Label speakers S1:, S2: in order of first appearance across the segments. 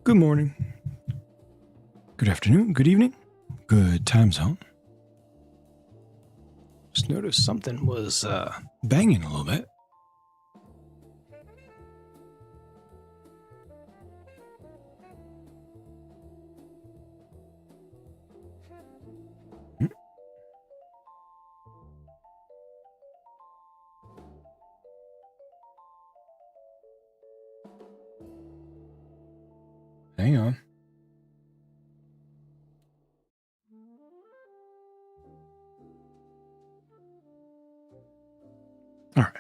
S1: Good morning, good afternoon, good evening, good time zone. Just noticed something was banging a little bit. Hang on. All right.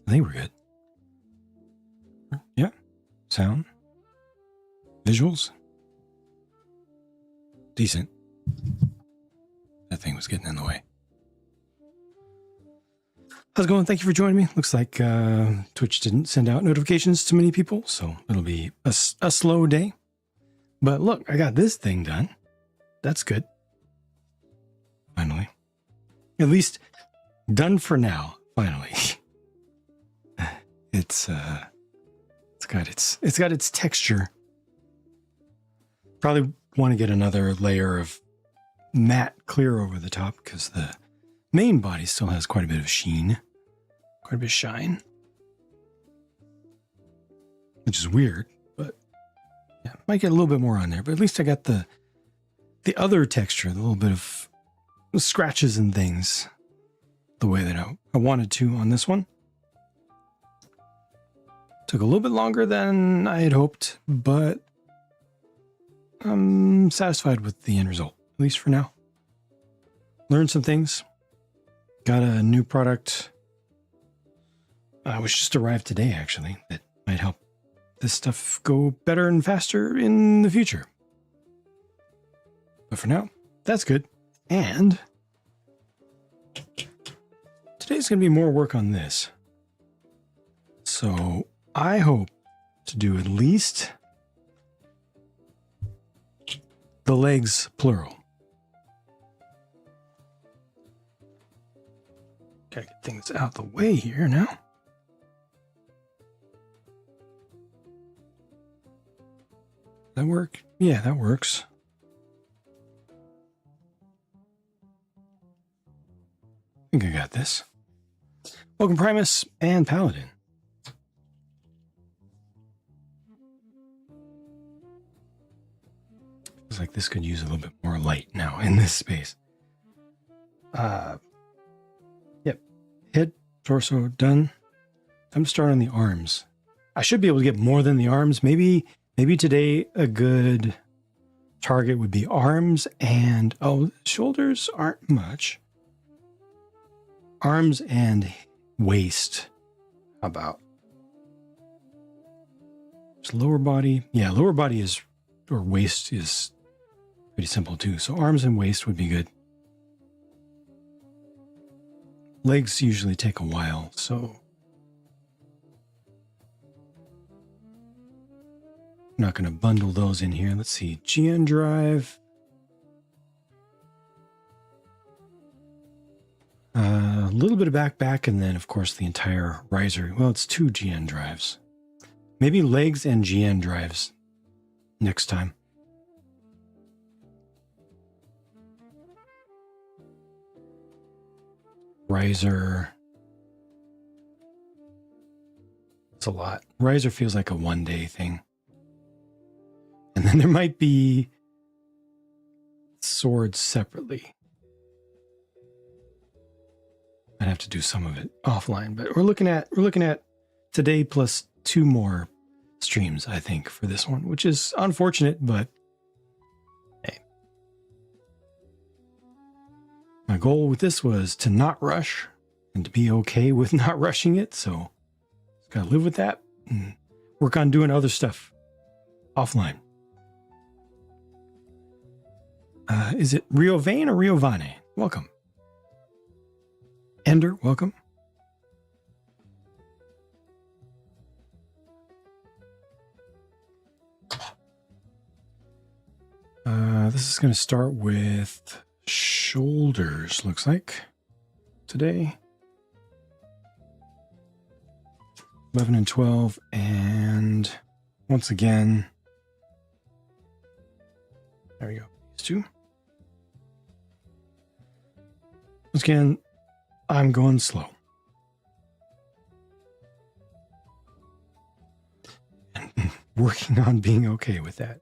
S1: I think we're good. Yeah. Sound. Visuals. Decent. That thing was getting in the way. How's it going? Thank you for joining me. Looks like Twitch didn't send out notifications to many people, so it'll be a slow day. But look, I got this thing done. That's good. Finally. At least done for now. Finally. It's got its texture. Probably want to get another layer of matte clear over the top because the main body still has quite a bit of sheen, quite a bit of shine, which is weird, but yeah, might get a little bit more on there. But at least I got the other texture, the little bit of scratches and things, the way that I wanted to on this one. Took a little bit longer than I had hoped, but I'm satisfied with the end result, at least for now. Learned some things. Got a new product, which just arrived today, actually, that might help this stuff go better and faster in the future. But for now, that's good. And today's going to be more work on this. So I hope to do at least the legs plural. Gotta get things out of the way here now. That work? Yeah, that works. I think I got this. Welcome, Primus and Paladin. Feels like this could use a little bit more light now in this space. Yep. Head, torso, done. I'm starting on the arms. I should be able to get more than the arms. Maybe today a good target would be arms and, shoulders aren't much. Arms and waist. How about? Just lower body. Yeah, lower body is, or waist is pretty simple too. So arms and waist would be good. Legs usually take a while, so I'm not going to bundle those in here. Let's see. GN drive. A little bit of back, and then, of course, the entire riser. Well, it's 2 GN drives. Maybe legs and GN drives next time. Riser. It's a lot. Riser feels like a one-day thing. And then there might be swords separately. I'd have to do some of it offline, but we're looking at today plus 2 more streams, I think, for this one, which is unfortunate, but hey. My goal with this was to not rush and to be okay with not rushing it, so just gotta live with that and work on doing other stuff offline. Is it Rio Vane or Rio Vane? Welcome. Ender, welcome. This is going to start with shoulders, looks like, today. 11 and 12 and once again, there we go. These two. Once again, I'm going slow. And working on being okay with that.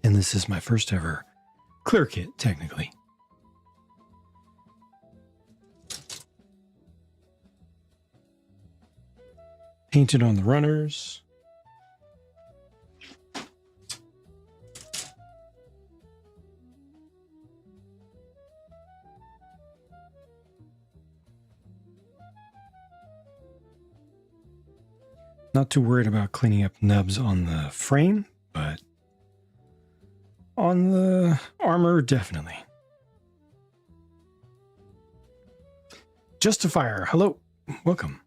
S1: And this is my first ever clear kit, technically. Painted on the runners. Not too worried about cleaning up nubs on the frame, but on the armor, definitely. Justifier, hello, welcome.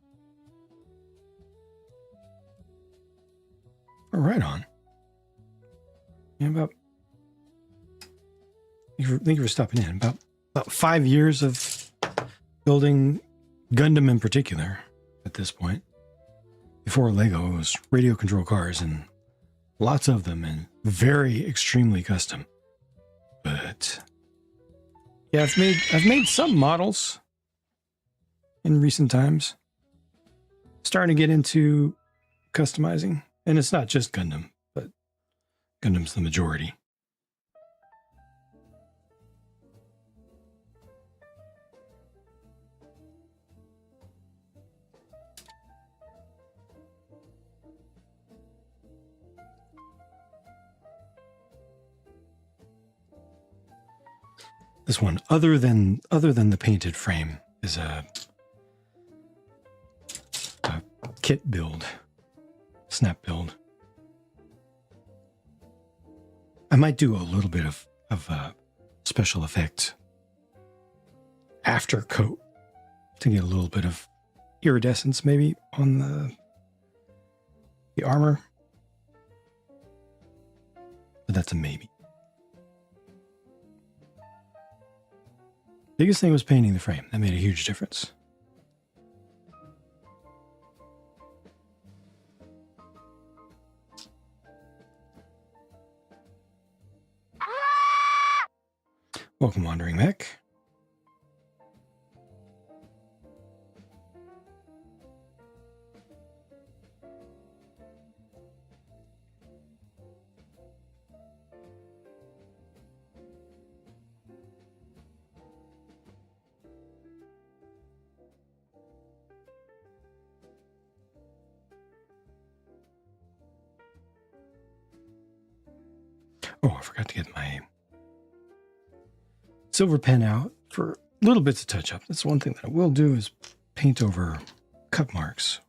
S1: Right on. Yeah, thank you for stopping in. About 5 years of building Gundam in particular at this point. Before Lego, it was radio control cars and lots of them and very extremely custom. But yeah, I've made some models in recent times. Starting to get into customizing. And it's not just Gundam, but Gundam's the majority. This one, other than the painted frame, is a kit build, snap build. I might do a little bit of special effect after coat to get a little bit of iridescence maybe on the armor, but that's a maybe. Biggest thing was painting the frame. That made a huge difference. Welcome, Wandering Mech. Oh, I forgot to get my silver pen out for little bits of touch up. That's one thing that I will do is paint over cut marks.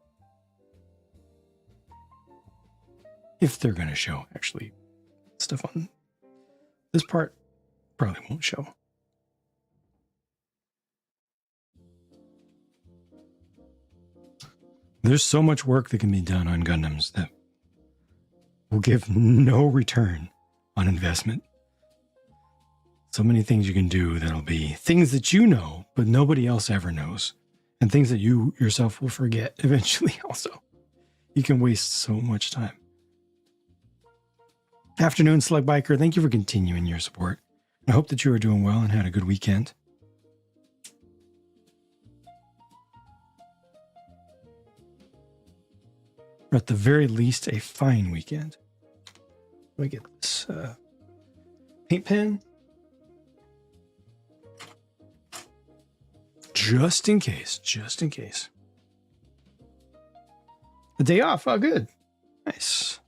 S1: If they're going to show, actually. Stuff on this part probably won't show. There's so much work that can be done on Gundams that will give no return on investment. So many things you can do that'll be things that you know, but nobody else ever knows. And things that you yourself will forget eventually also. You can waste so much time. Afternoon, Slug Biker. Thank you for continuing your support. I hope that you are doing well and had a good weekend. Or at the very least, a fine weekend. Let me get this paint pen. Just in case. A day off. Oh, good. Nice.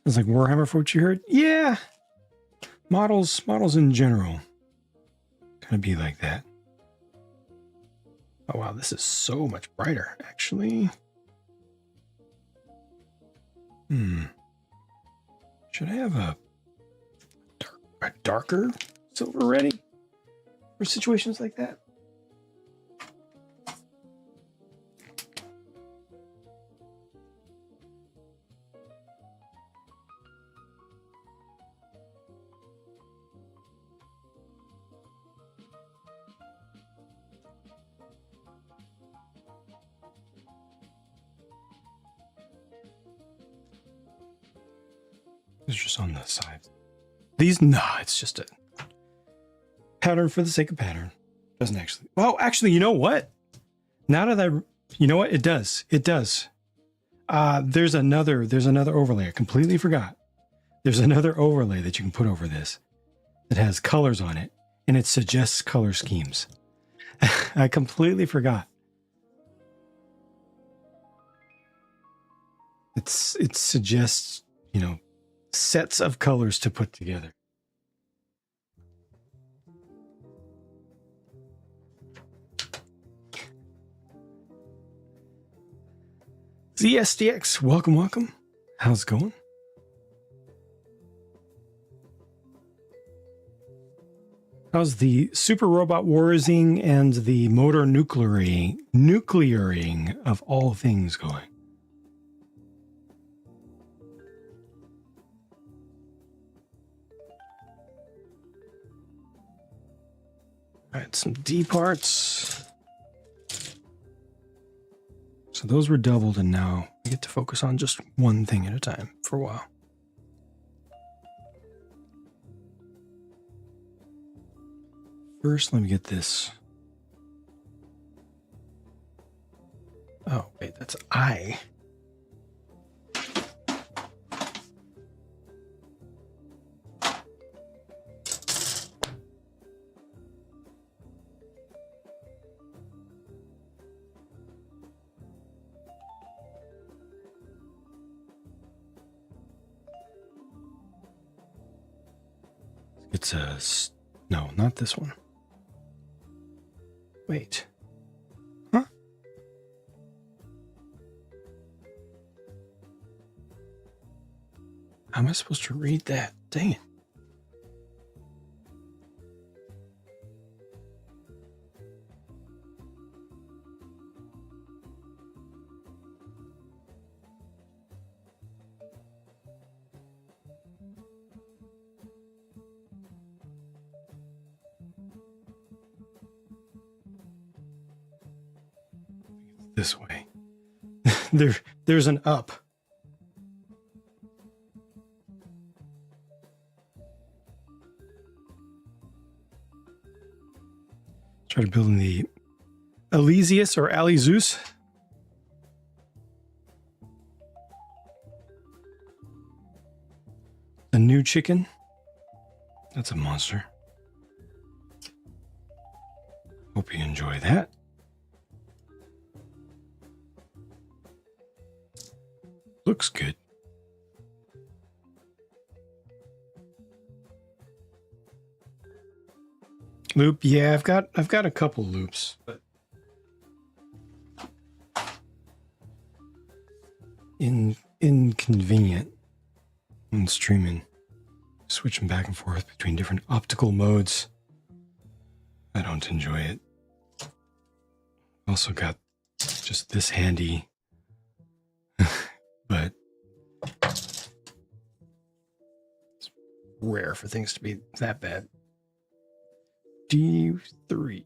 S1: It's like Warhammer for what you heard. Yeah. Models in general kind of be like that. Oh, wow. This is so much brighter, actually. Should I have a darker silver ready for situations like that? it's just on the sides. These, nah, it's just a pattern for the sake of pattern. Doesn't actually. Well, actually, you know what? Now that you know what? It does. It does. There's another overlay. I completely forgot. There's another overlay that you can put over this that has colors on it, and it suggests color schemes. I completely forgot. It suggests, you know, sets of colors to put together. ZSDX, welcome, welcome. How's it going? How's the super robot warsing and the motor nuclearing of all things going? All right, some D parts. So those were doubled, and now I get to focus on just one thing at a time for a while. First, let me get this. Oh, wait, that's I. It's a, no, not this one. Wait. Huh? How am I supposed to read that? Dang it. This way. There's an up. Try to build in the Elysius or Alizeus. The new chicken. That's a monster. Hope you enjoy that. Looks good. Loop, yeah, I've got a couple loops, but inconvenient when streaming, switching back and forth between different optical modes. I don't enjoy it. Also got just this handy, but it's rare for things to be that bad. D3.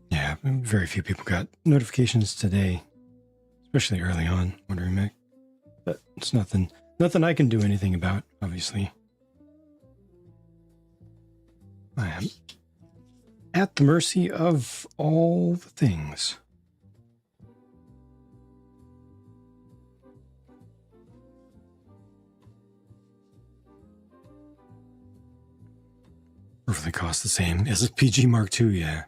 S1: Yeah, very few people got notifications today, especially early on, wondering Mick. But it's nothing I can do anything about, obviously. I am at the mercy of all the things. Roughly cost the same as a PG Mark II, yeah.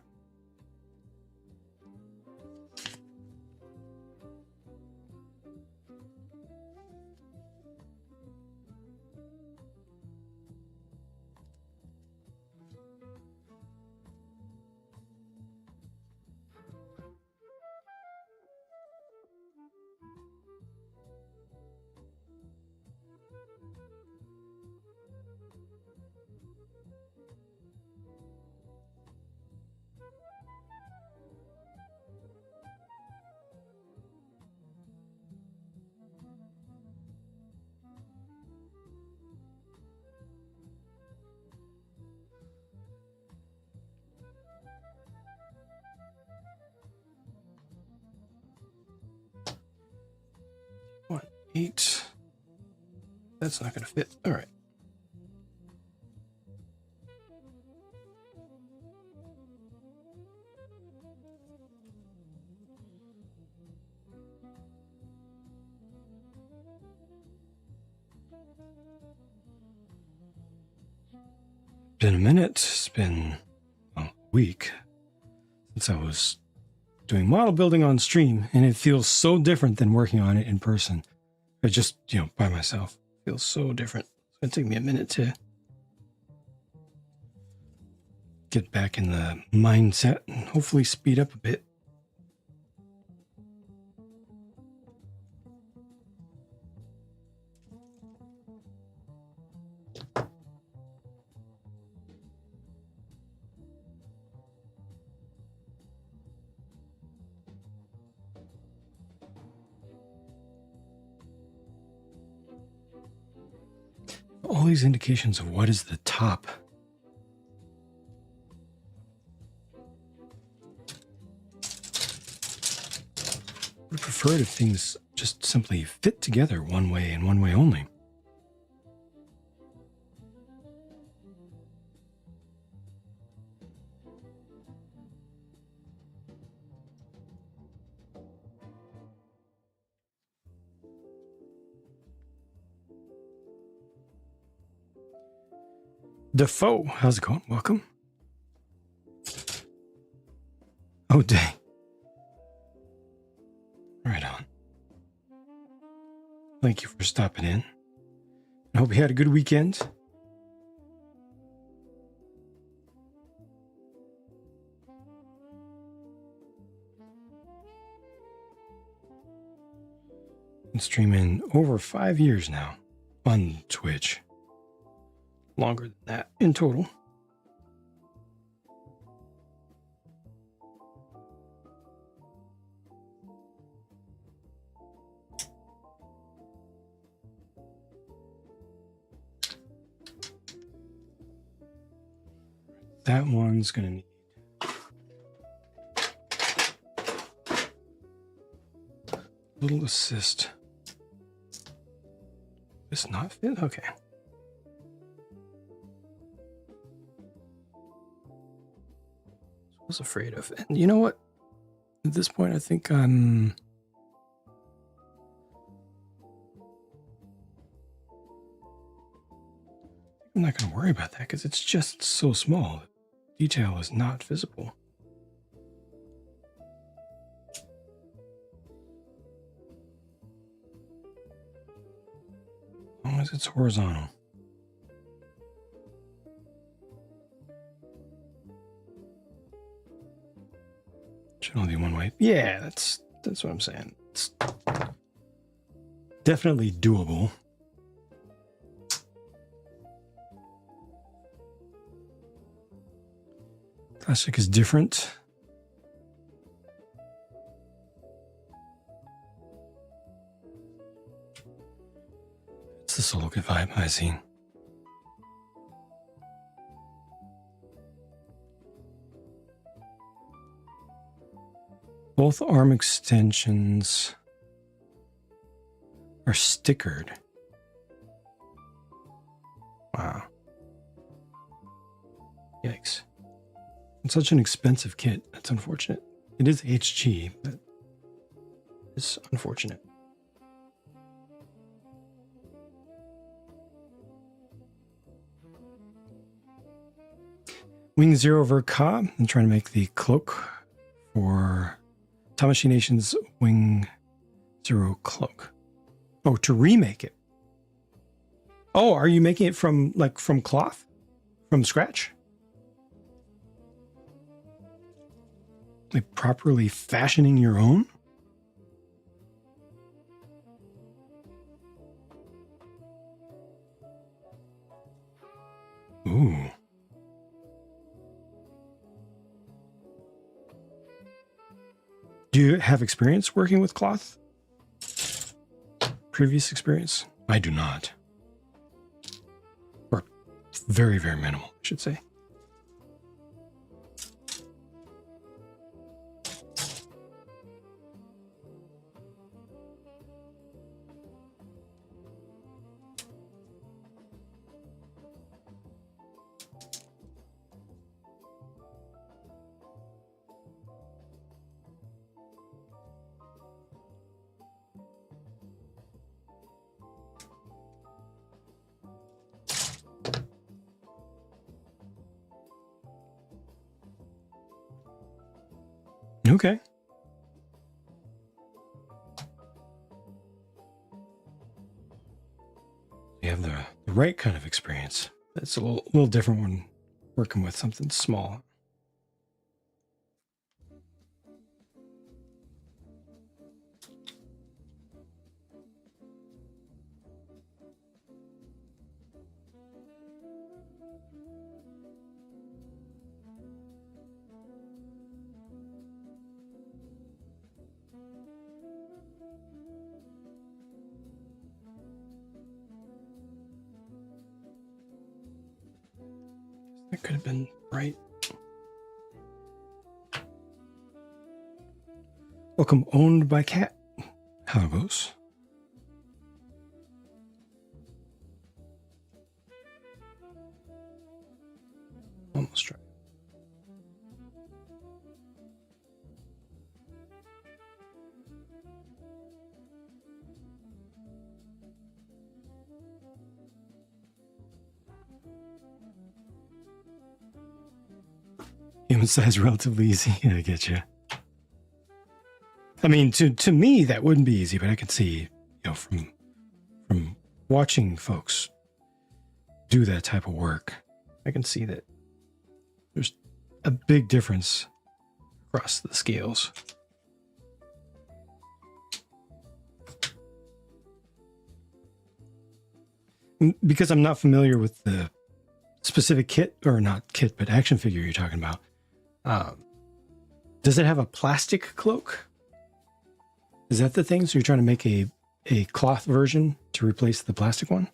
S1: 8. That's not going to fit. All right. Been a minute. It's been a week since I was doing model building on stream, and it feels so different than working on it in person. Or just, by myself. It feels so different. It's going to take me a minute to get back in the mindset and hopefully speed up a bit. All these indications of what is the top. I would prefer it if things just simply fit together one way and one way only. Defoe, how's it going? Welcome. Oh, dang. Right on. Thank you for stopping in. I hope you had a good weekend. Been streaming over 5 years now on Twitch. Longer than that in total. That one's going to need a little assist. It's not fit? Okay. I was afraid of. And you know what? At this point, I think I'm not going to worry about that because it's just so small. Detail is not visible. As long as it's horizontal. Should only be one way. Yeah, that's what I'm saying. It's definitely doable. Plastic is different. It's the solo good vibe, I see. Both arm extensions are stickered. Wow. Yikes. It's such an expensive kit. That's unfortunate. It is HG, but it's unfortunate. Wing Zero Verka. I'm trying to make the cloak for Tamashii Nation's Wing Zero cloak. Oh, to remake it. Oh, are you making it from cloth? From scratch? Like properly fashioning your own? Ooh. Do you have experience working with cloth? Previous experience? I do not. Or very, very minimal, I should say. Okay. You have the right kind of experience. It's a little different when working with something small. That could have been right. Welcome, owned by cat. How it goes? Almost right. Human size relatively easy. Yeah, I get you. I mean, to me that wouldn't be easy, but I could see, from watching folks do that type of work, I can see that there's a big difference across the scales. Because I'm not familiar with the specific kit, or not kit, but action figure you're talking about. Does it have a plastic cloak? Is that the thing? So you're trying to make a cloth version to replace the plastic one?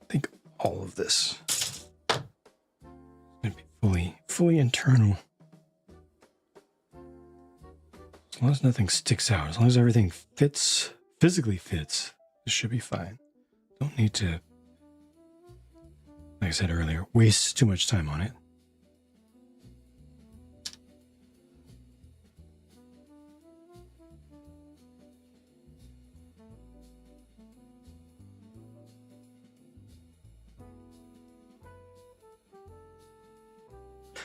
S1: I think all of this is going to be fully internal. As long as nothing sticks out, as long as everything physically fits, this should be fine. Don't need to, like I said earlier, waste too much time on it.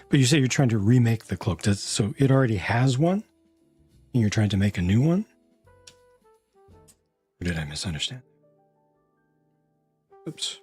S1: But you say you're trying to remake the cloak. So it already has one? And you're trying to make a new one? Or did I misunderstand? Oops.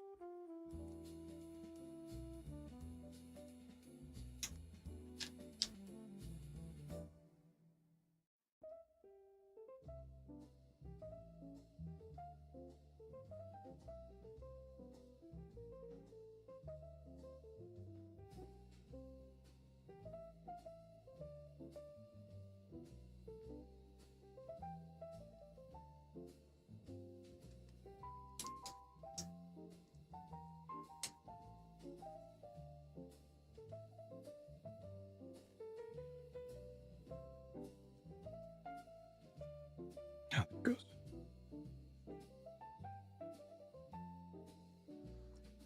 S1: How that goes.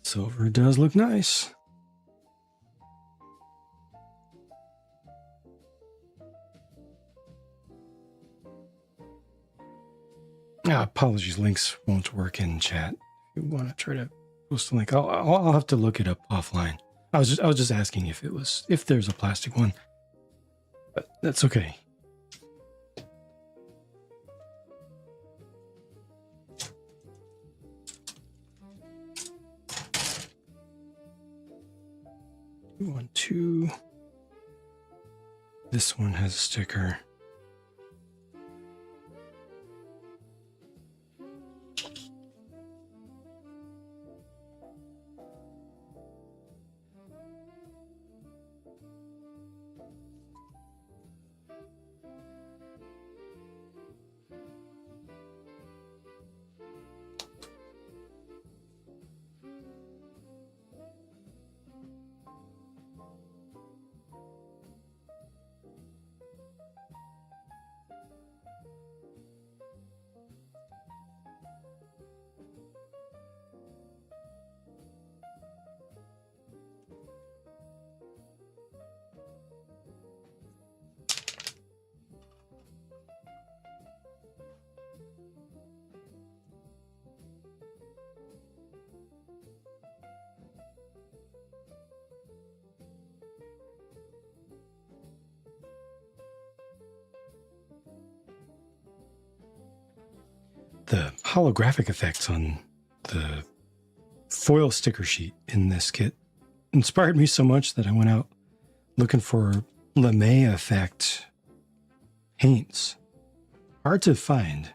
S1: Silver does look nice. Apologies, links won't work in chat. If you want to try to post a link, I'll have to look it up offline. I was just asking if there's a plastic one, but that's okay. One, two. This one has a sticker. the holographic effects on the foil sticker sheet in this kit inspired me so much that I went out looking for lame effect paints. Hard to find.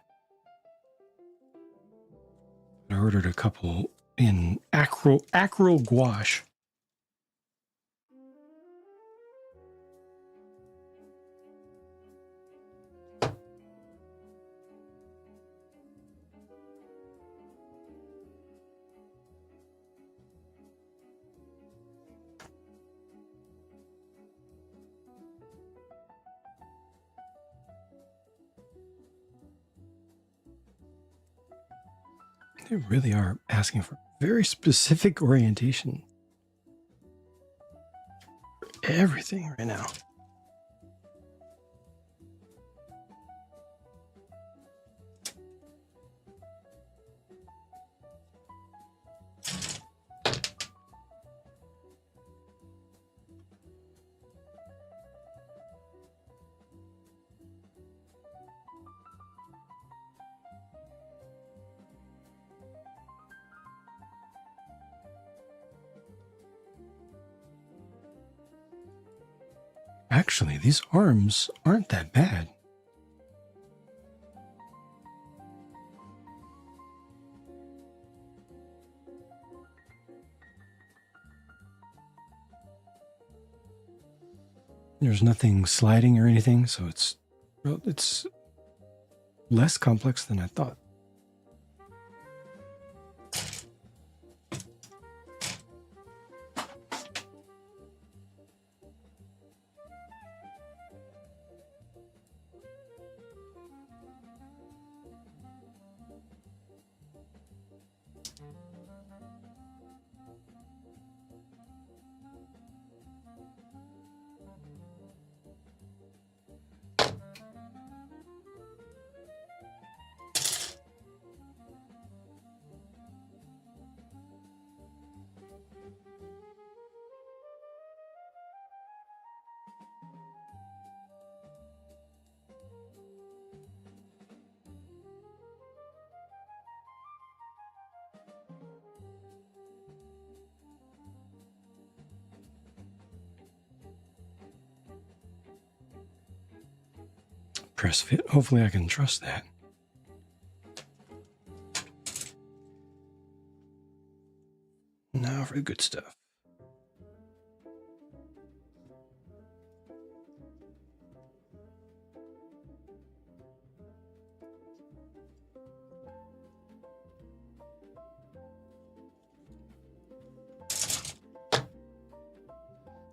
S1: I ordered a couple in acryl gouache. They really are asking for very specific orientation for everything right now. Actually, these arms aren't that bad. There's nothing sliding or anything, so it's less complex than I thought. Press fit. Hopefully I can trust that. Now for the good stuff.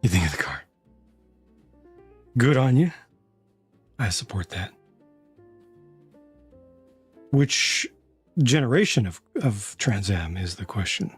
S1: You think of the car. Good on you. I support that. Which generation of Trans Am is the question?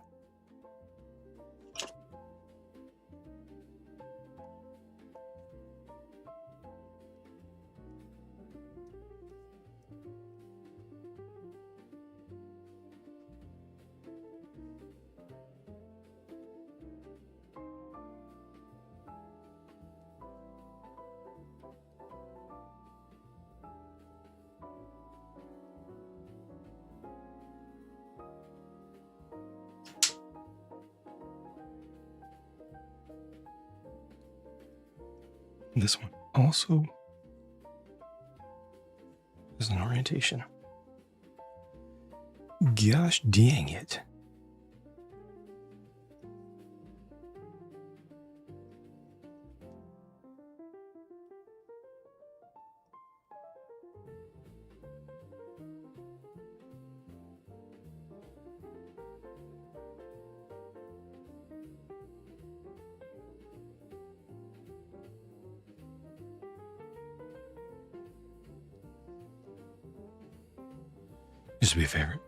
S1: This one also is an orientation. Gosh dang it. Used to be a favorite.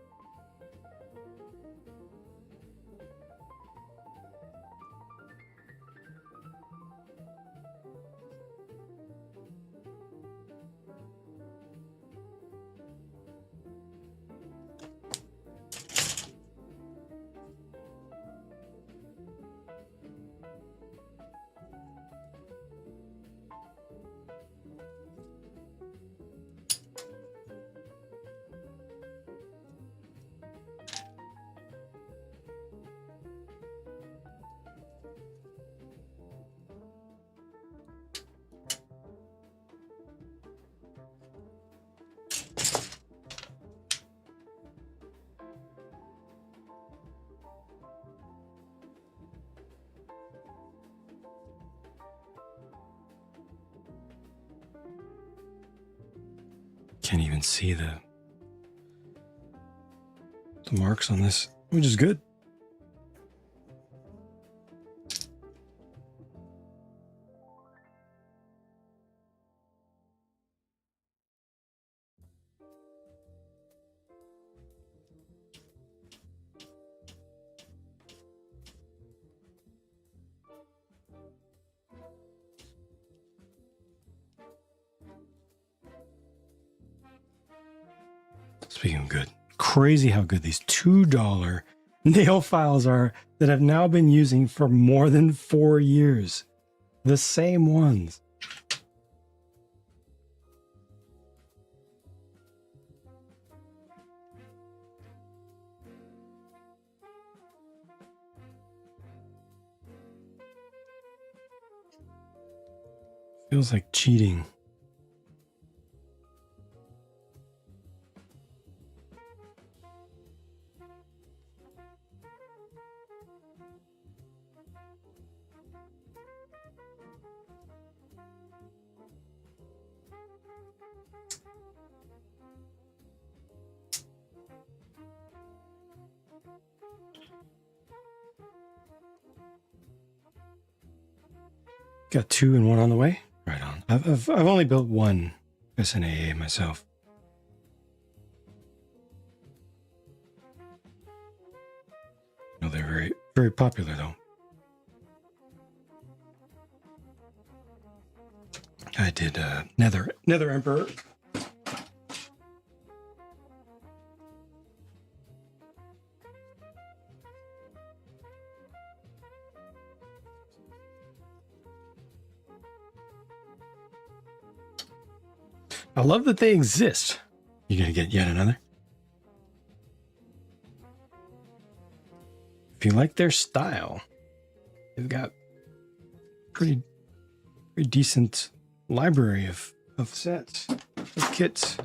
S1: Can't even see the marks on this, which is good. Speaking of good, crazy how good these $2 nail files are that I've now been using for more than 4 years. The same ones. Feels like cheating. Got 2 and 1 on the way. Right on. I've only built 1 SNAA myself. No, they're very, very popular though. I did Nether Emperor. I love that they exist. You gonna get yet another? If you like their style, they've got pretty decent library of sets, of kits.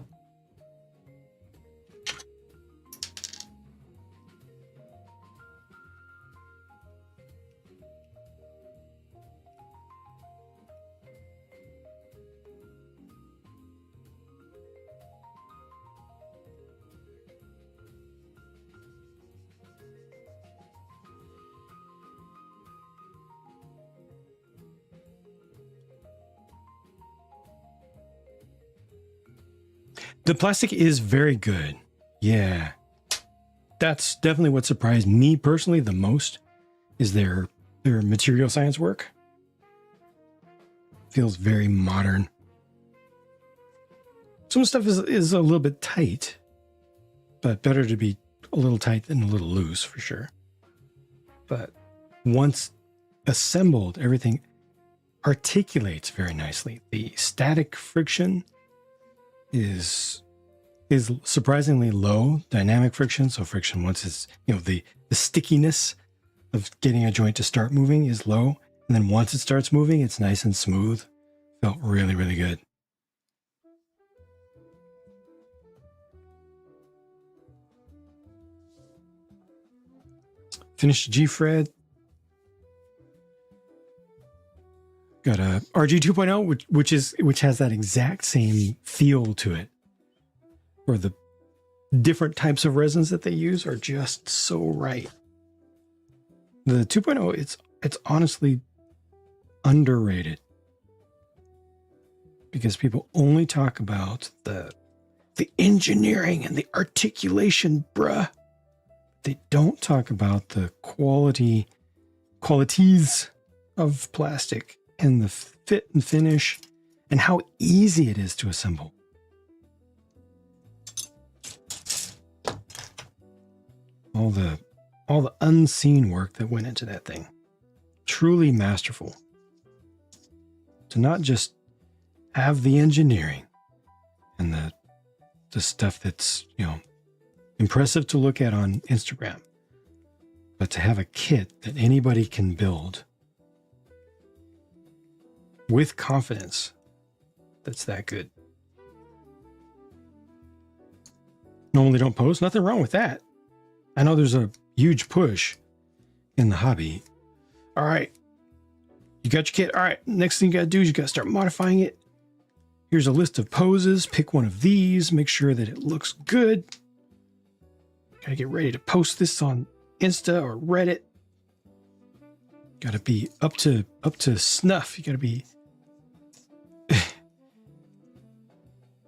S1: The plastic is very good. Yeah. That's definitely what surprised me personally the most is their material science work. Feels very modern. Some stuff is a little bit tight, but better to be a little tight than a little loose for sure. But once assembled, everything articulates very nicely. The static friction is surprisingly low. Dynamic friction, so friction once it's, the stickiness of getting a joint to start moving is low, and then once it starts moving, it's nice and smooth. Felt really, really good. Finished G-Fred. Got a RG 2.0, which has that exact same feel to it, where the different types of resins that they use are just so right. The 2.0, it's honestly underrated because people only talk about the engineering and the articulation, bruh. They don't talk about the qualities of plastic and the fit and finish and how easy it is to assemble. All the unseen work that went into that thing. Truly masterful. To not just have the engineering and the stuff that's, impressive to look at on Instagram, but to have a kit that anybody can build with confidence that's that good. Normally don't post, nothing wrong with that. I know there's a huge push in the hobby. All right, you got your kit. All right, next thing you got to do is you got to start modifying it Here's a list of poses. Pick one of these. Make sure that it looks good. Gotta get ready to post this on Insta or Reddit. Gotta be up to snuff. You gotta be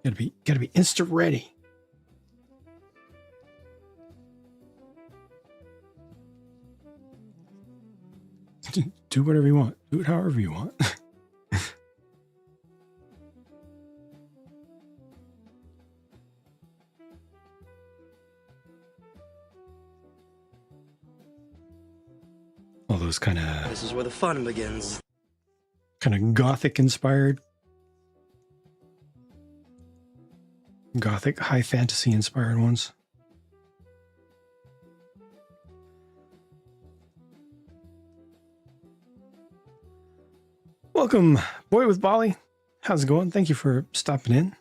S1: gotta be Insta ready. Do whatever you want. Do it however you want. All those kind of...
S2: This is where the fun begins.
S1: Kind of gothic inspired. Gothic, high fantasy inspired ones. Welcome, Boy with Bali. How's it going? Thank you for stopping in.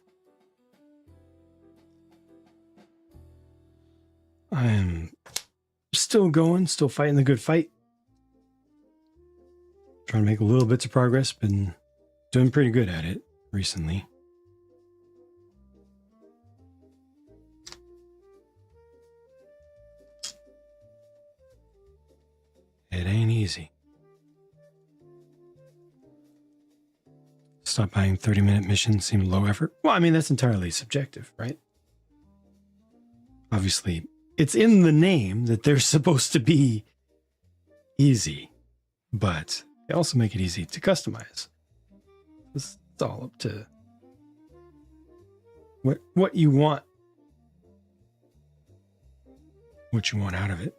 S1: I am still going, still fighting the good fight. Trying to make little bits of progress. Been doing pretty good at it recently. It ain't easy. Stop buying 30-minute missions seem low effort. Well, I mean, that's entirely subjective, right? Obviously, it's in the name that they're supposed to be easy, but they also make it easy to customize. It's all up to what you want, what you want out of it.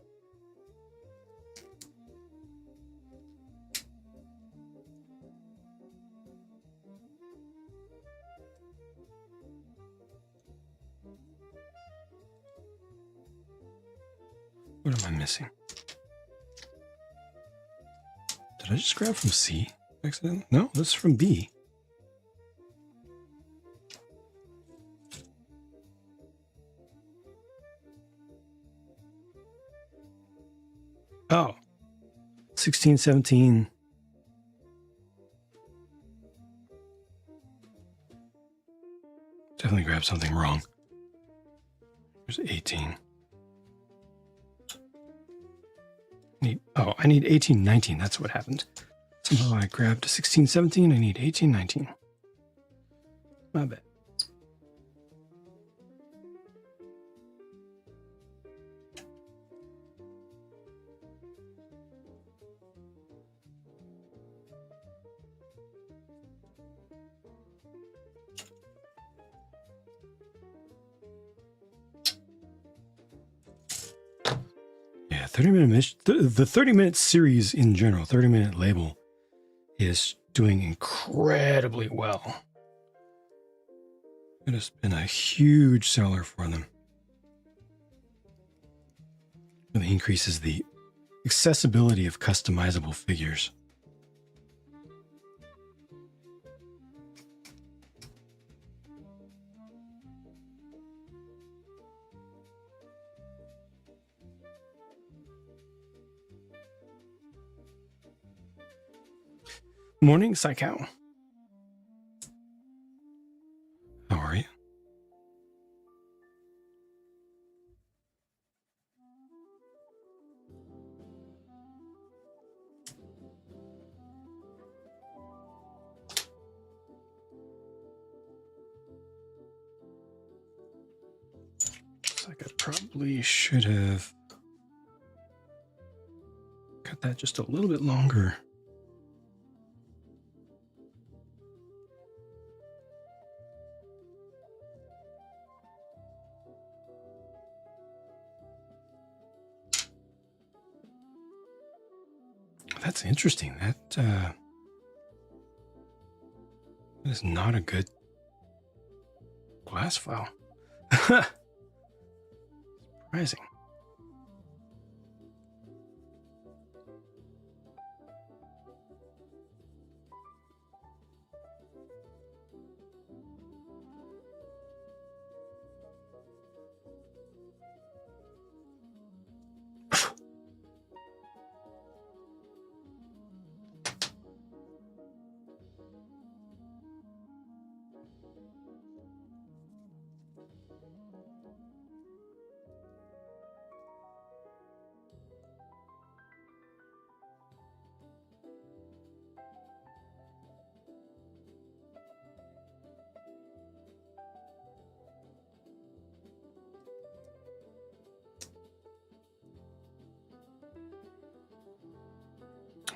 S1: What am I missing? Did I just grab from C accidentally? No, this is from B. Oh, 16, 17. Definitely grabbed something wrong. There's 18. I need 18, 19. That's what happened. Somehow I grabbed 16, 17. I need 18, 19. My bad. Yeah, 30-minute mission. The 30-minute series in general, 30-minute label, is doing incredibly well. It has been a huge seller for them. Really increases the accessibility of customizable figures. Morning, Psychow. How are you? Looks like I probably should have cut that just a little bit longer. That's interesting. That is not a good glass file. Surprising.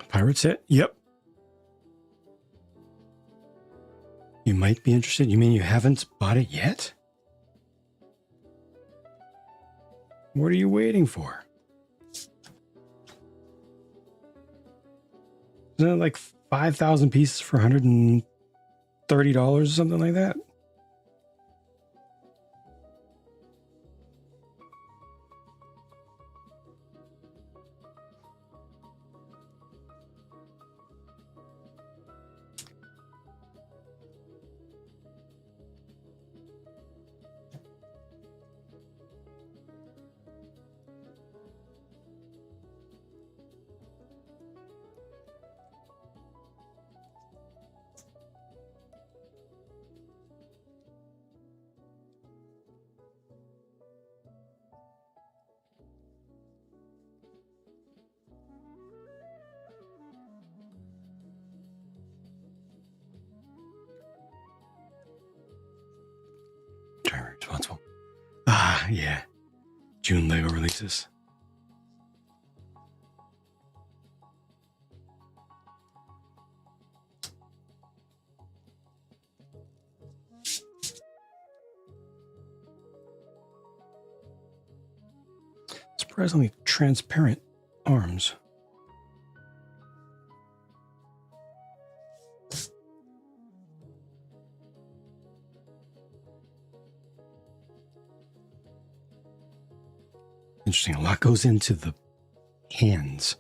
S1: Pirate set? Yep. You might be interested. You mean you haven't bought it yet? What are you waiting for? Isn't it like 5,000 pieces for $130 or something like that? Responsible. Ah, yeah. June LEGO releases. Surprisingly transparent arms. Interesting. A lot goes into the hands.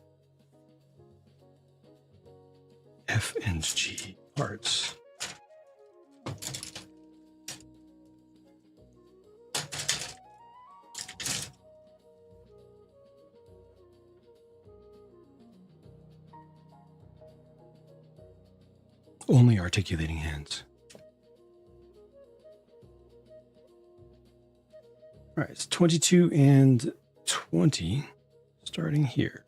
S1: F and G parts. Only articulating hands. All right, it's 22 and 20 starting here.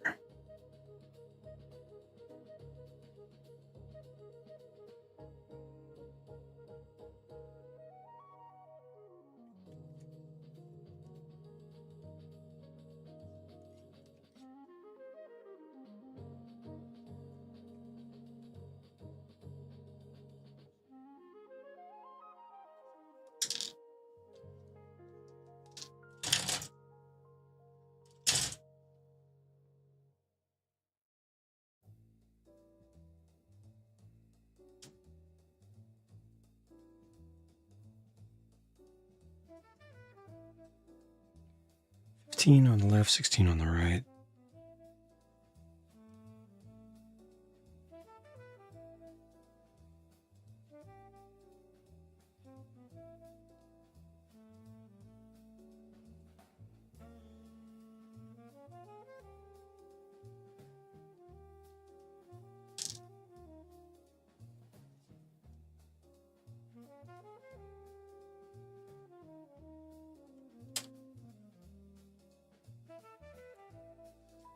S1: On the left, 16 on the right.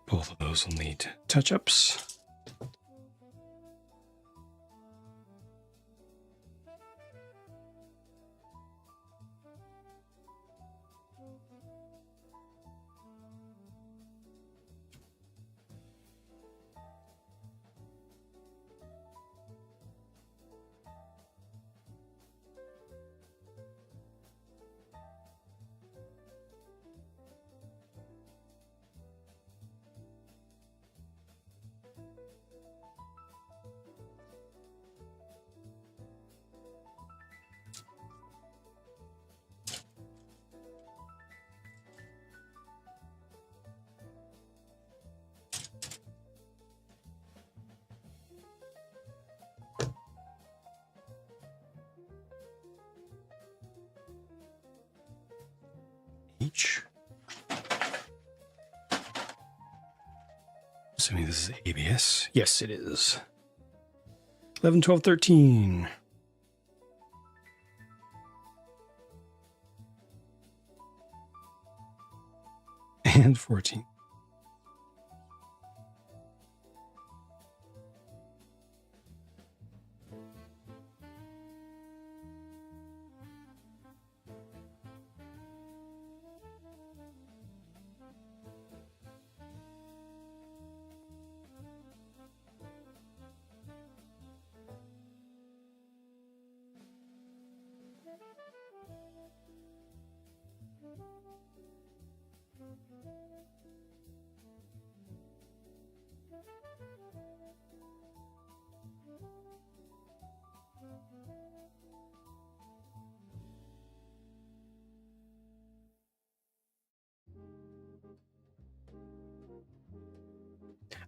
S1: Both of those will need touch-ups. Each. Assuming this is ABS. Yes, it is. 11, 12, 13. and 14.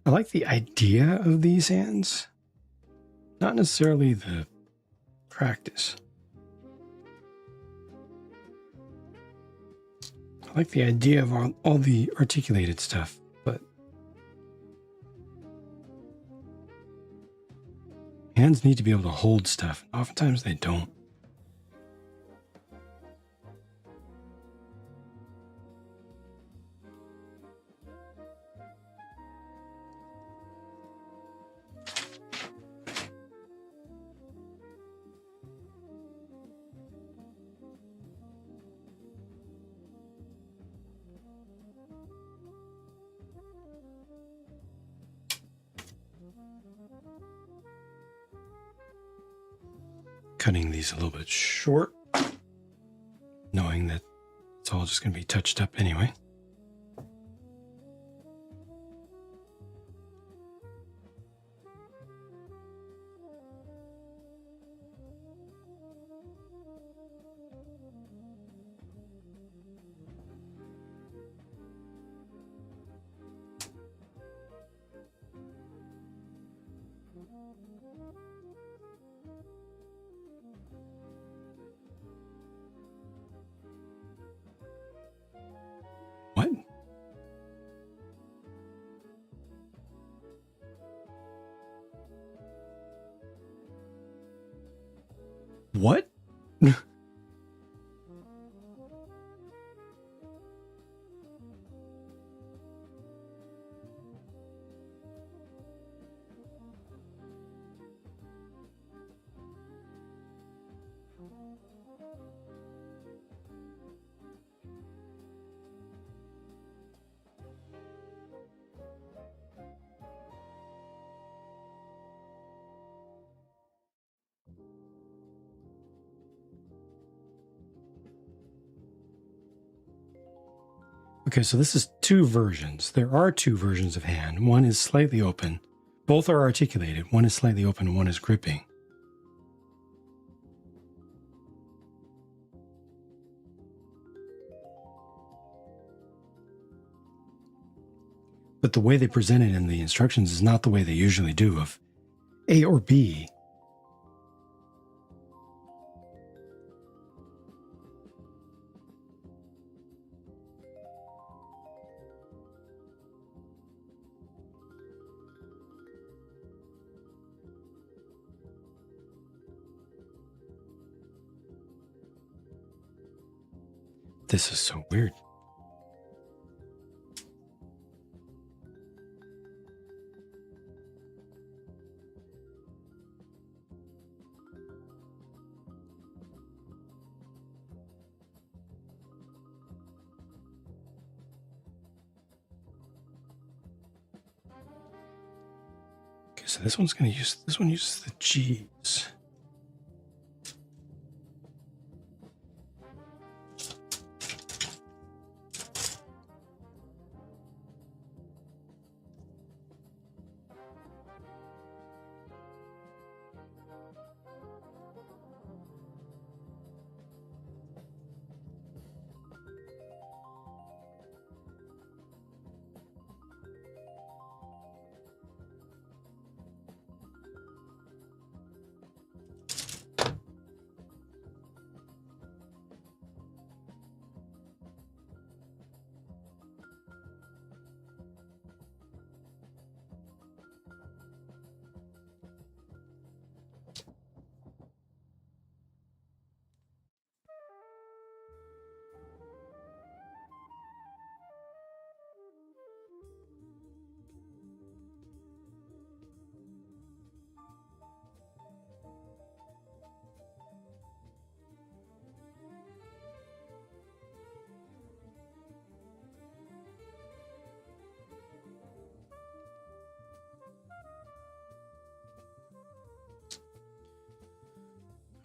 S1: I like the idea of these hands, not necessarily the practice. I like the idea of all the articulated stuff, but hands need to be able to hold stuff. Oftentimes they don't. Cutting these a little bit short, knowing that it's all just going to be touched up anyway. What? What? Okay, so this is two versions. There are two versions of hand. One is slightly open. Both are articulated. One is slightly open and one is gripping. But the way they present it in the instructions is not the way they usually do of A or B. This is so weird. Okay, so this one uses the G's.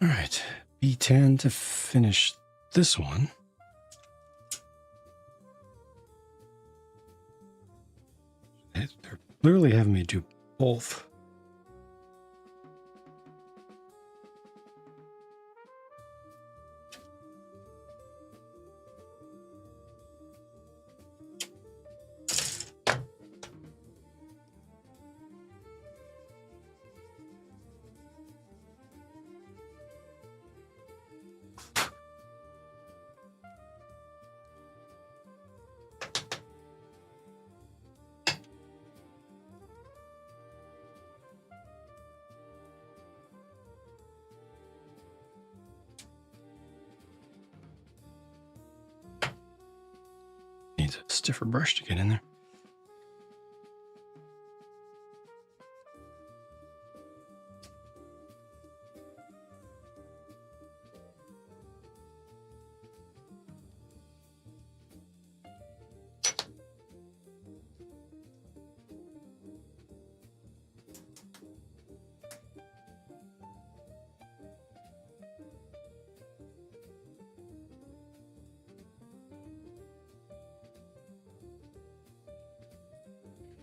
S1: All right, B10 to finish this one. They're literally having me do both. Needs a stiffer brush to get in there.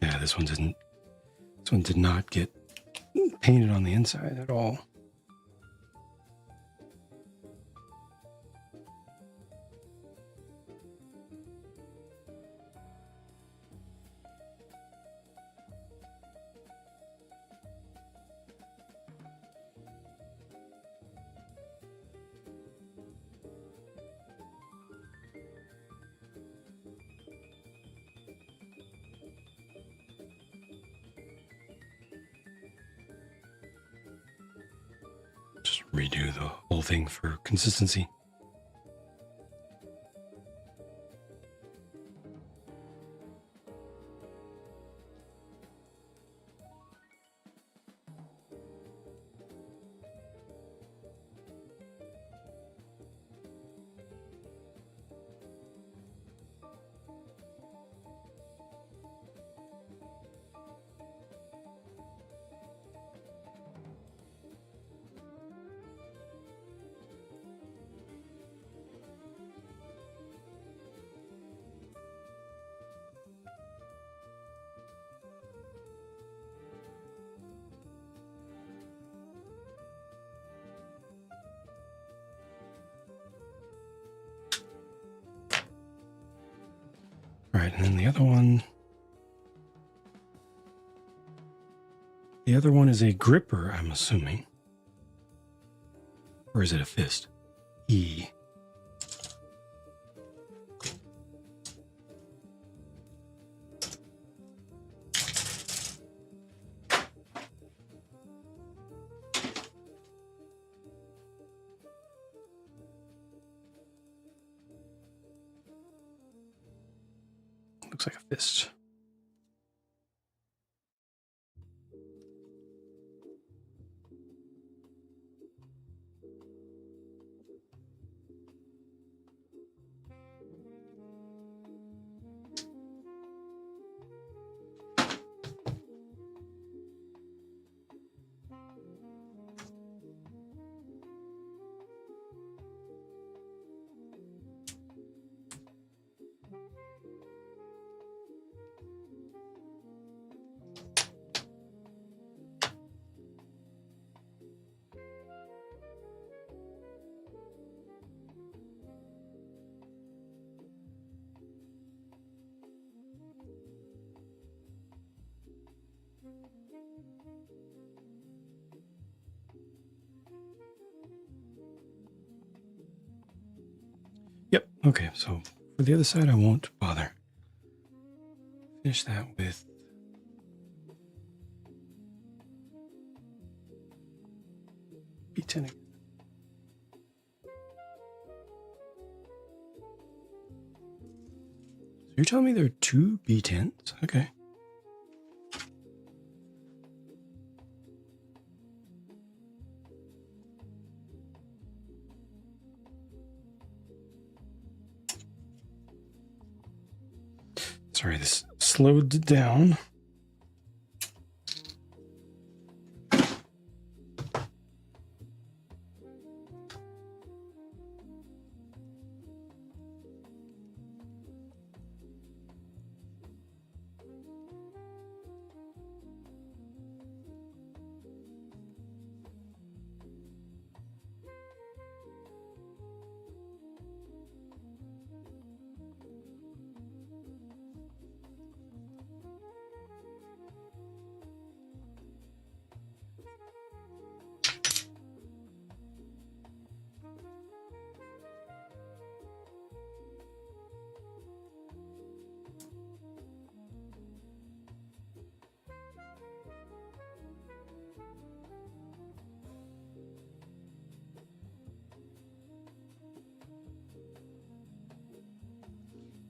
S1: Yeah, this one did not get painted on the inside at all. Just redo the whole thing for consistency. All right, and then the other one is a gripper, I'm assuming. Or is it a fist? E. Looks like a fist. Yep. Okay, so for the other side, I won't bother. Finish that with B10 again. So you're telling me there are two B10s? Okay. Sorry, this slowed down.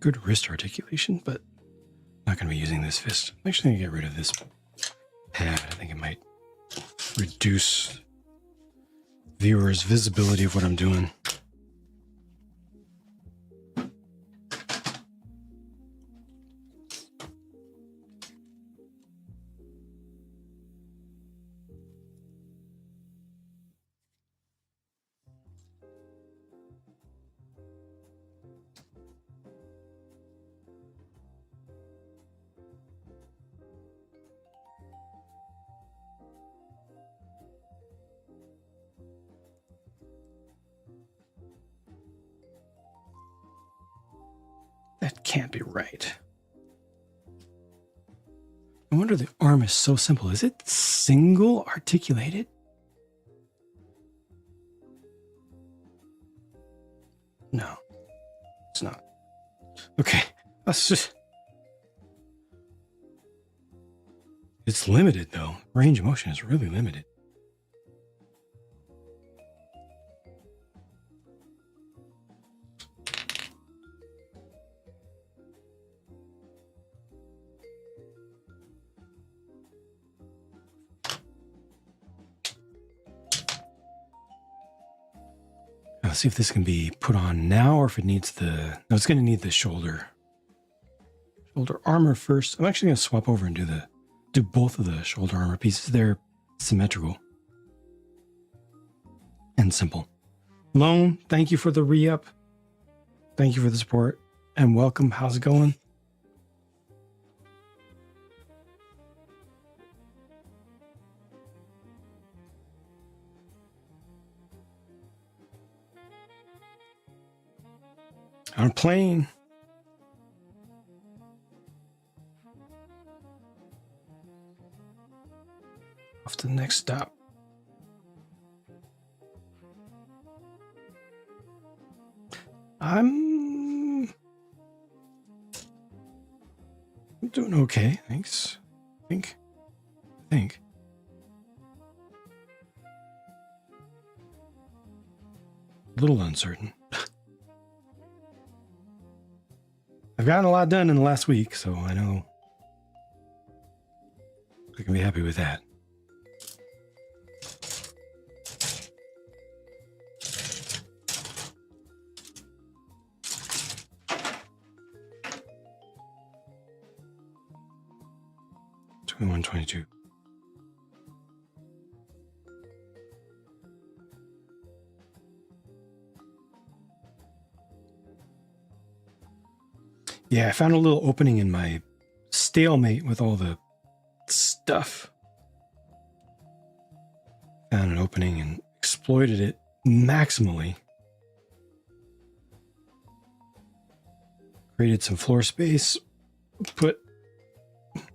S1: good wrist articulation, but not going to be using this fist. I'm actually going to get rid of this pad. I think it might reduce viewers' visibility of what I'm doing. That can't be right. I wonder the arm is so simple. Is it single articulated? No, it's not. Okay, let's just... It's limited though. Range of motion is really limited. Let's see if this can be put on now or if it needs the... No, it's going to need the shoulder armor first. I'm actually going to swap over and do both of the shoulder armor pieces. They're symmetrical and simple. Lone, thank you for the re-up. Thank you for the support and welcome. How's it going? On a plane. Off to the next stop. I'm doing okay, thanks. I think. A little uncertain. I've gotten a lot done in the last week, so I know I can be happy with that. $21.22. Yeah, I found a little opening in my stalemate with all the stuff. Found an opening and exploited it maximally. Created some floor space, put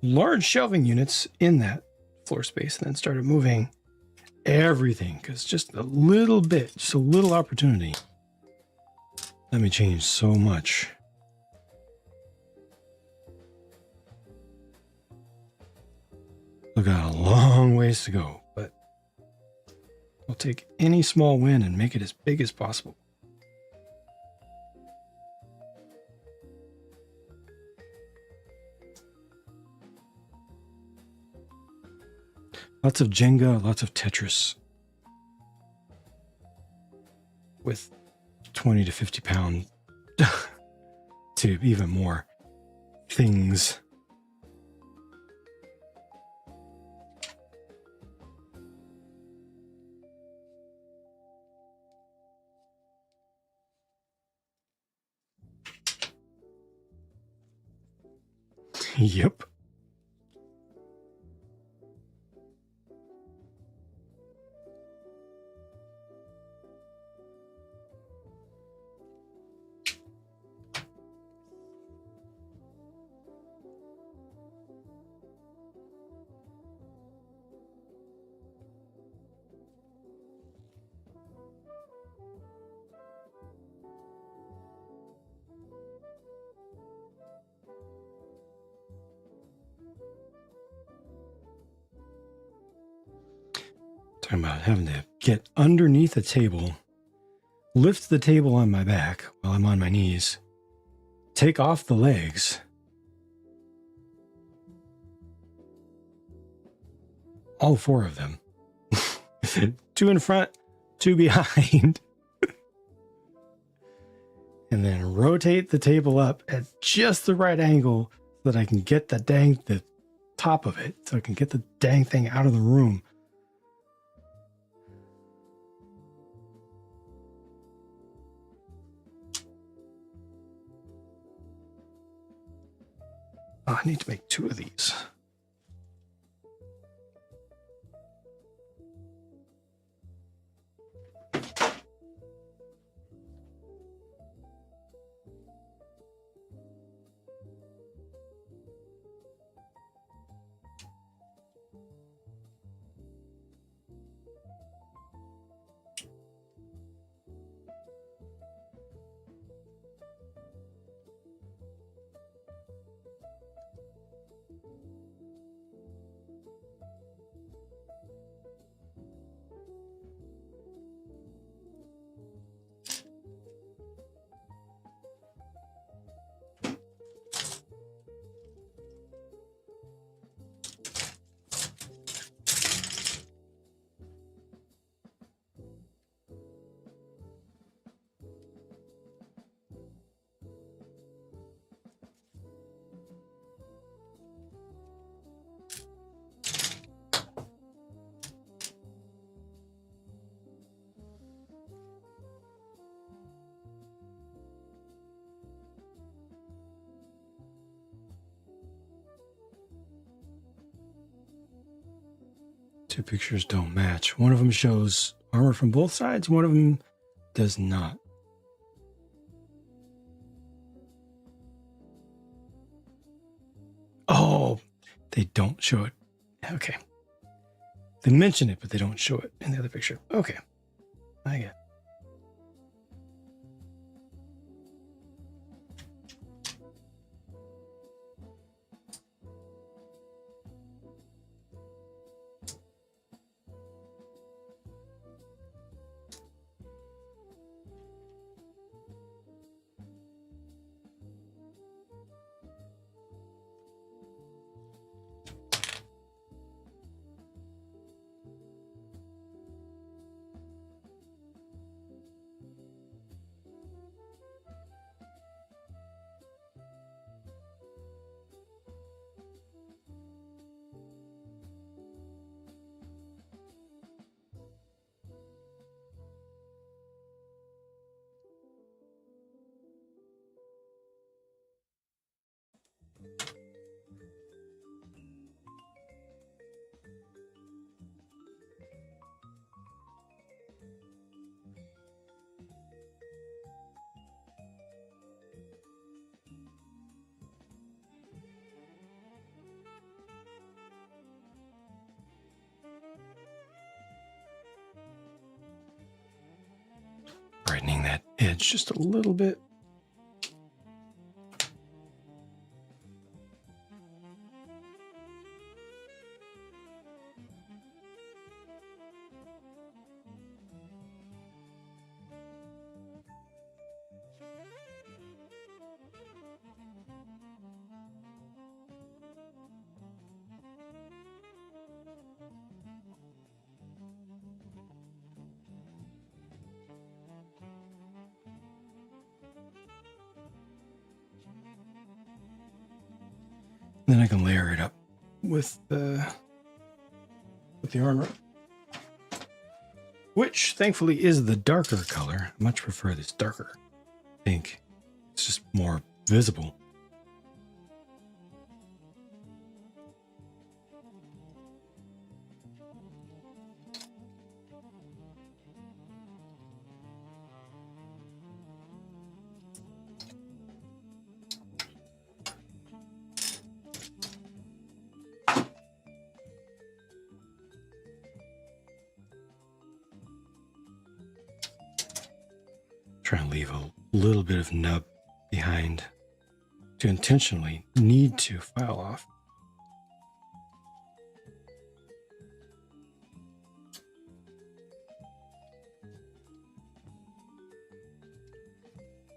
S1: large shelving units in that floor space, and then started moving everything because just a little bit, just a little opportunity. Let me change so much. We've got a long ways to go, but we'll take any small win and make it as big as possible. Lots of Jenga, lots of Tetris. With 20 to 50 pound to even more things. Yep. Talking about having to get underneath a table, lift the table on my back while I'm on my knees, take off the legs. All 4 of them. 2 in front, 2 behind. And then rotate the table up at just the right angle so that I can get the top of it. So I can get the dang thing out of the room. Oh, I need to make 2 of these. Two pictures don't match. One of them shows armor from both sides. One of them does not. Oh, they don't show it. Okay. They mention it, but they don't show it in the other picture. Okay. I get it. Brightening that edge just a little bit. Then I can layer it up with the armor, which thankfully is the darker color. I much prefer this darker pink. It's just more visible. Try and leave a little bit of nub behind to intentionally need to file off.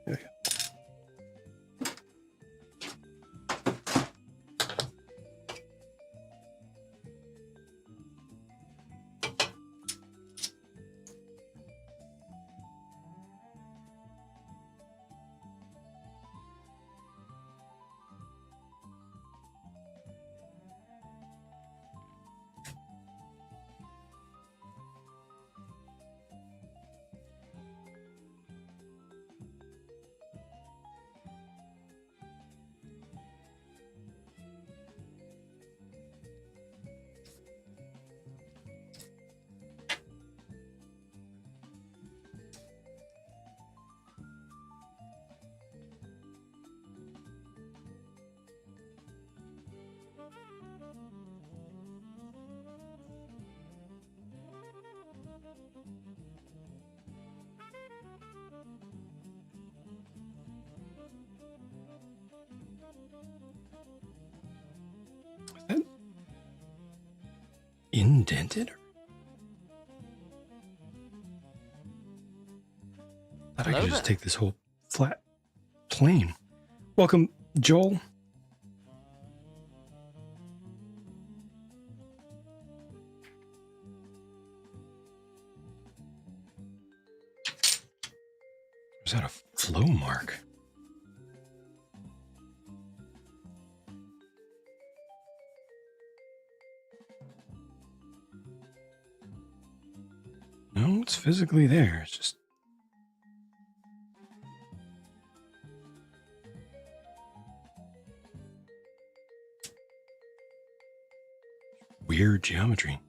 S1: Okay. indented? Thought I could just take this whole flat plane. Welcome, Joel. Is that a flow mark? No, it's physically there. It's just weird geometry.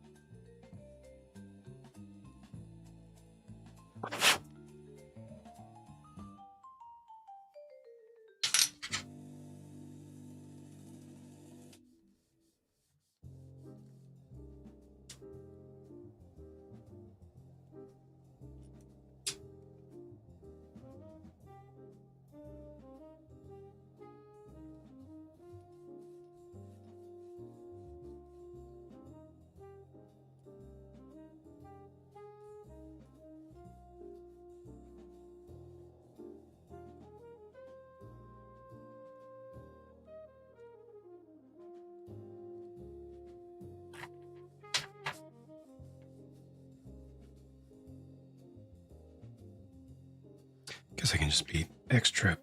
S1: Guess I can just be extra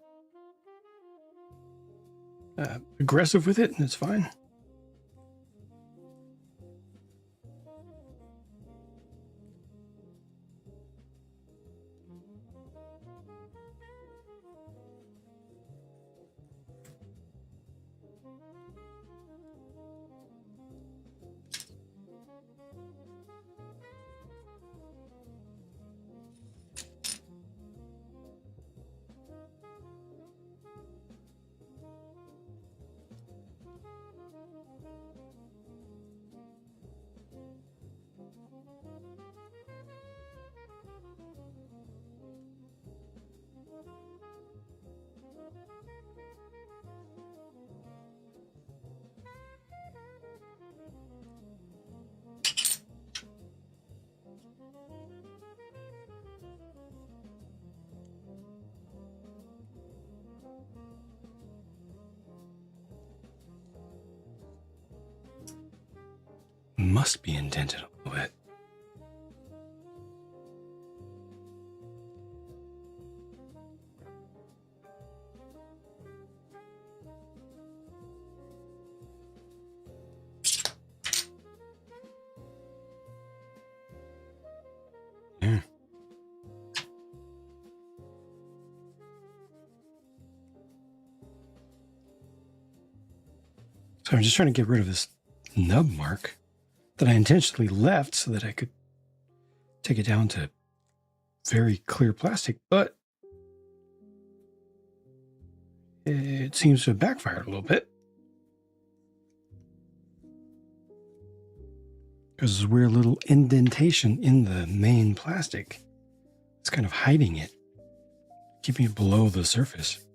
S1: aggressive with it and it's fine. Must be indented a little bit. Yeah. So I'm just trying to get rid of this nub mark that I intentionally left so that I could take it down to very clear plastic, but it seems to have backfired a little bit. There's this weird little indentation in the main plastic. It's kind of hiding it, keeping it below the surface.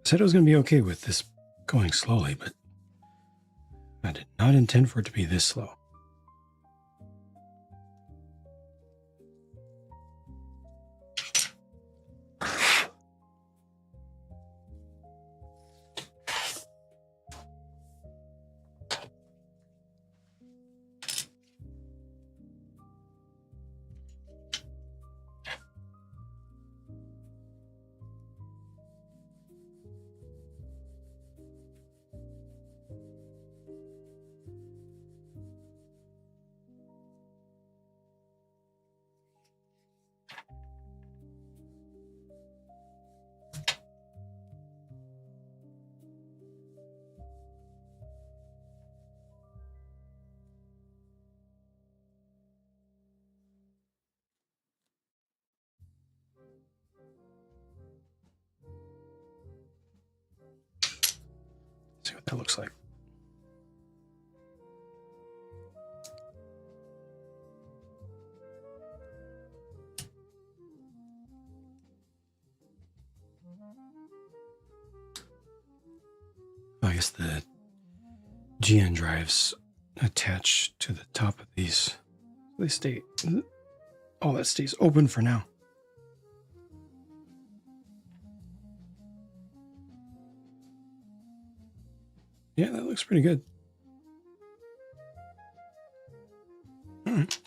S1: said it was going to be okay with this going slowly, but I did not intend for it to be this slow. See what that looks like. I guess the GN drives attach to the top of these. They stay, all that stays open for now. Yeah, that looks pretty good. All right.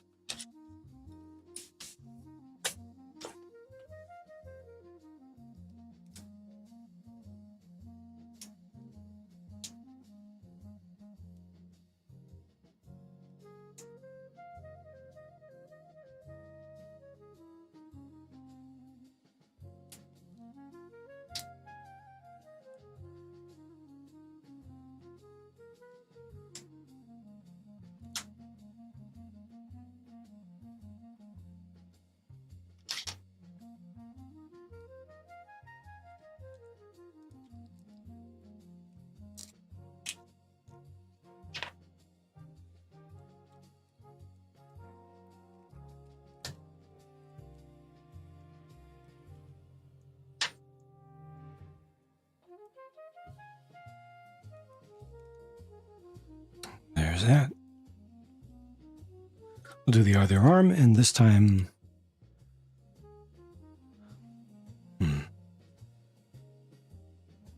S1: There's that. We'll do the other arm, and this time...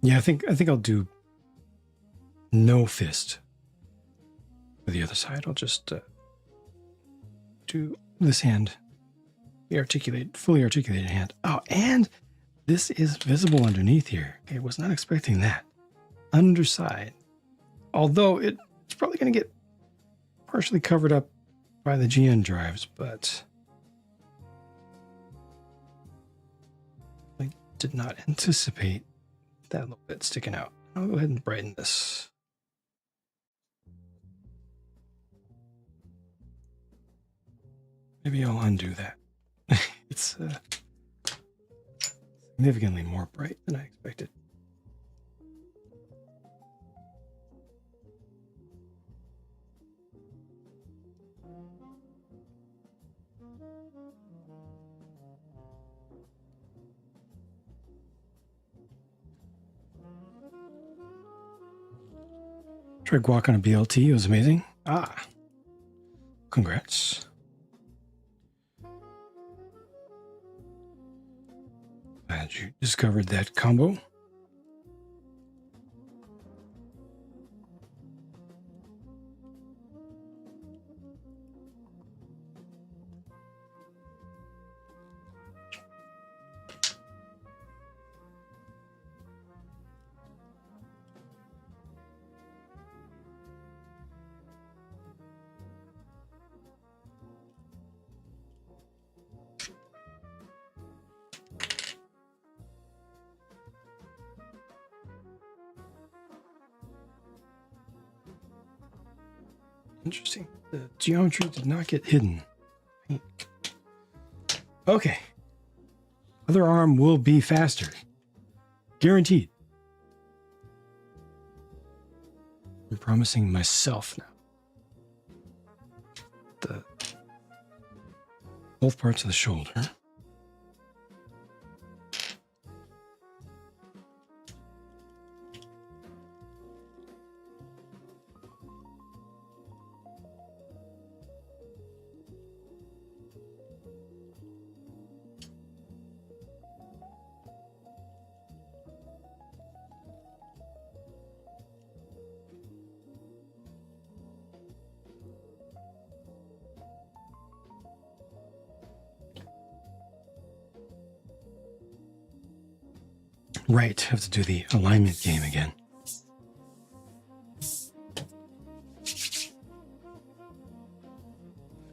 S1: Yeah, I think I'll do no fist for the other side. I'll just do this hand, the fully articulated hand. Oh, and this is visible underneath here. Okay, I was not expecting that. Underside. Although it's probably going to get partially covered up by the GN drives, but I did not anticipate that little bit sticking out. I'll go ahead and brighten this. Maybe I'll undo that. It's significantly more bright than I expected. Tried guac on a BLT. It was amazing. Ah, congrats. Glad you discovered that combo. Interesting. The geometry did not get hidden. Okay. Other arm will be faster. Guaranteed. I'm promising myself now. Both parts of the shoulder. Right, have to do the alignment game again.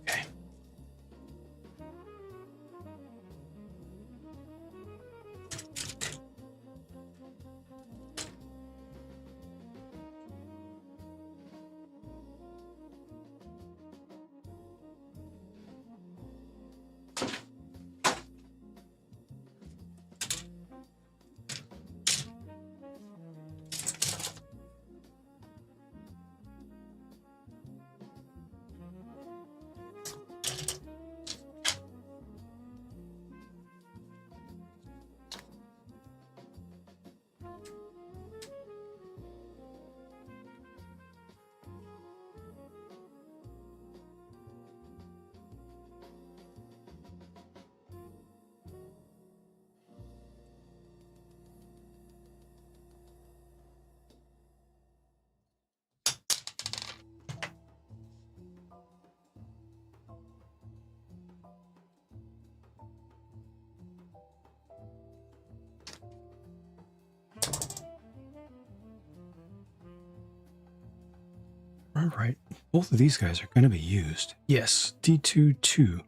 S1: Okay. All right, both of these guys are going to be used. Yes, D2-2.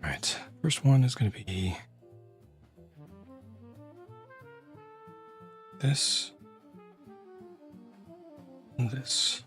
S1: All right, first one is going to be this and this.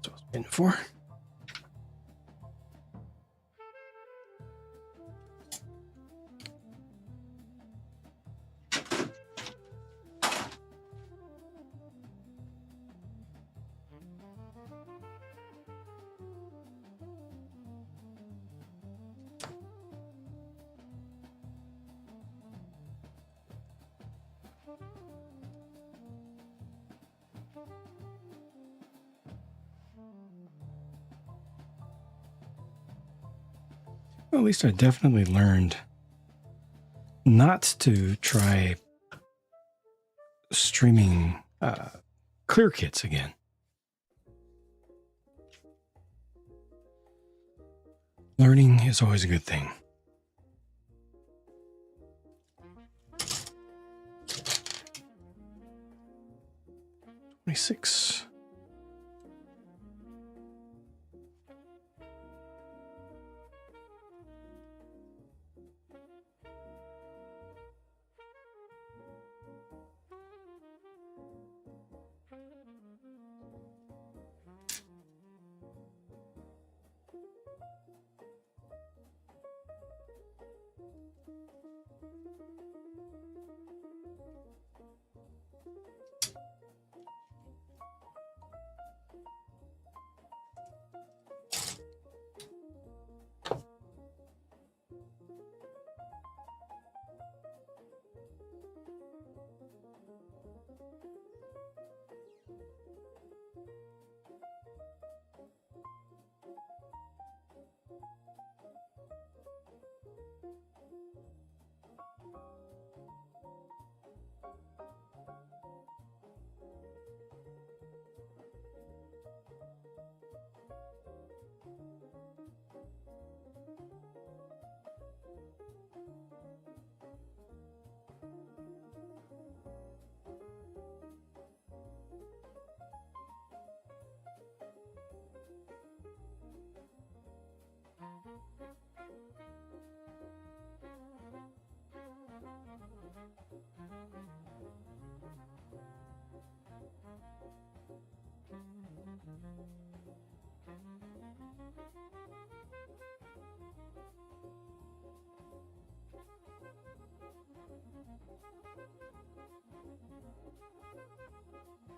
S1: That's what I was waiting for. Well, at least I definitely learned not to try streaming clear kits again. Learning is always a good thing. 26.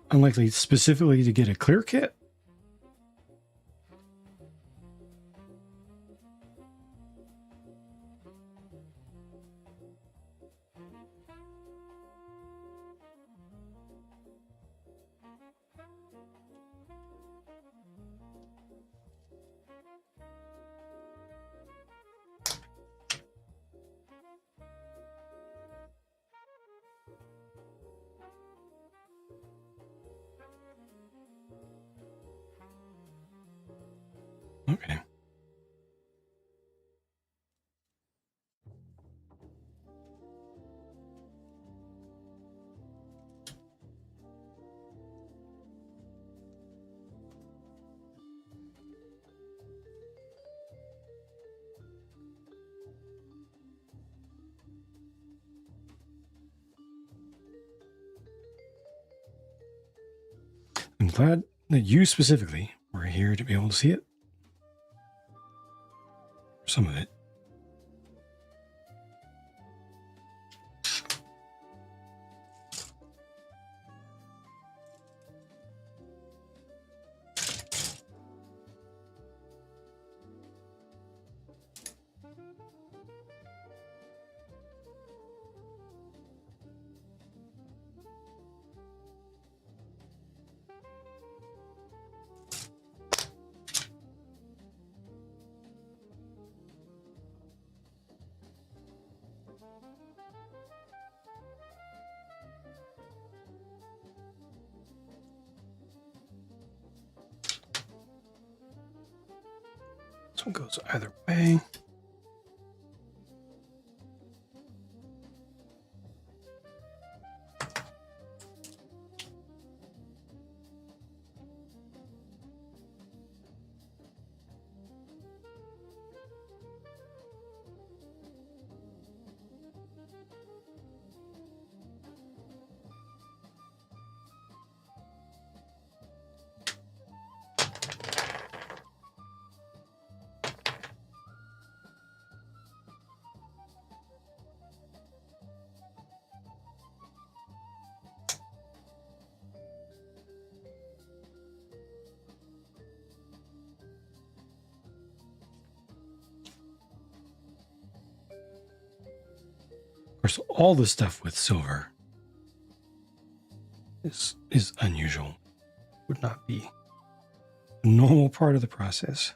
S1: Unlikely specifically to get a clear kit. Okay. I'm glad that you specifically were here to be able to see it. Some of it. This one goes either way. Of course, all the stuff with silver is unusual. Would not be a normal part of the process.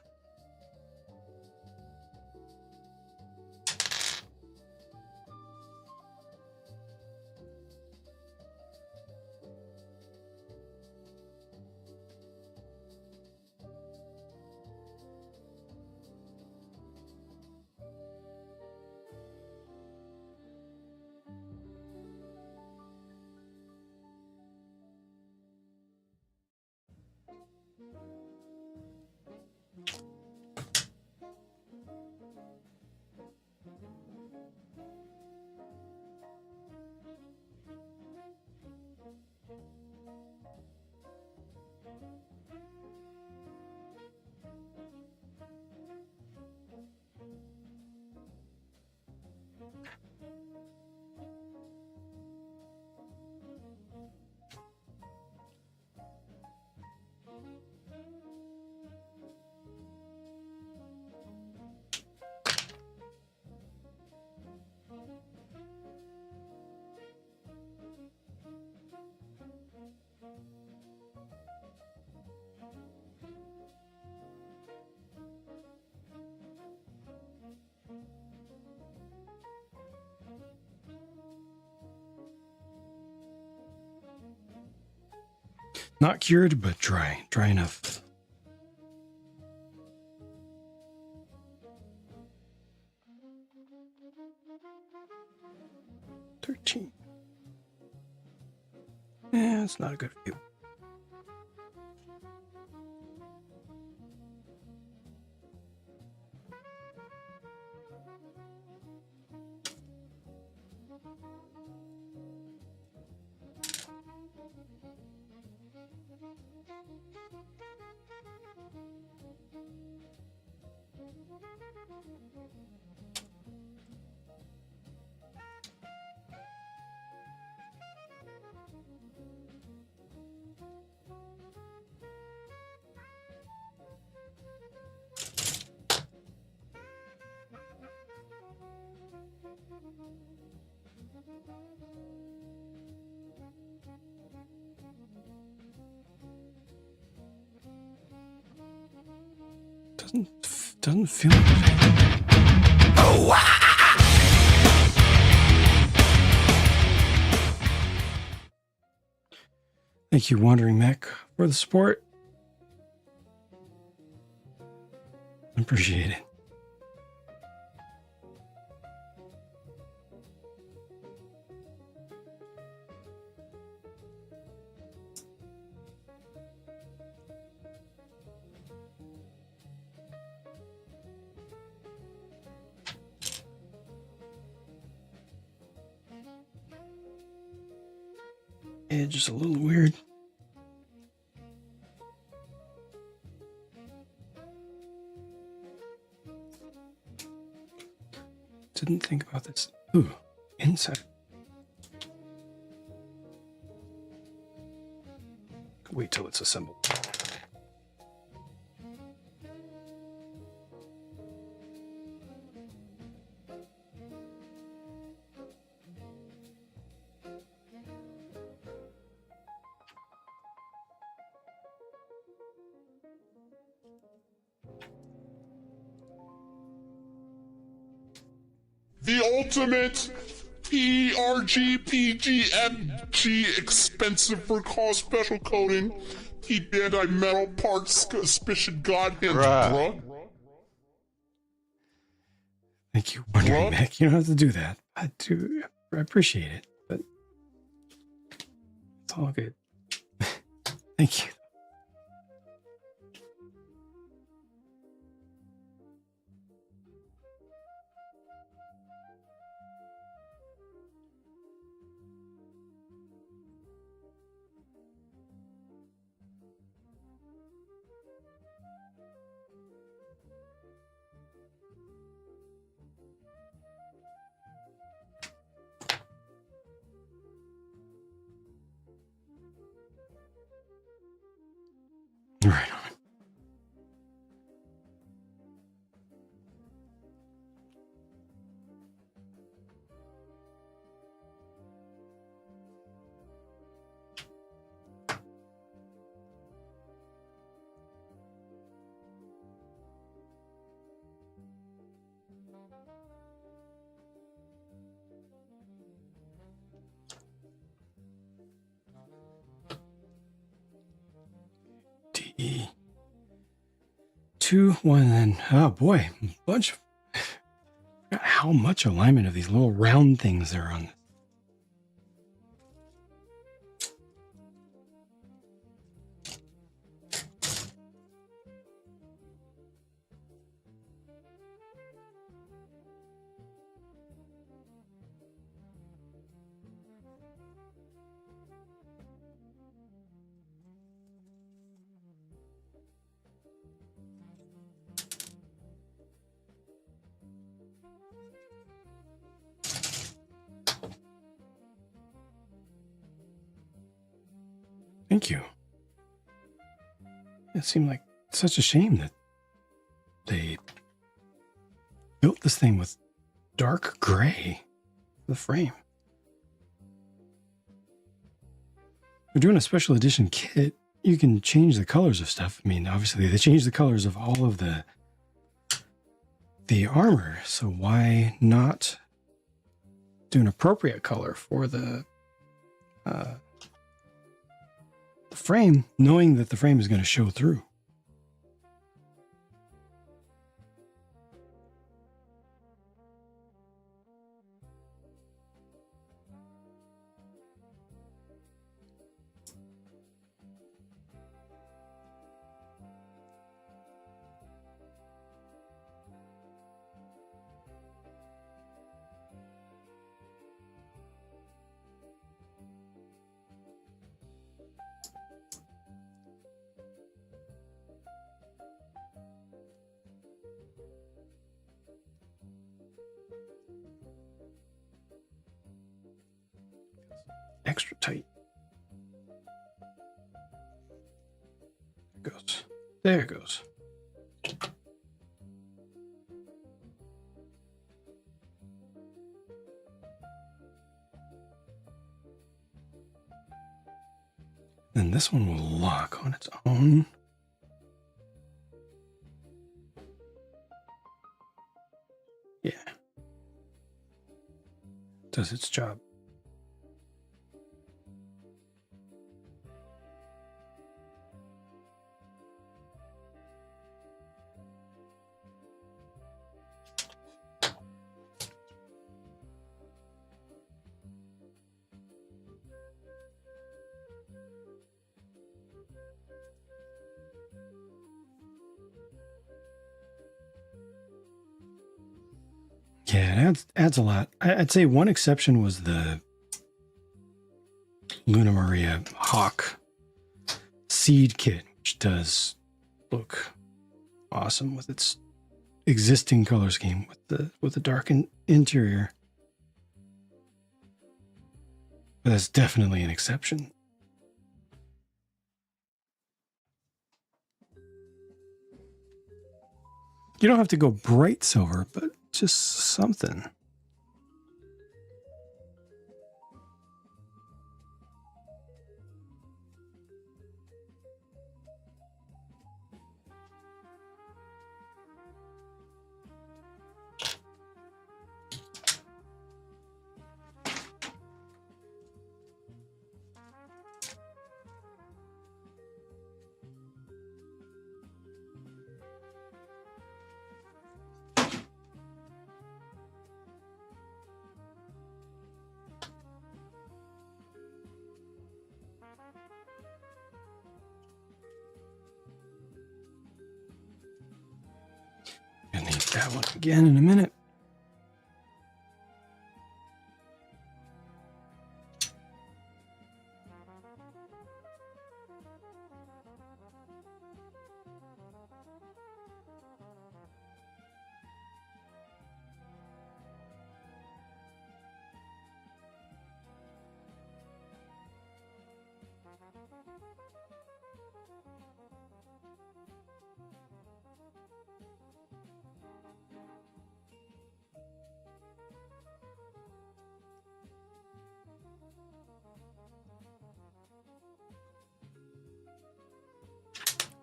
S1: Not cured, but dry. Dry enough. $13. Yeah, it's not a good view. Doesn't feel like it. Oh! Thank you, Wandering Mech, for the support. Appreciate it. Yeah, just a little weird. Didn't think about this. Ooh, inside. Wait till it's assembled.
S2: The ultimate PRGPGMG expensive for cost special coating. Heat anti-metal parts suspicion godhands, bruh.
S1: Thank you, Wondering Mech. You don't have to do that. I appreciate it, but it's all good. Thank you. Right on. D 2 1 and oh boy, bunch. Forgot how much alignment of these little round things there are on this. Thank you. It seemed like such a shame that they built this thing with dark gray for the frame. We're doing a special edition kit. You can change the colors of stuff. I mean, obviously they changed the colors of all of the armor, so why not do an appropriate color for the frame, knowing that the frame is going to show through? Extra tight. There it goes. There it goes. Then this one will lock on its own. does its job. Yeah, it adds a lot. I'd say one exception was the Luna Maria Hawk seed kit, which does look awesome with its existing color scheme with the dark interior. But that's definitely an exception. You don't have to go bright silver, but just something. Gonna need that one again in a minute.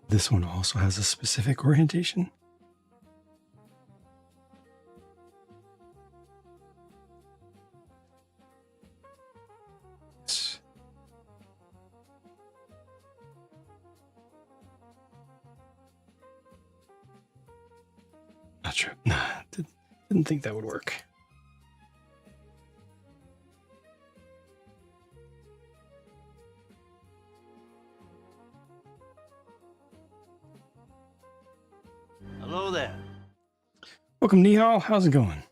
S1: This one also has a specific orientation. Not sure. Nah, didn't think that would work.
S3: Hello there.
S1: Welcome, Nihal. How's it going?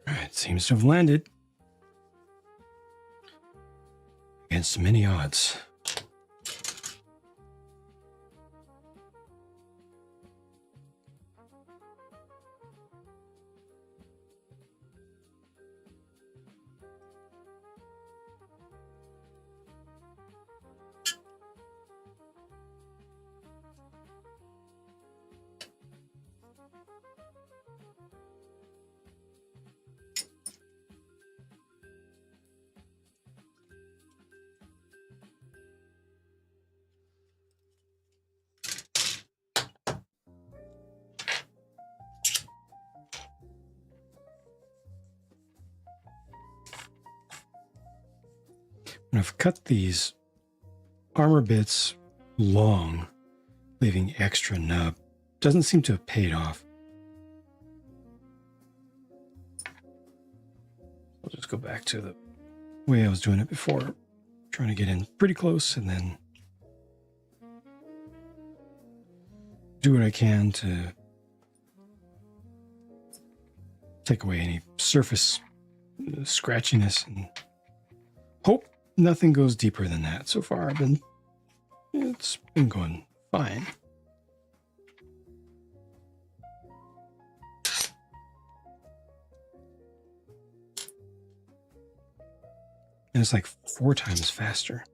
S1: Alright, seems to have landed. Against many odds. And I've cut these armor bits long, leaving extra nub. Doesn't seem to have paid off. I'll just go back to the way I was doing it before. Trying to get in pretty close and then do what I can to take away any surface scratchiness and hope nothing goes deeper than that so far. It's been going fine. And it's like 4 times faster.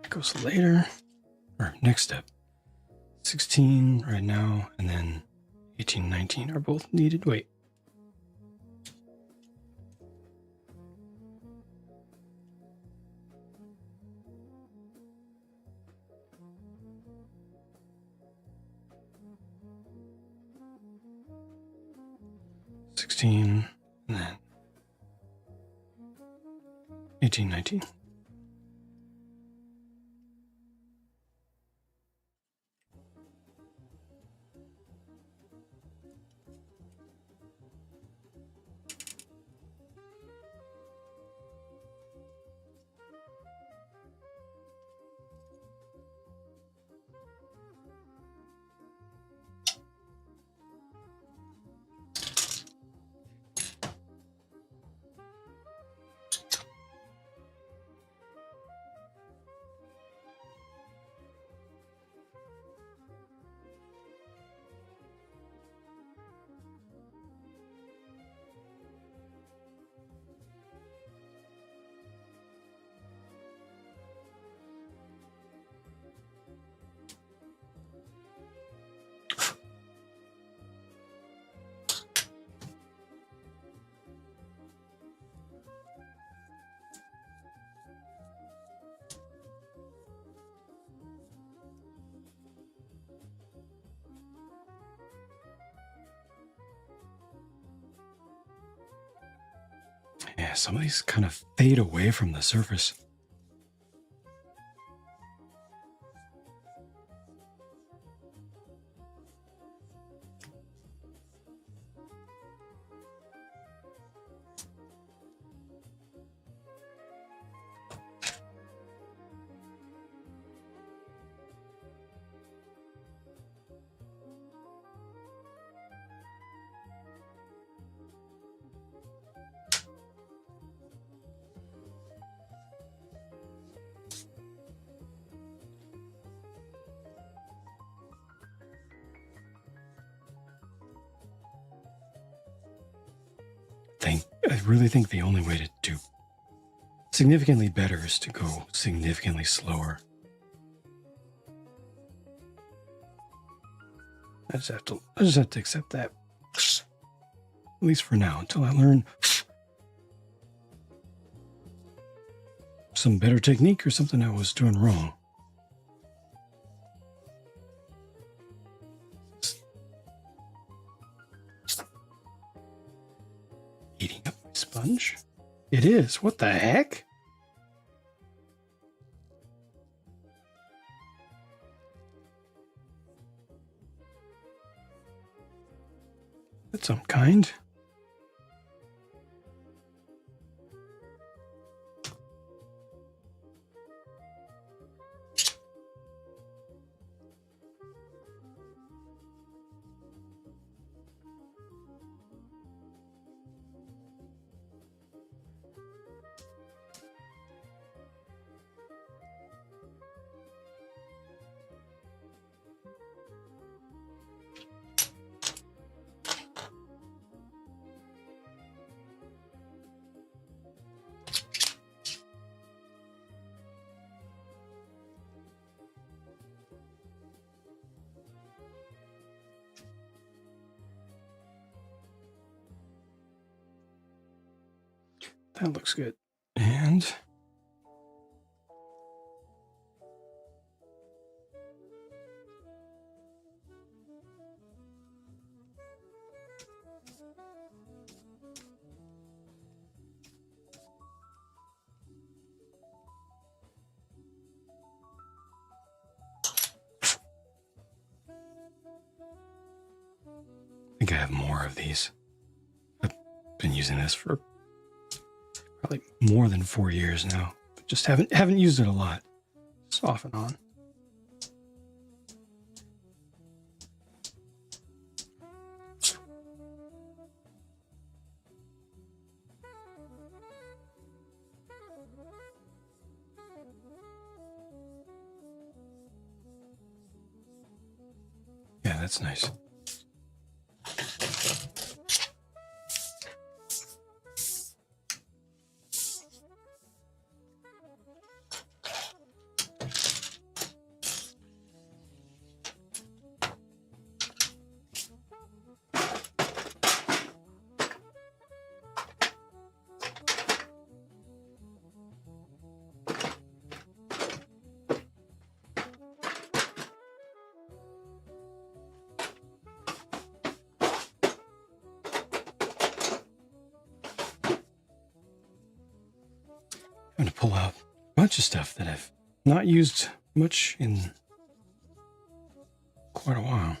S1: It goes later, or next step. 16 right now, and then 18, 19 are both needed. Wait. And then 18, 19. Yeah, some of these kind of fade away from the surface. I really think the only way to do significantly better is to go significantly slower. I just have to accept that. At least for now, until I learn some better technique or something I was doing wrong. Eating up my sponge? It is. What the heck? That's unkind. That looks good. And I think I have more of these. I've been using this for probably more than 4 years now. But just haven't used it a lot. Just off and on. Yeah, that's nice. I'm going to pull out a bunch of stuff that I've not used much in quite a while.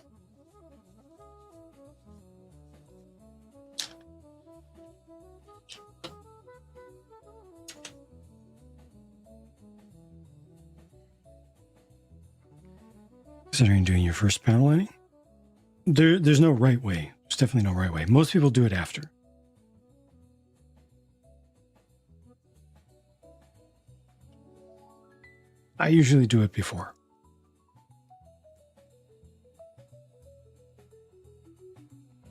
S1: Considering doing your first panel lining, there's no right way. There's definitely no right way. Most people do it after. I usually do it before.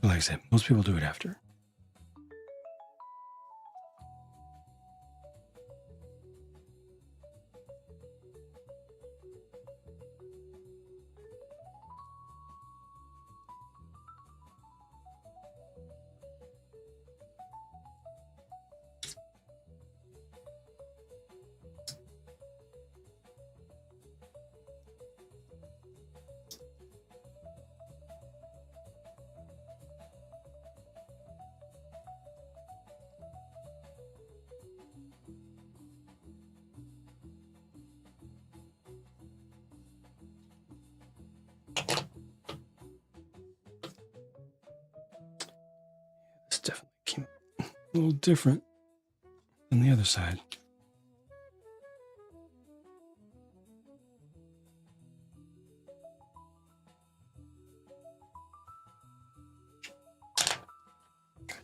S1: But like I said, most people do it after. This definitely came a little different than the other side.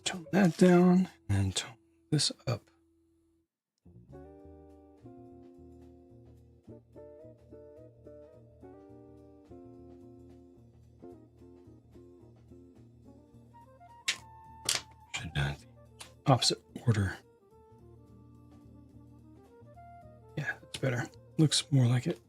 S1: Tone that down and tone this up. Should have done the opposite order. Yeah, that's better. Looks more like it.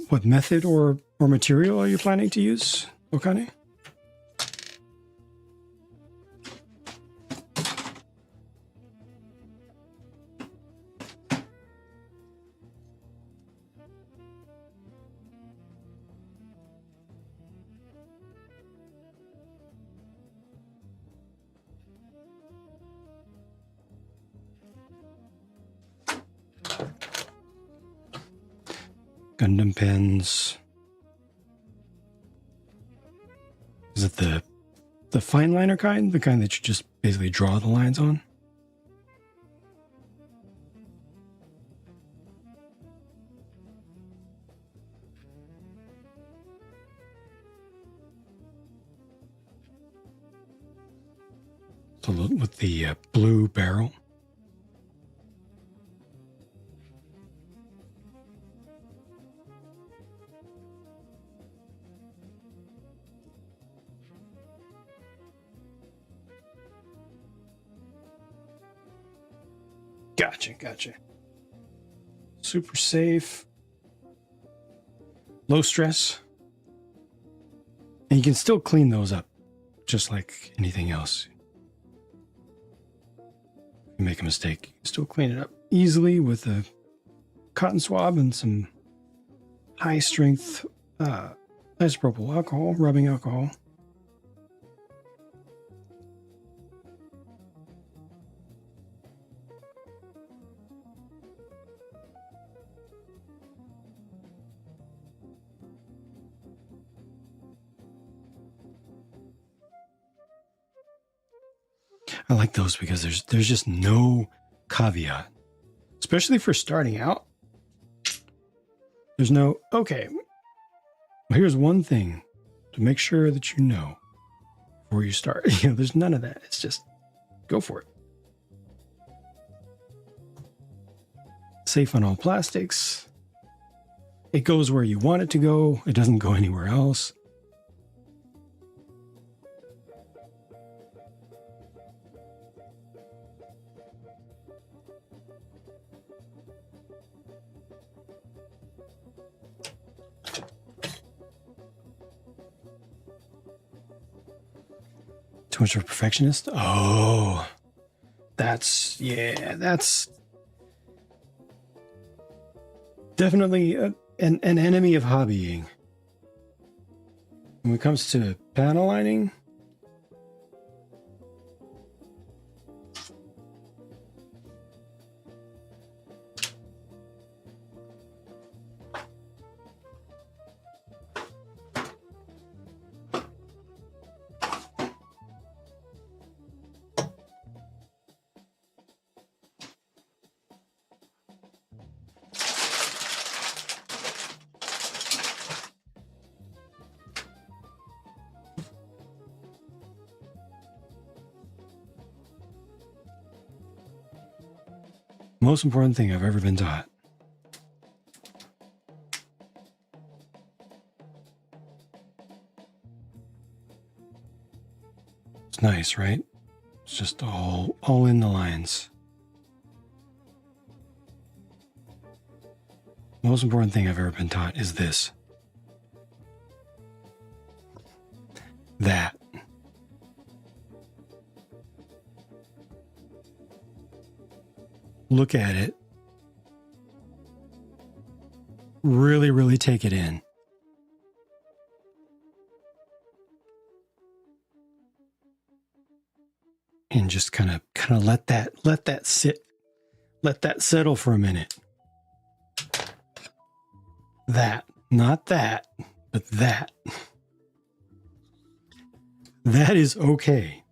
S1: What method or material are you planning to use, Okane? Gundam pens. Is it the fine liner kind? The kind that you just basically draw the lines on? So with the blue barrel. Gotcha. Super safe. Low stress. And you can still clean those up, just like anything else. If you make a mistake, you can still clean it up easily with a cotton swab and some high-strength isopropyl alcohol, rubbing alcohol. I like those because there's just no caveat, especially for starting out. There's no, okay, well, here's one thing to make sure that you know before you start. There's none of that. It's just go for it. Safe on all plastics. It goes where you want it to go. It doesn't go anywhere else. Too much of a perfectionist? Oh, that's definitely an enemy of hobbying. When it comes to panel lining, most important thing I've ever been taught. It's nice, right? It's just all in the lines. Most important thing I've ever been taught is this. That. Look at it. Really, really take it in. And just kind of let that sit. Let that settle for a minute. That, not that, but that. That is okay.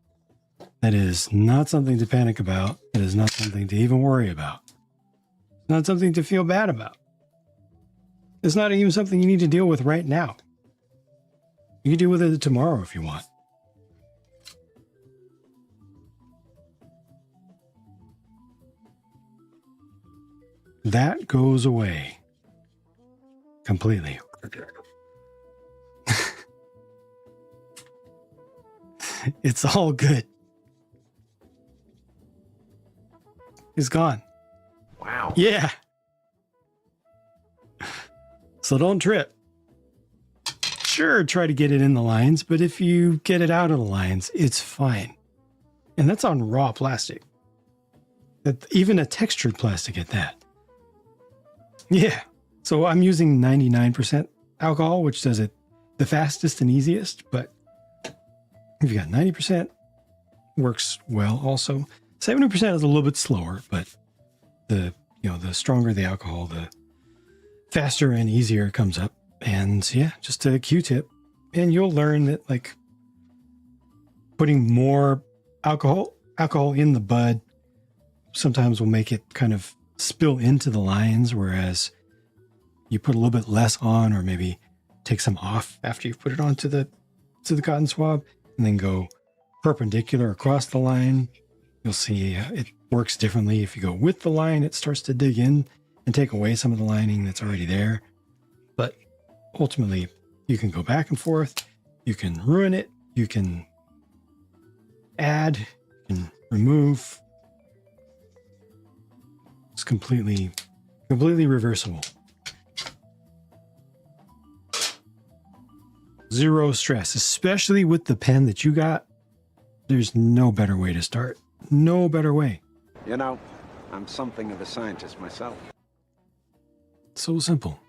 S1: That is not something to panic about. It is not something to even worry about. It's not something to feel bad about. It's not even something you need to deal with right now. You can deal with it tomorrow if you want. That goes away completely. It's all good. It's gone.
S4: Wow.
S1: Yeah. So don't trip. Sure, try to get it in the lines, but if you get it out of the lines, it's fine. And that's on raw plastic. Even a textured plastic at that. Yeah. So I'm using 99% alcohol, which does it the fastest and easiest, but if you got 90%, works well also. 70% is a little bit slower, but the stronger the alcohol, the faster and easier it comes up. And yeah, just a Q-tip, and you'll learn that like putting more alcohol in the bud sometimes will make it kind of spill into the lines, whereas you put a little bit less on, or maybe take some off after you've put it onto the cotton swab, and then go perpendicular across the line. You'll see it works differently. If you go with the line, it starts to dig in and take away some of the lining that's already there. But ultimately, you can go back and forth. You can ruin it. You can add, you can remove. completely reversible. Zero stress, especially with the pen that you got. There's no better way to start. No better way.
S4: You know, I'm something of a scientist myself.
S1: So simple.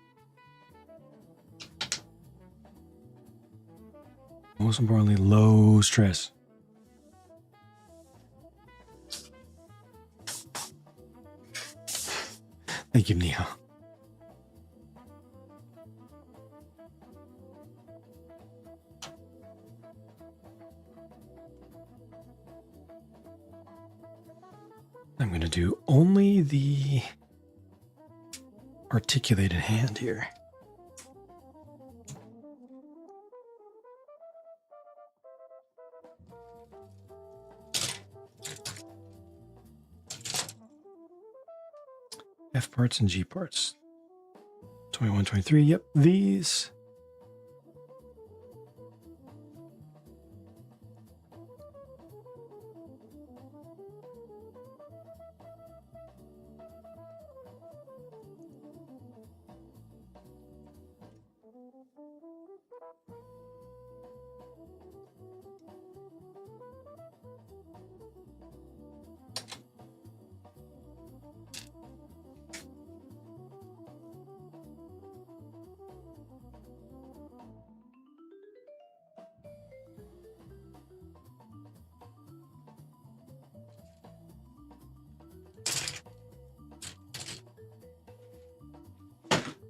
S1: Most importantly, low stress. Thank you, Neha. I'm going to do only the articulated hand here. F parts and G parts. 21, 23. Yep, these.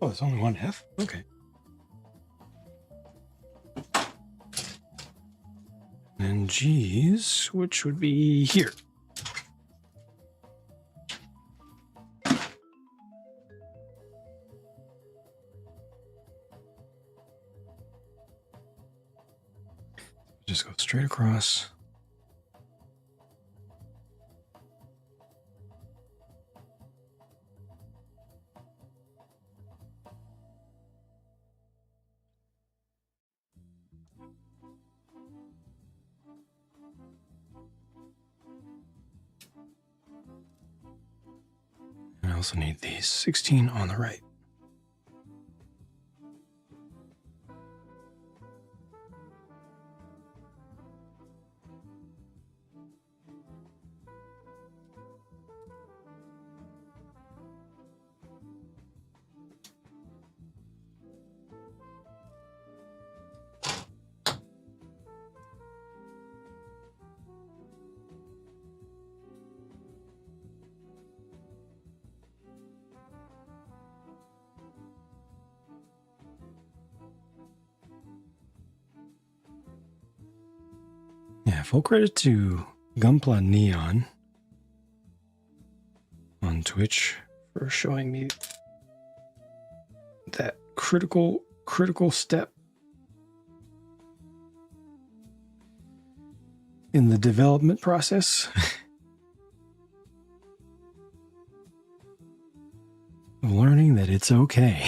S1: Oh, there's only one F? Okay. And G's, which would be here. Just go straight across. And I also need these 16 on the right. Yeah, full credit to Gunpla Neon on Twitch for showing me that critical step in the development process of learning that it's okay.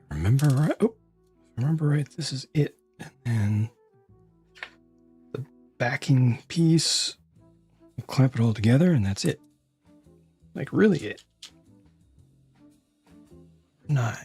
S1: Remember right? Oh, remember right? This is it, and then the backing piece. We'll clamp it all together, and that's it. Like really, it. 9.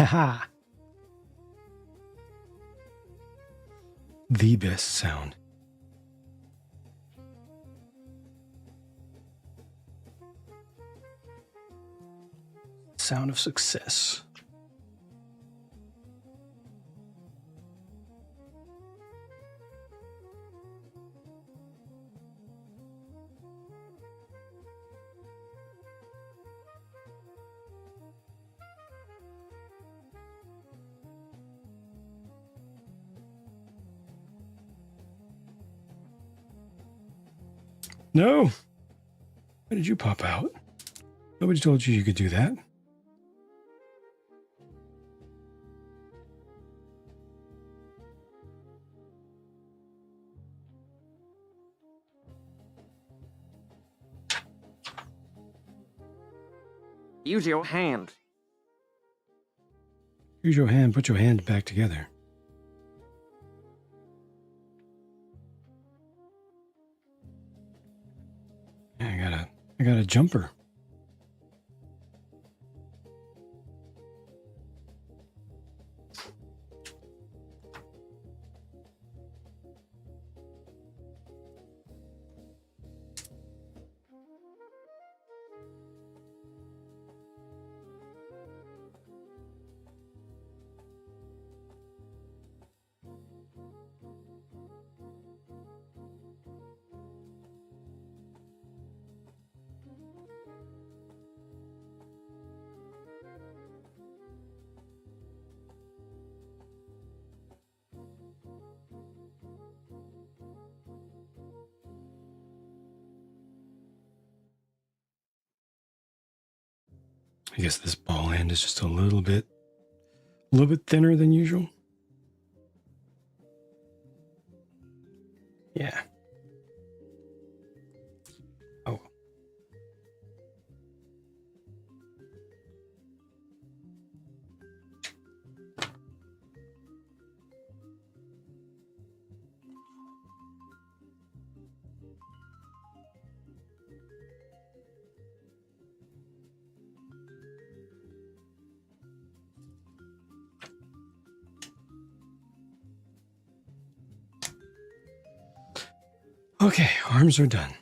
S1: Haha. The best sound. Sound of success. No. Why did you pop out? Nobody told you you could do that.
S5: Use your hand.
S1: Use your hand. Put your hand back together. Yeah, I got a jumper. I guess this ball end is just a little bit thinner than usual. Yeah. Oh. Okay, arms are done.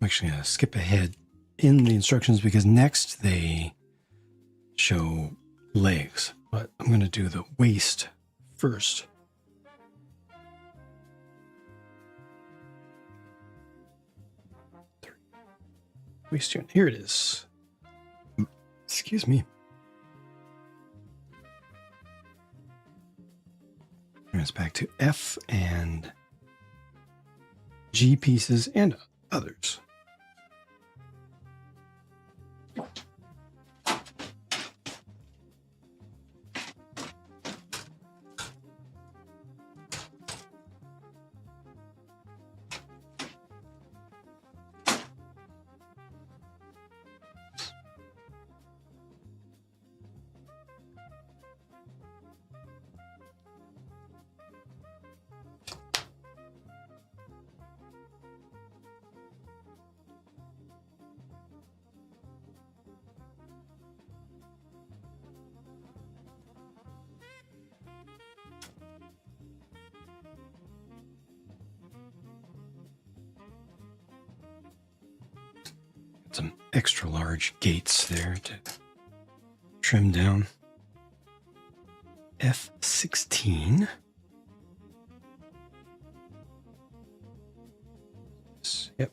S1: I'm actually going to skip ahead in the instructions because next they show legs, but I'm going to do the waist first. Waist unit. Here it is. Excuse me. And it's back to F and G pieces and others. Some extra large gates there to trim down. F16. Yep.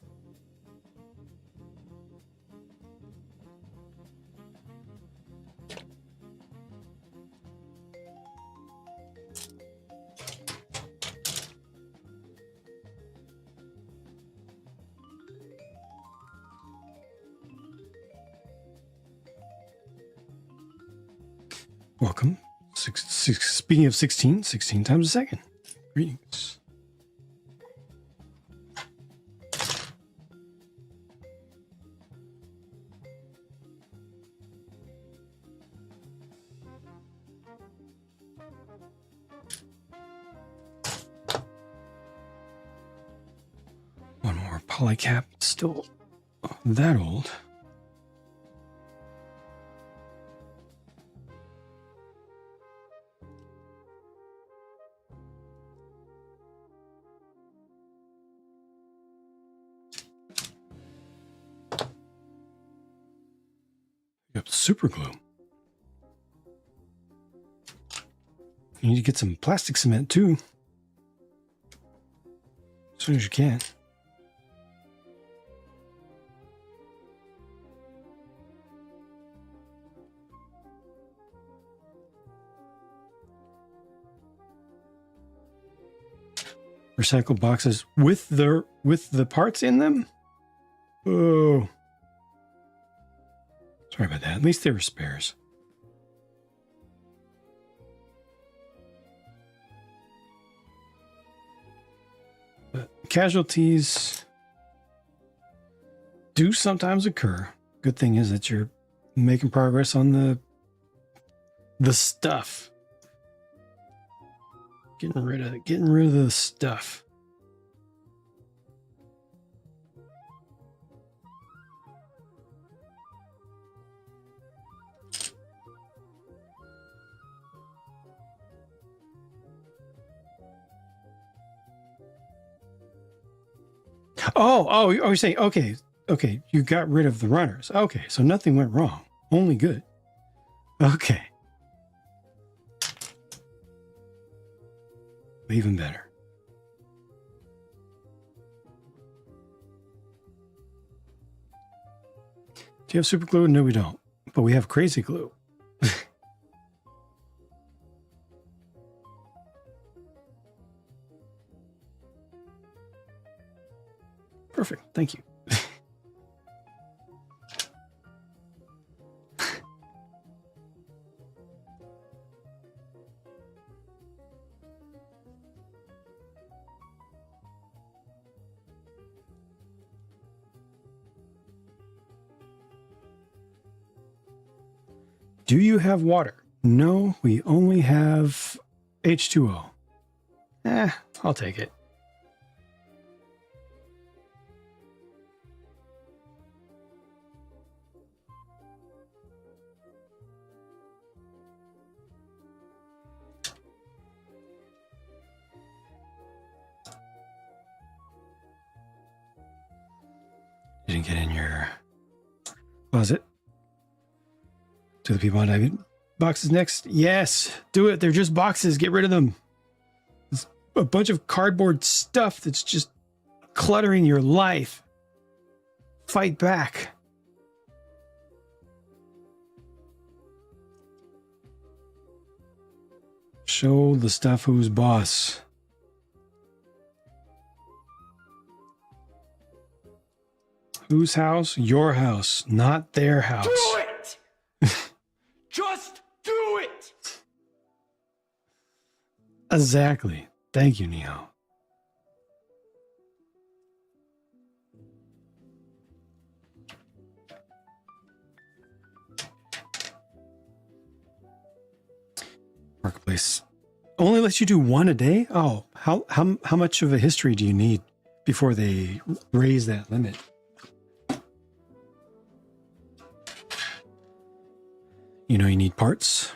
S1: Welcome. Speaking of 16 times a second. Greetings. more polycap. Still that old. Yep, super glue. You need to get some plastic cement too. As soon as you can. Recycled boxes with the parts in them? Oh. Sorry about that. At least they were spares. But casualties do sometimes occur. Good thing is that you're making progress on the stuff. Getting rid of the stuff. Oh, you're saying, okay, you got rid of the runners. Okay, so nothing went wrong. Only good. Okay. Even better. Do you have super glue? No, we don't. But we have crazy glue. Perfect. Thank you. Do you have water? No, we only have H2O. I'll take it. Didn't get in your closet. Do the people on boxes next? Yes, do it. They're just boxes. Get rid of them. It's a bunch of cardboard stuff that's just cluttering your life. Fight back. Show the stuff who's boss. Whose house? Your house, not their house.
S6: Do it! Just do it!
S1: Exactly. Thank you, Neo. Marketplace only lets you do one a day? Oh, how much of a history do you need before they raise that limit? You know you need parts.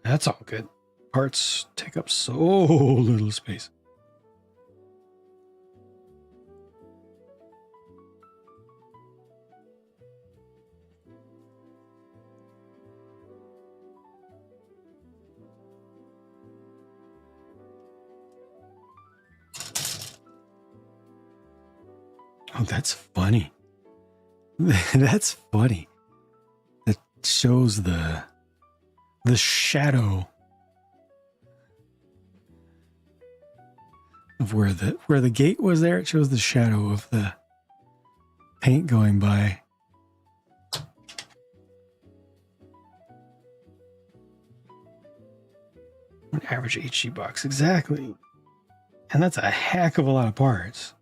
S1: That's all good. Parts take up so little space. Oh, that's funny. That's funny. That shows the shadow of where the gate was there. It shows the shadow of the paint going by. An average HG box, exactly. And that's a heck of a lot of parts.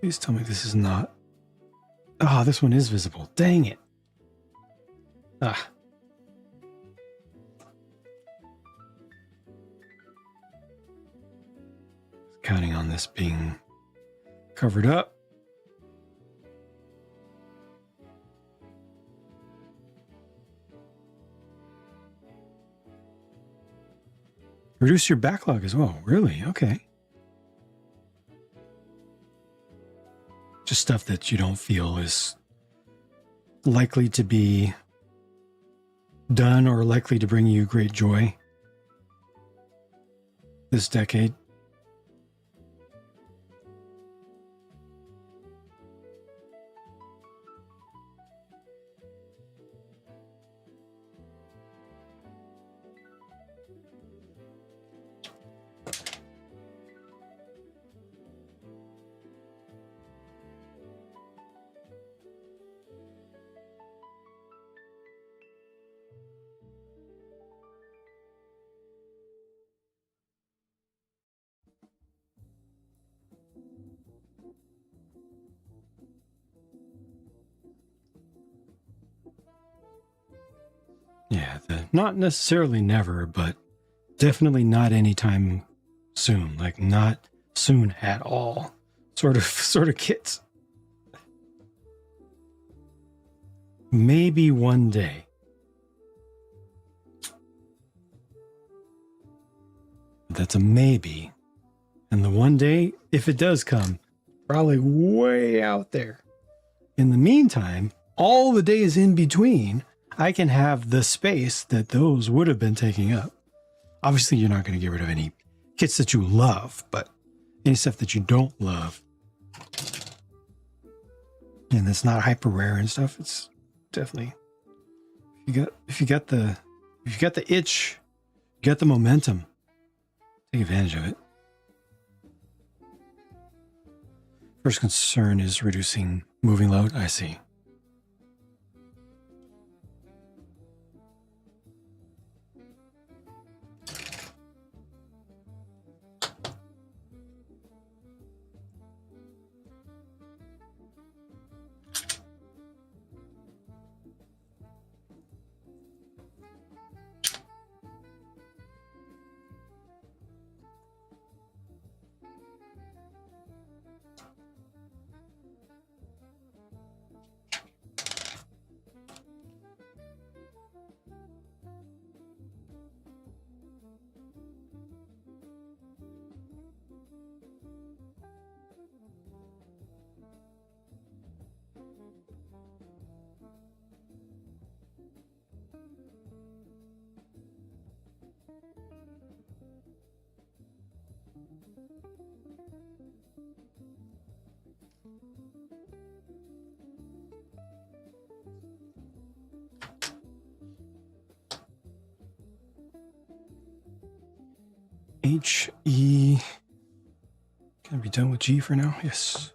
S1: Please tell me this is not Oh, this one is visible. Dang it. Ah. Counting on this being covered up. Reduce your backlog as well. Really? Okay. Just stuff that you don't feel is likely to be done or likely to bring you great joy this decade. Yeah, not necessarily never, but definitely not anytime soon. Like not soon at all. Sort of kits. Maybe one day. That's a maybe. And the one day, if it does come, probably way out there. In the meantime, all the days in between, I can have the space that those would have been taking up. Obviously, you're not going to get rid of any kits that you love, but any stuff that you don't love, and that's not hyper rare and stuff, it's definitely if you got the itch, you got the momentum, take advantage of it. First concern is reducing moving load. I see. HE. Can I be done with G for now? Yes.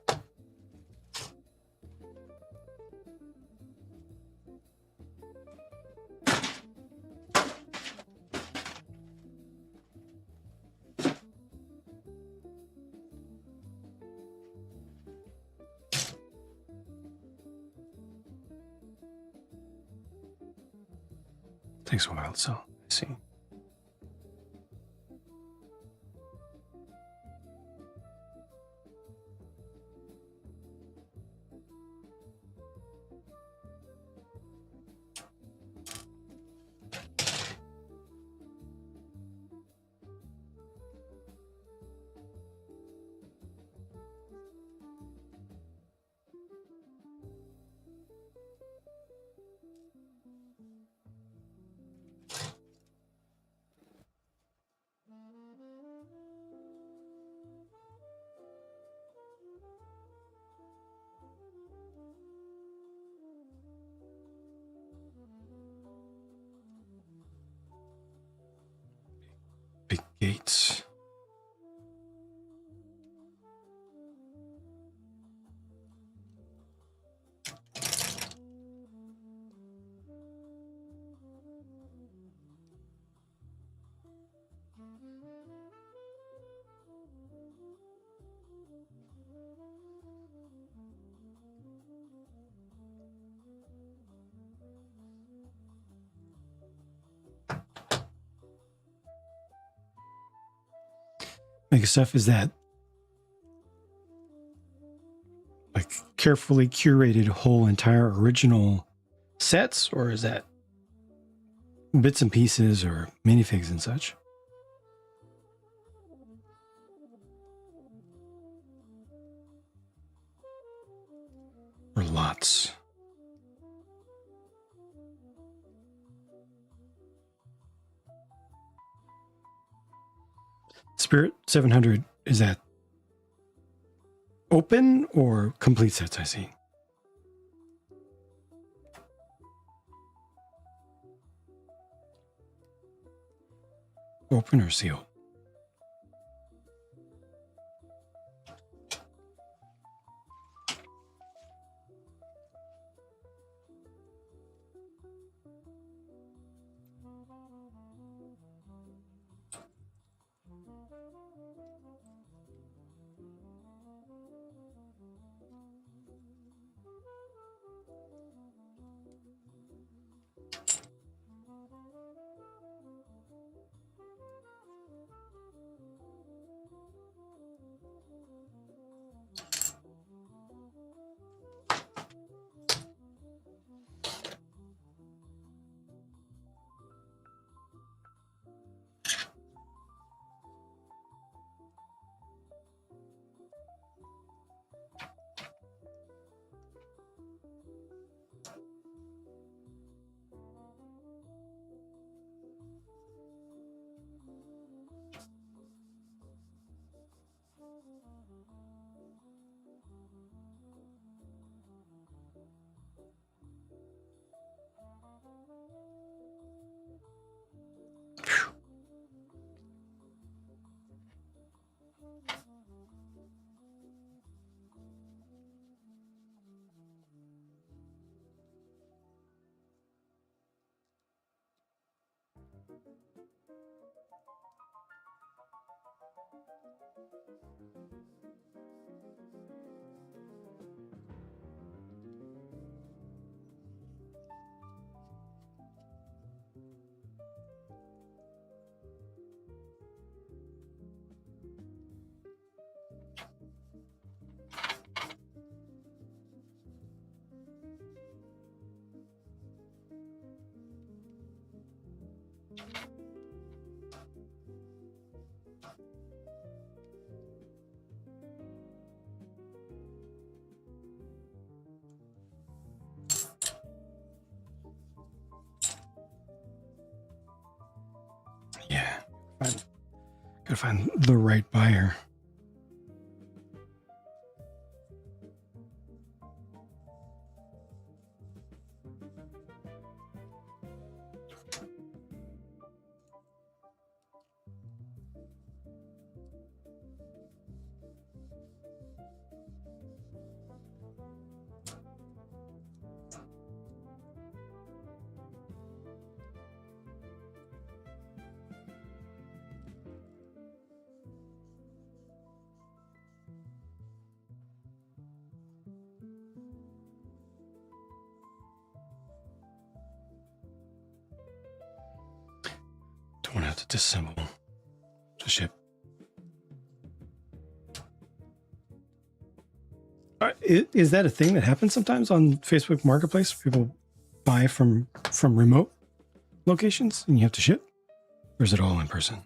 S1: Takes a while, so I see. Big gates. Mega stuff, is that like carefully curated whole entire original sets, or is that bits and pieces or minifigs and such? Or lots? Spirit 700, is that open or complete sets? I see. Open or sealed? Yeah. Gotta find the right buyer. Don't want to have to disassemble to ship. Is that a thing that happens sometimes on Facebook Marketplace? People buy from remote locations and you have to ship? Or is it all in person?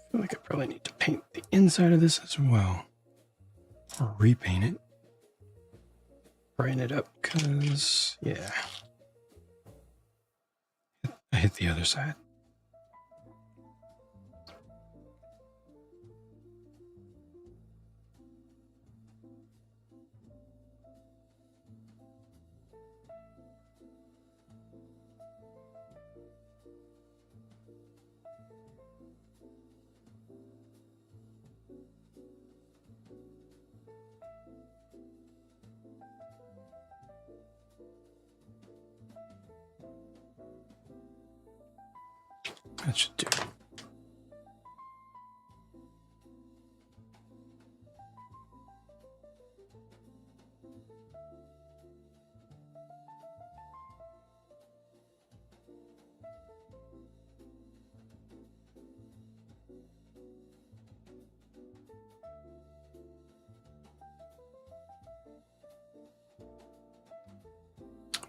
S1: I feel like I probably need to paint the inside of this as well. Or repaint it. Brighten it up, because, yeah. I hit the other side. That should do.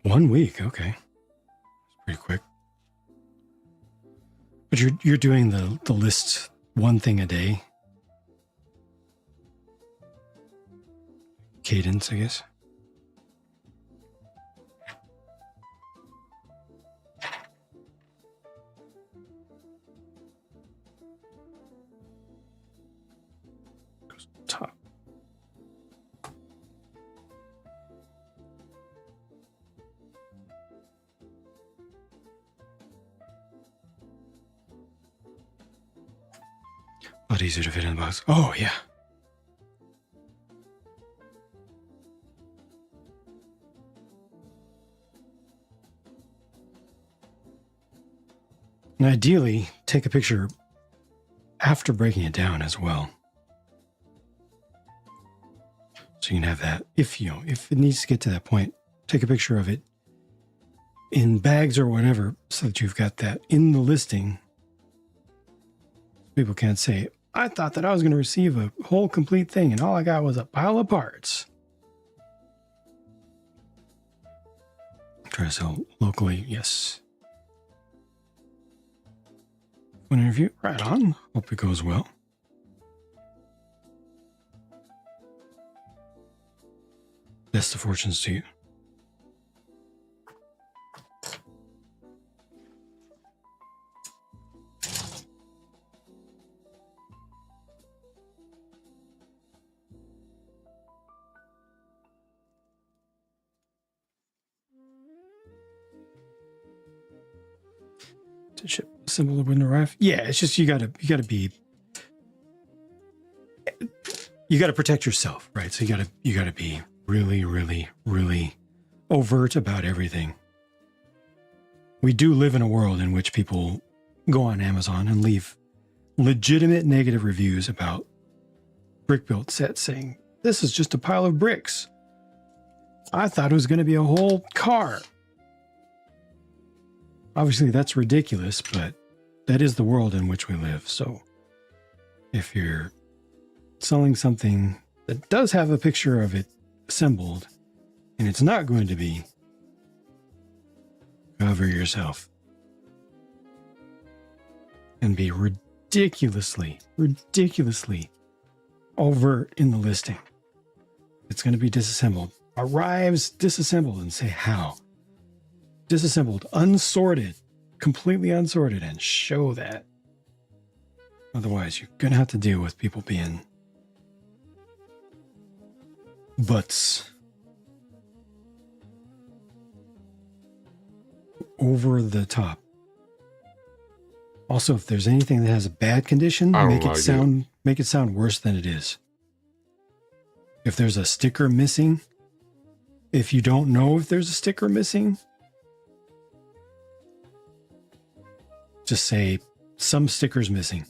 S1: One week, okay. That's pretty quick. But you're doing the list one thing a day cadence, I guess. Goes top. A lot easier to fit in the box. Oh, yeah. And ideally, take a picture after breaking it down as well. So you can have that. If it needs to get to that point, take a picture of it in bags or whatever so that you've got that in the listing. People can't say, I thought that I was going to receive a whole complete thing and all I got was a pile of parts. Try to sell locally, yes. One interview, right on. Hope it goes well. Best of fortunes to you. To ship symbol wouldn't arrive. Yeah, it's just you gotta protect yourself, right? So you gotta be really, really, really overt about everything. we do live in a world in which people go on Amazon and leave legitimate negative reviews about brick built sets saying, this is just a pile of bricks. I thought it was going to be a whole car. Obviously, that's ridiculous, but that is the world in which we live. So if you're selling something that does have a picture of it assembled and it's not going to be, cover yourself and be ridiculously overt in the listing. It's going to be disassembled. Arrives disassembled, and say how. Disassembled, unsorted, completely unsorted, and show that. Otherwise, you're going to have to deal with people being butts. Over the top. Also, if there's anything that has a bad condition, make it sound worse than it is. If there's a sticker missing, if you don't know if there's a sticker missing, just say some stickers missing.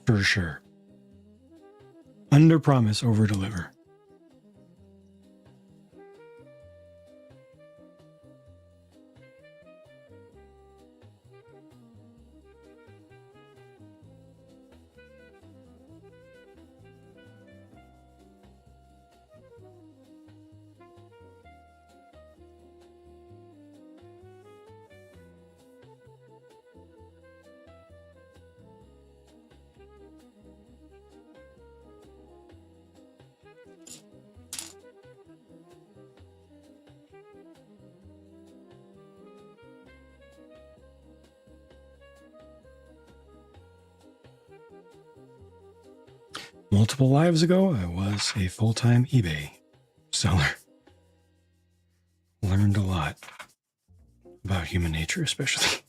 S1: For sure. Under promise, over deliver. Multiple lives ago, I was a full-time eBay seller. Learned a lot about human nature, especially.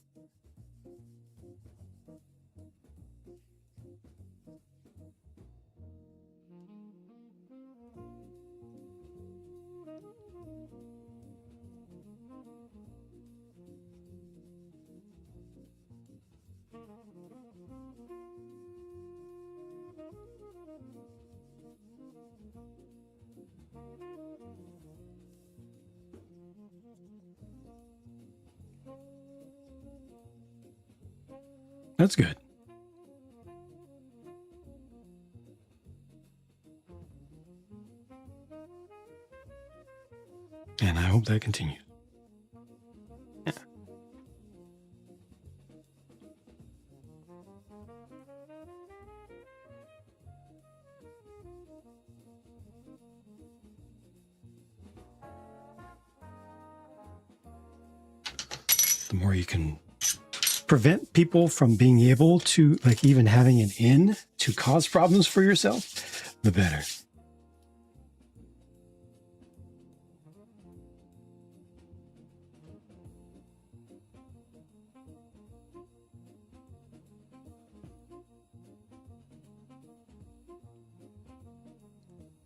S1: That's good. And I hope that continues. Yeah. The more you can prevent people from being able to, like, even having an in to cause problems for yourself, the better.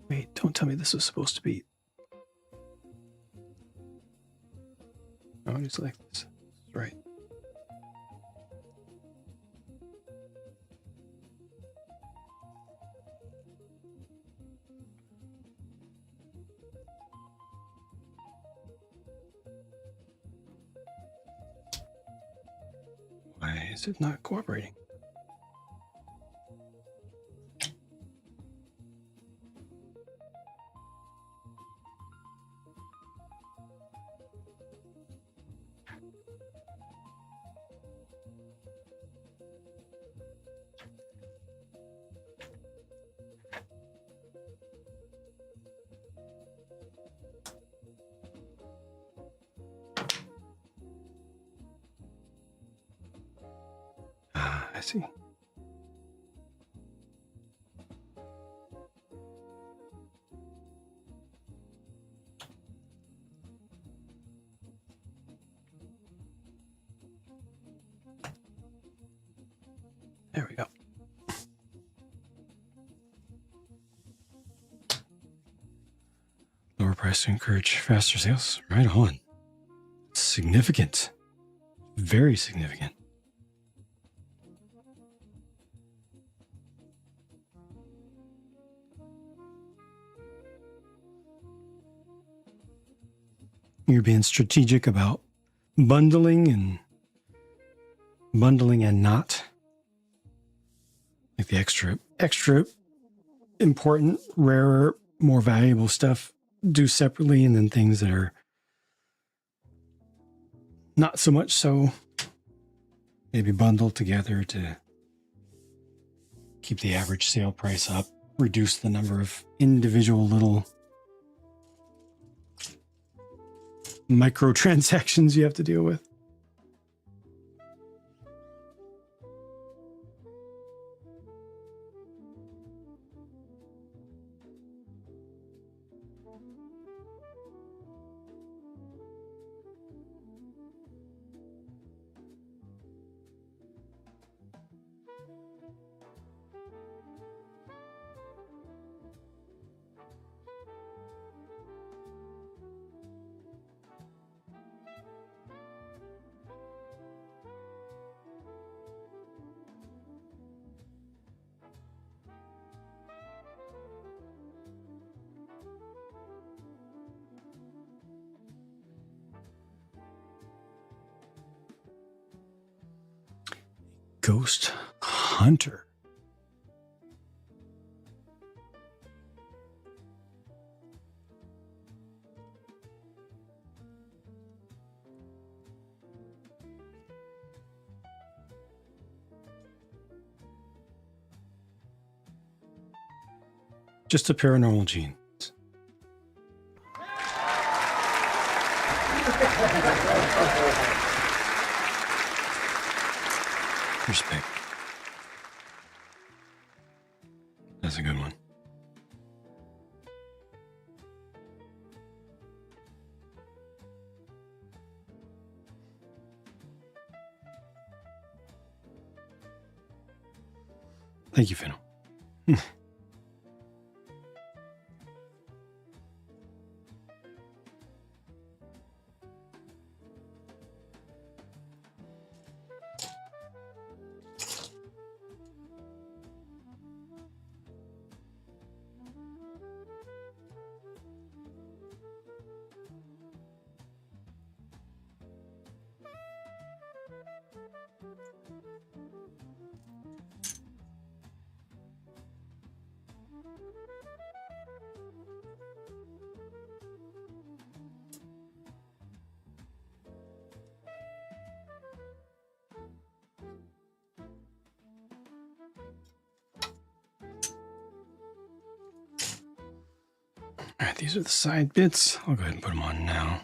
S1: Wait, don't tell me this was supposed to be. Oh, it's like this. Right. Why is it not cooperating? I see. There we go. Lower price to encourage faster sales. Right on. Let's significant. Very significant. You're being strategic about bundling and not. Like the extra important, rarer, more valuable stuff do separately, and then things that are not so much so maybe bundled together to keep the average sale price up, reduce the number of individual little microtransactions you have to deal with. Ghost Hunter. Just a paranormal gene. Respect. That's a good one. Thank you, Fino. All right, these are the side bits. I'll go ahead and put them on now.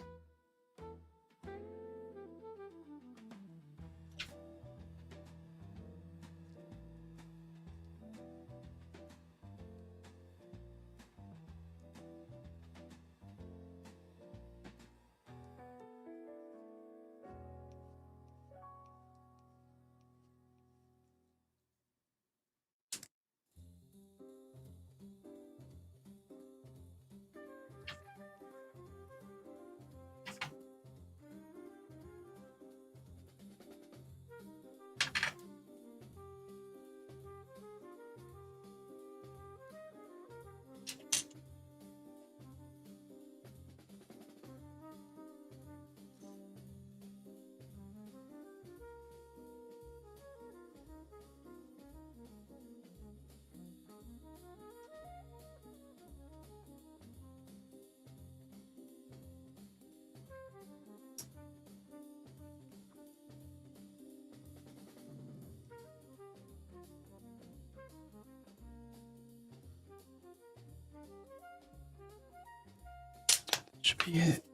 S1: Should be it.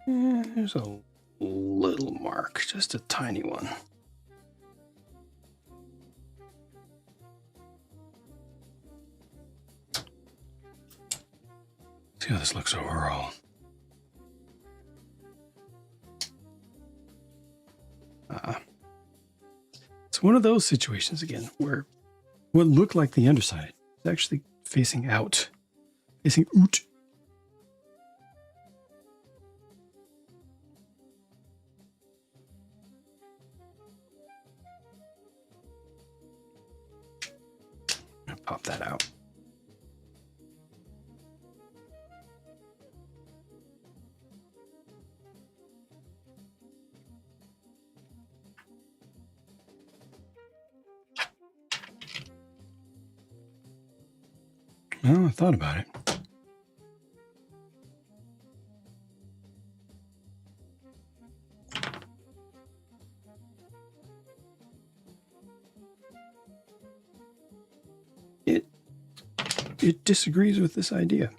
S1: There's a little mark, just a tiny one. See how this looks overall. It's one of those situations again where what looked like the underside is actually facing out, Facing out. I'll pop that out. Well, I thought about it. It disagrees with this idea.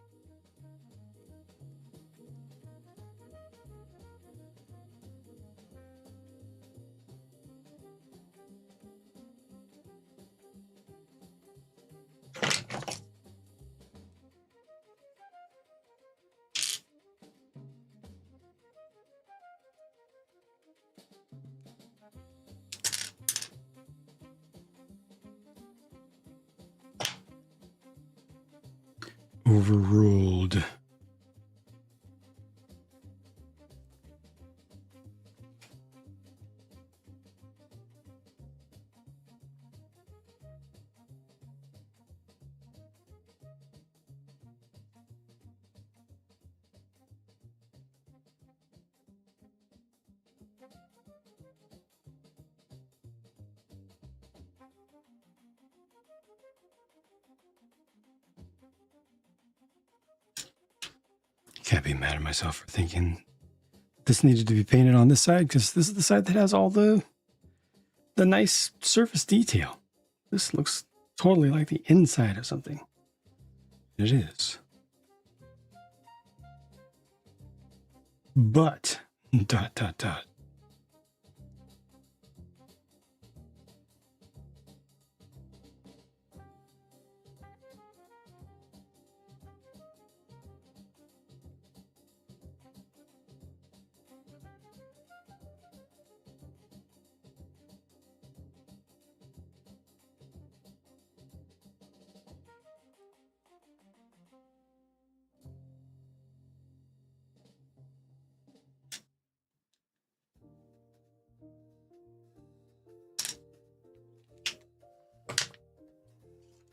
S1: Overruled. Can't be mad at myself for thinking this needed to be painted on this side, because this is the side that has all the nice surface detail. This looks totally like the inside of something. It is. But, ...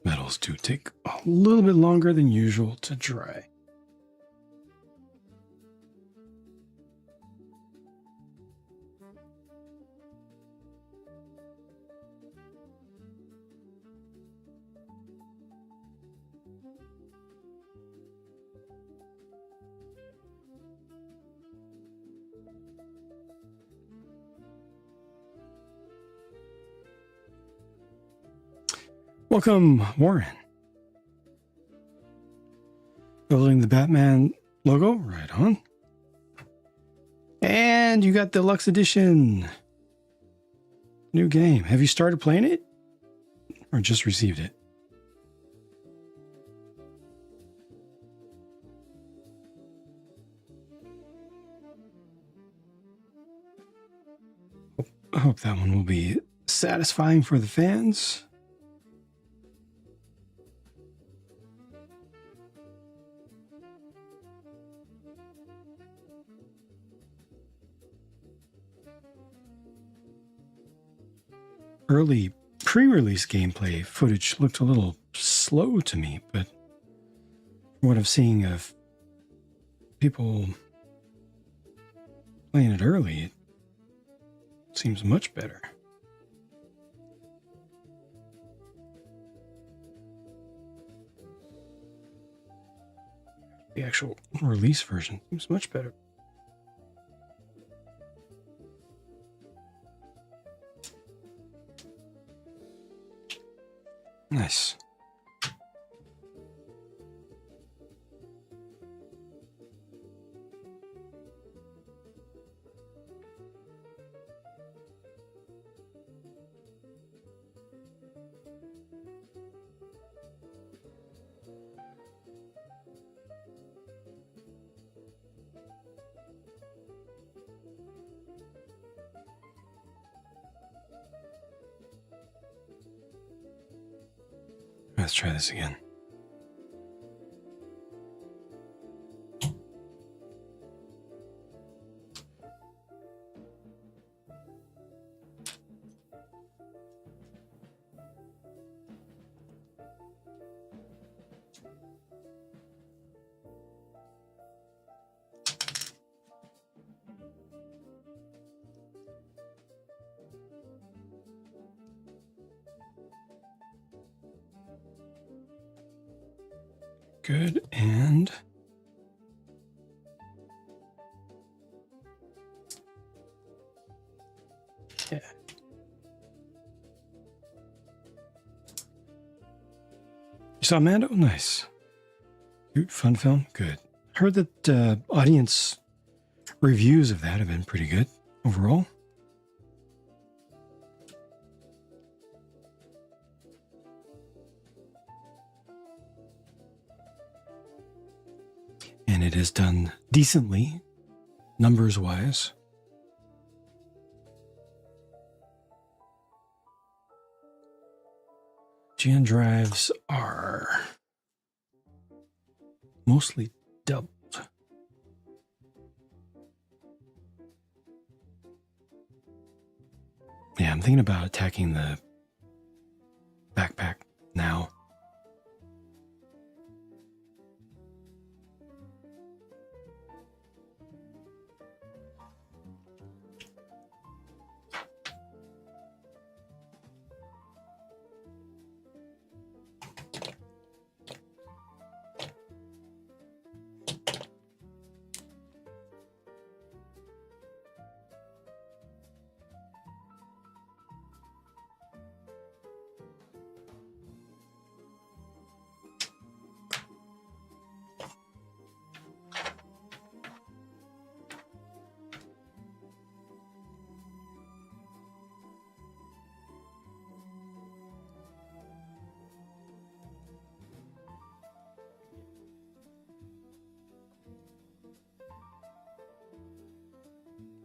S1: Metals do take a little bit longer than usual to dry. Welcome, Warren. Building the Batman logo, right on. And you got the Deluxe Edition. New game. Have you started playing it? Or just received it? I hope that one will be satisfying for the fans. Early pre-release gameplay footage looked a little slow to me, but from what I'm seeing of people playing it early, it seems much better. The actual release version seems much better. Nice. Let's try this again. Good. And yeah. You saw Mando? Nice. Cute, fun film. Good. Heard that audience reviews of that have been pretty good overall. And it has done decently, numbers-wise. GN drives are mostly doubled. Yeah, I'm thinking about attacking the backpack now.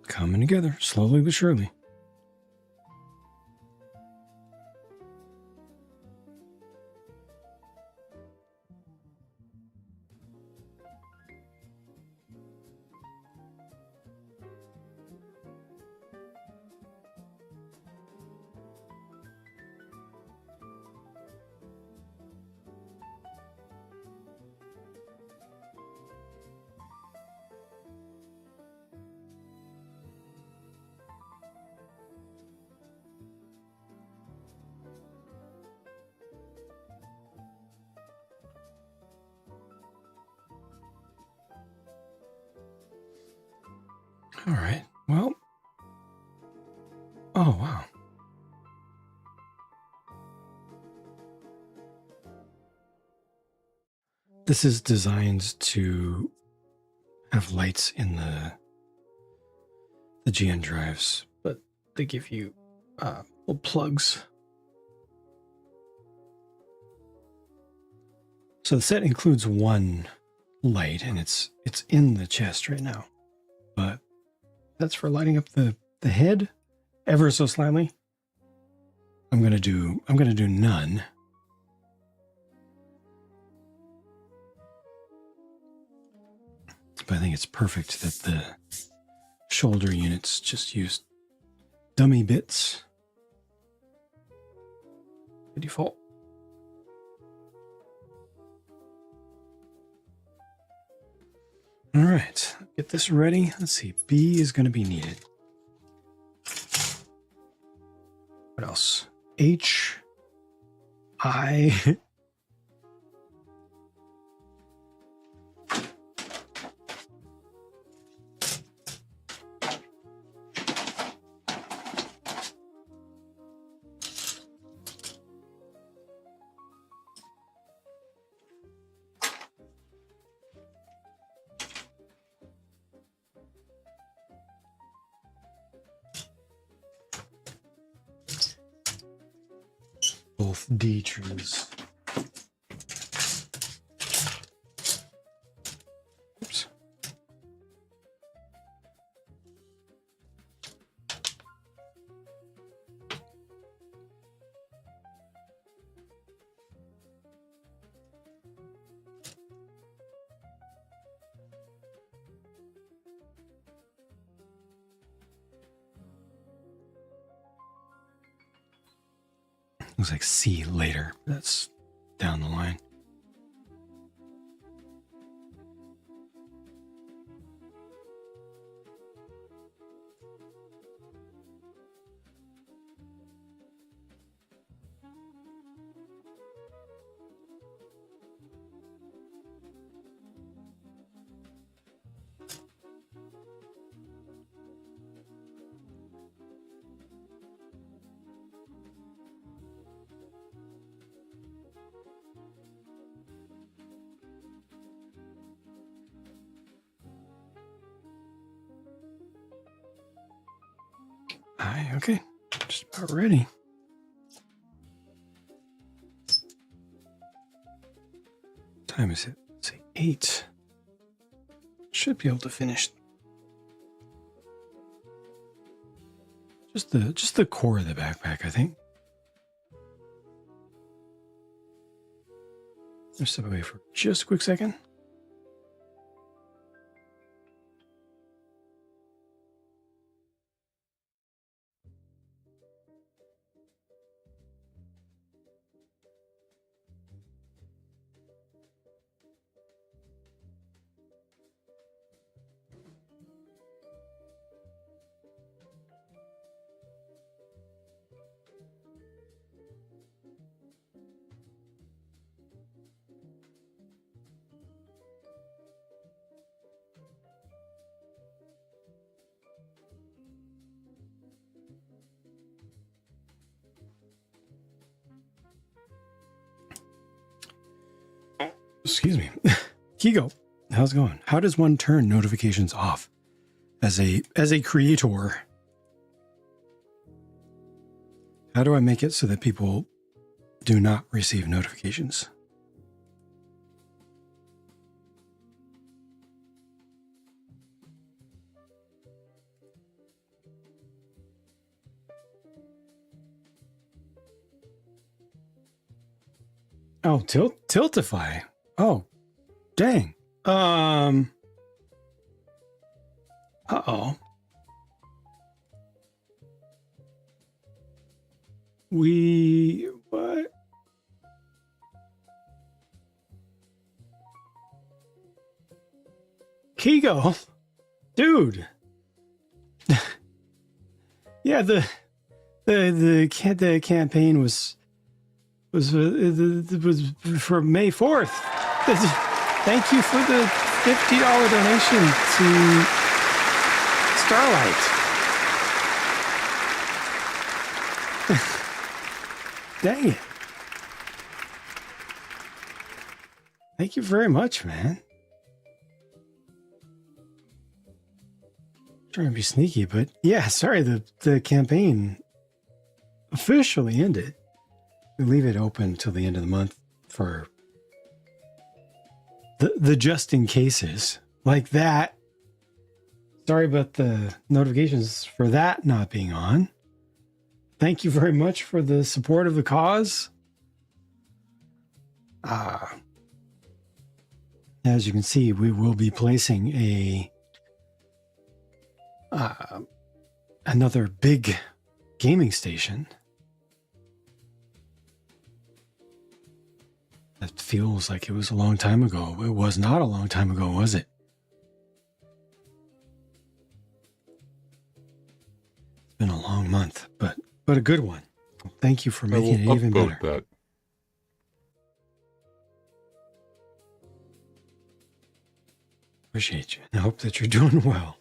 S1: Coming together, slowly but surely. All right. Well. Oh, wow. This is designed to have lights in the GN drives, but they give you little plugs. So the set includes one light, and it's in the chest right now. But that's for lighting up the head ever so slightly. I'm gonna do none. But I think it's perfect that the shoulder units just use dummy bits by default. All right, get this ready. Let's see, B is going to be needed. What else? H, I. Both D trees. Oops. Looks like C later. That's down the line. Okay, just about ready. Time is it? Let's see, 8. Should be able to finish. Just the core of the backpack, I think. Just step away for just a quick second. Excuse me. Kigo, how's it going? How does one turn notifications off as a creator? How do I make it so that people do not receive notifications? Oh, Tiltify. Oh, dang. Uh-oh. What? Kigo, dude. Yeah, the campaign was for May 4th. Thank you for the $50 donation to Starlight. Dang it. Thank you very much, man. Trying to be sneaky, but yeah, sorry, the campaign officially ended. We leave it open till the end of the month for the just in cases like that. Sorry about the notifications for that not being on. Thank you very much for the support of the cause. As you can see, we will be placing another big gaming station. That feels like it was a long time ago. It was not a long time ago, was it? It's been a long month, but a good one. Thank you for making it even better.
S2: That.
S1: Appreciate you, and I hope that you're doing well.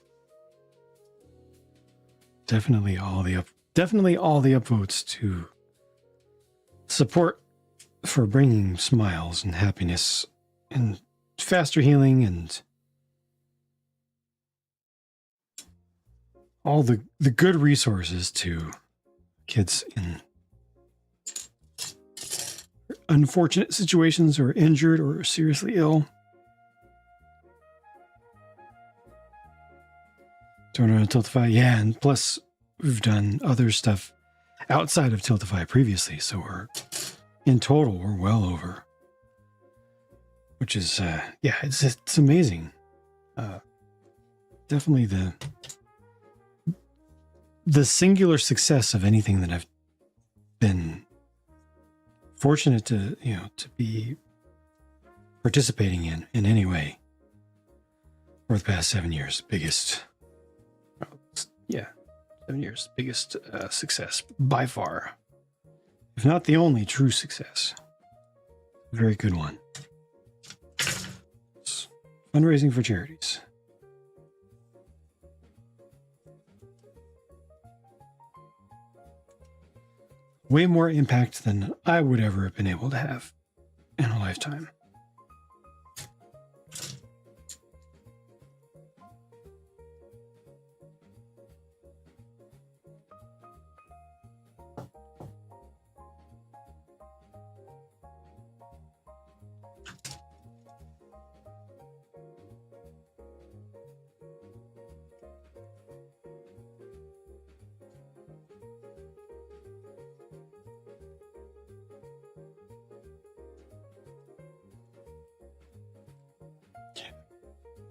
S1: Definitely all the upvotes to support for bringing smiles and happiness and faster healing and all the good resources to kids in unfortunate situations or injured or seriously ill. Turn around Tiltify, yeah, and plus we've done other stuff outside of Tiltify previously, so in total we're well over, which is yeah, it's amazing. Definitely the singular success of anything that I've been fortunate to be participating in any way for the past 7 years. Biggest 7 years, biggest success by far, if not the only true success. Very good one. It's fundraising for charities. Way more impact than I would ever have been able to have in a lifetime.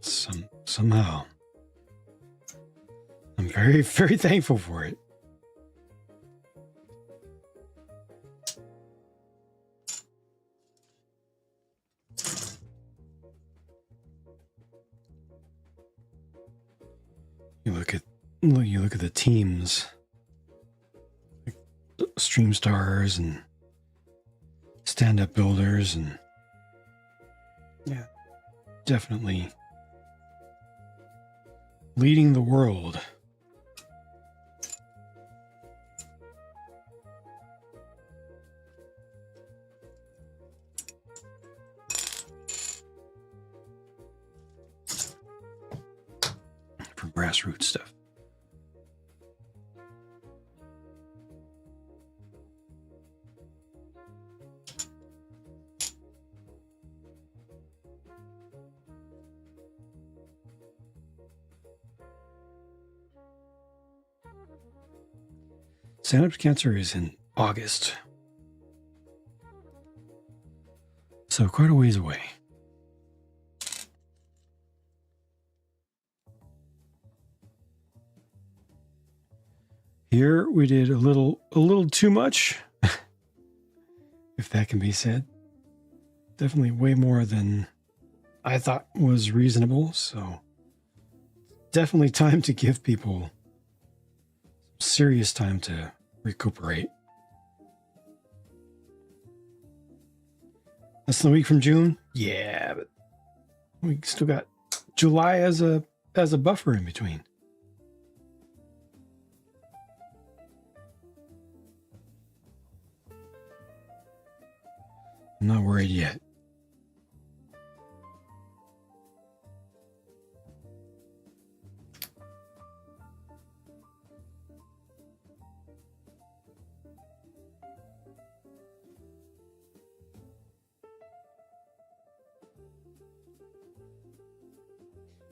S1: Somehow. I'm very, very thankful for it. You look at the teams, like stream stars and stand-up builders, and yeah, definitely leading the world. For grassroots stuff. Stand-up cancer is in August, so quite a ways away. Here we did a little too much, if that can be said. Definitely way more than I thought was reasonable, so definitely time to give people serious time to recuperate. That's the week from June? Yeah, but we still got July as a buffer in between. I'm not worried yet.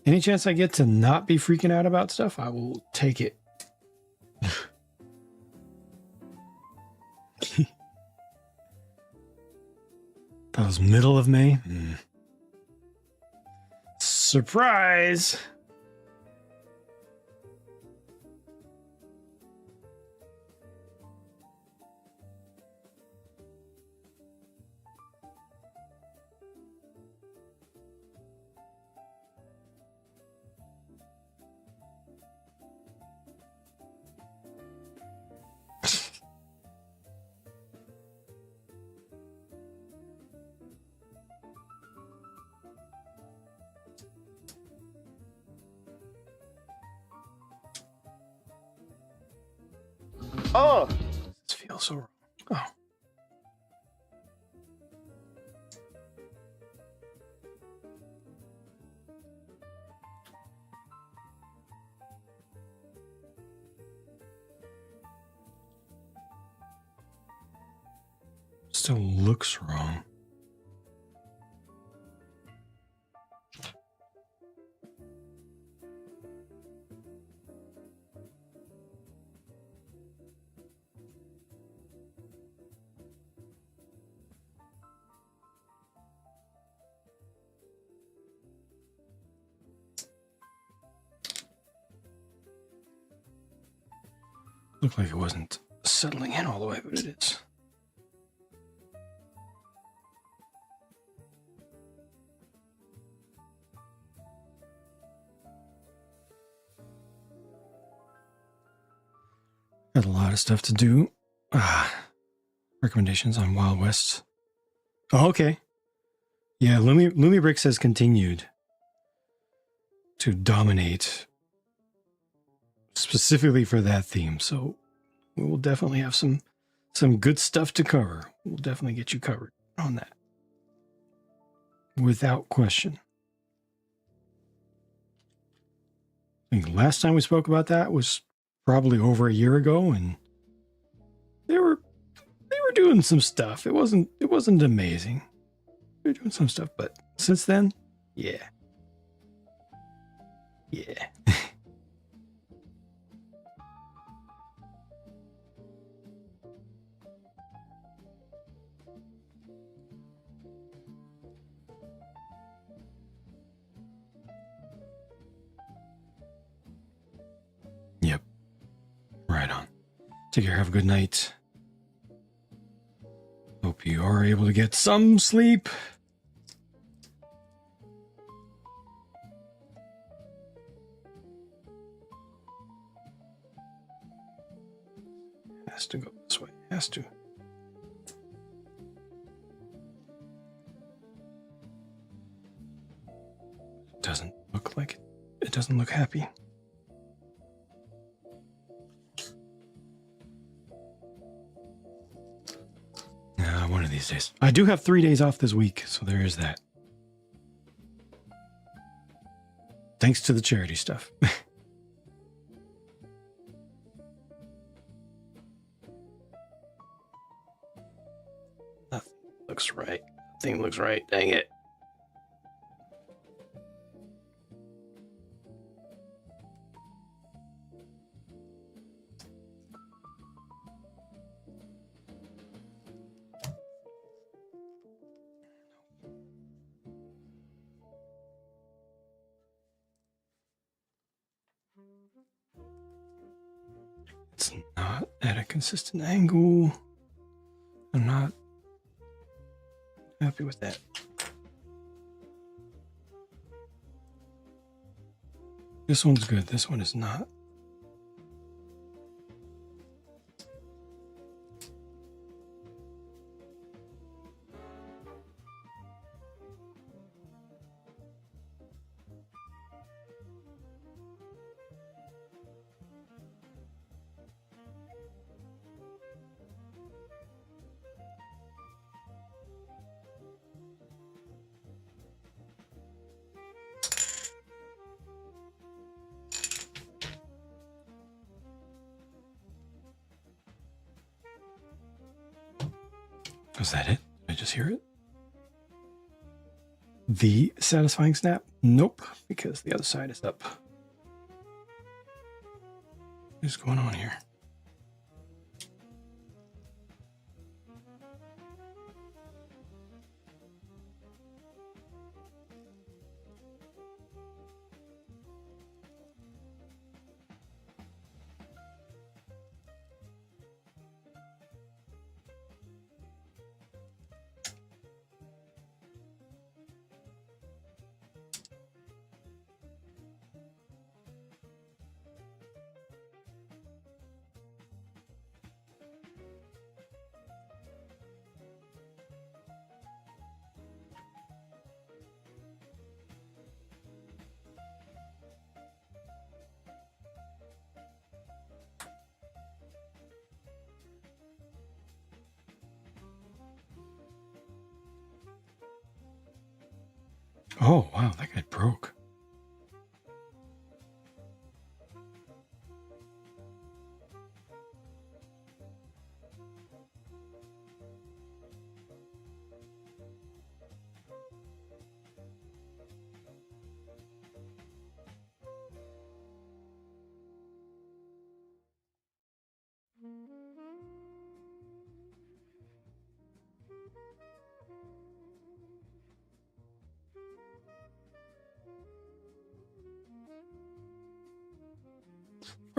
S1: Any chance I get to not be freaking out about stuff, I will take it. That was middle of May. Surprise!
S6: Oh!
S1: This feels so wrong. Oh. Still looks wrong. Looked like it wasn't settling in all the way, but it is. Got a lot of stuff to do. Recommendations on Wild West. Oh, okay. Yeah, Lumi Bricks has continued to dominate specifically for that theme, so we will definitely have some good stuff to cover. We'll definitely get you covered on that, without question. I think last time we spoke about that was probably over a year ago, and they were doing some stuff. It wasn't amazing. They were doing some stuff, but since then, yeah. Take care. Have a good night. Hope you are able to get some sleep. Has to go this way. Has to. Doesn't look like it. It doesn't look happy. One of these days. I do have 3 days off this week, so there is that. Thanks to the charity stuff. Nothing looks right. Nothing looks right. Dang it. It's not at a consistent angle. I'm not happy with that. This one's good. This one is not. Was that it? Did I just hear it? The satisfying snap? Nope, because the other side is up. What's going on here? Oh, wow, that guy broke.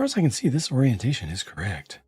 S1: As far as I can see, this orientation is correct.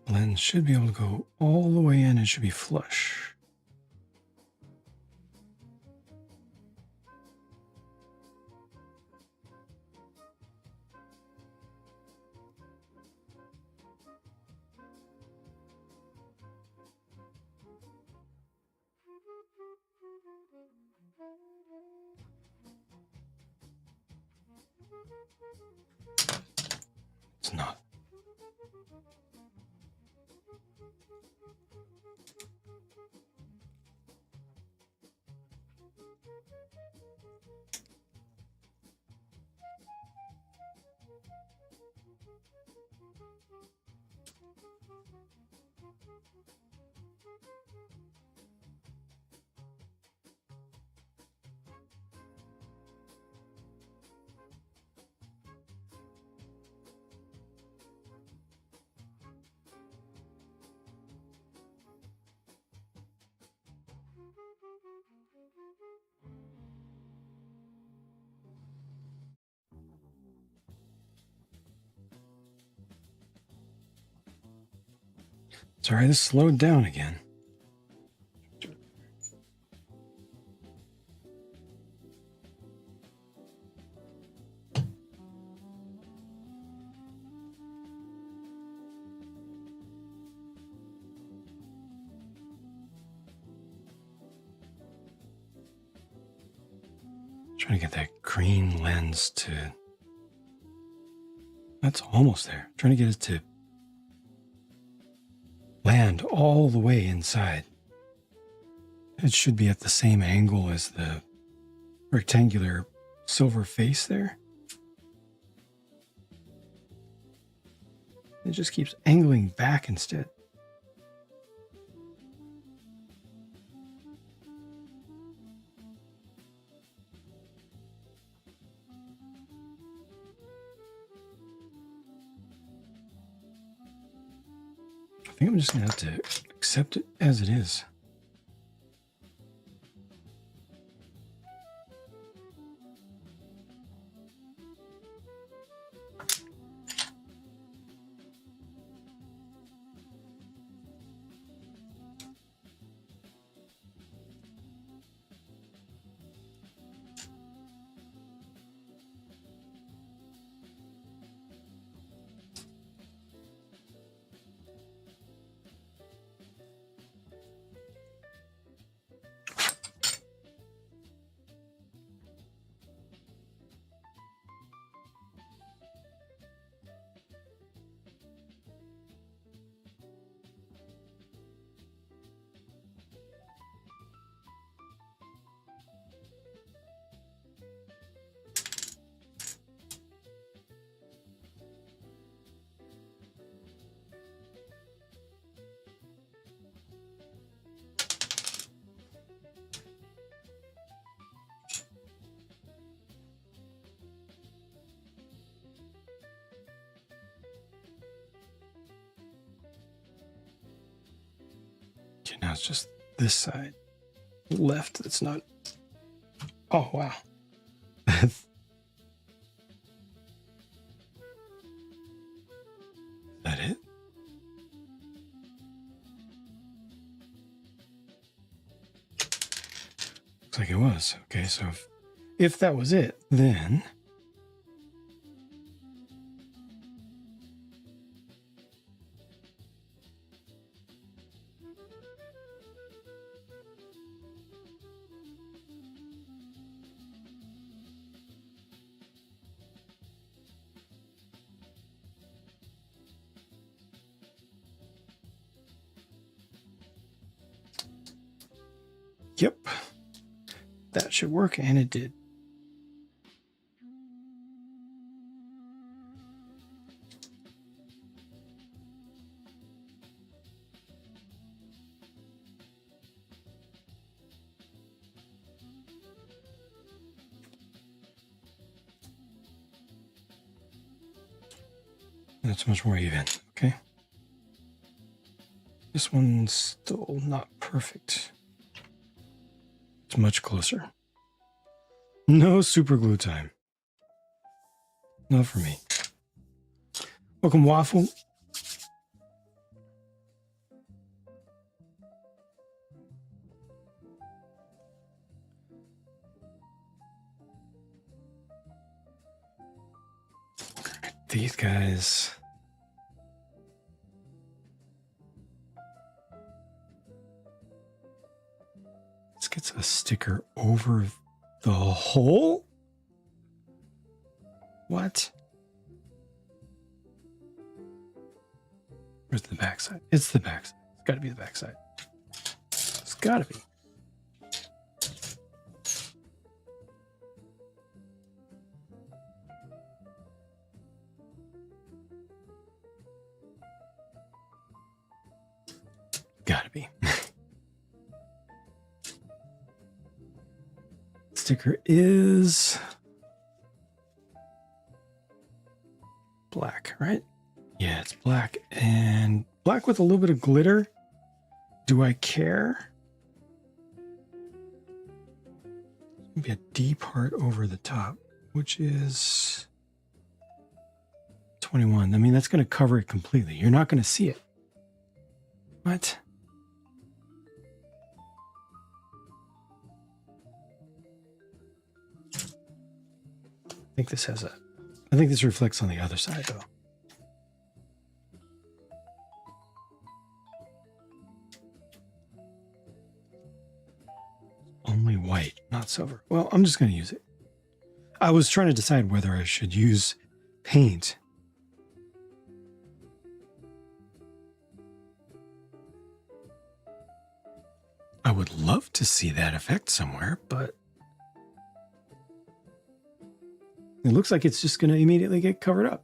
S1: lens should be able to go all the way in. It should be flush. It's not. Sorry, this slowed down again. Trying to get that green lens to... That's almost there. Trying to get it to land all the way inside. It should be at the same angle as the rectangular silver face there. It just keeps angling back instead. I think I'm just going to have to accept it as it is. Okay, now it's just this side left that's not... Oh, wow. Is that it? Looks like it was. Okay, so if that was it, then... Yep, that should work, and it did. That's much more even, okay? This one's still not perfect. It's much closer. No super glue time. Not for me. Welcome, Waffle. these guys. Let's get a sticker over the hole. What? Where's the backside? It's the backside. It's got to be the backside. It's got to be. Gotta be. Sticker is black, right? Yeah, it's black and black with a little bit of glitter. Do I care? Maybe a D part over the top, which is 21. I mean, that's going to cover it completely. You're not going to see it. What? I think this has a, I think this reflects on the other side though. Only white, not silver. Well, I'm just going to use it. I was trying to decide whether I should use paint. I would love to see that effect somewhere, but it looks like it's just going to immediately get covered up.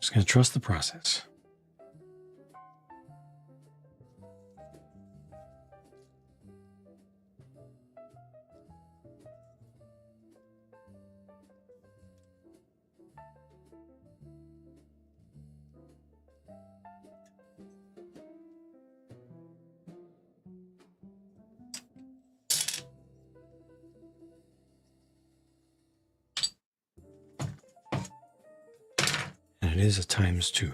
S1: Just going to trust the process. And it is a ×2.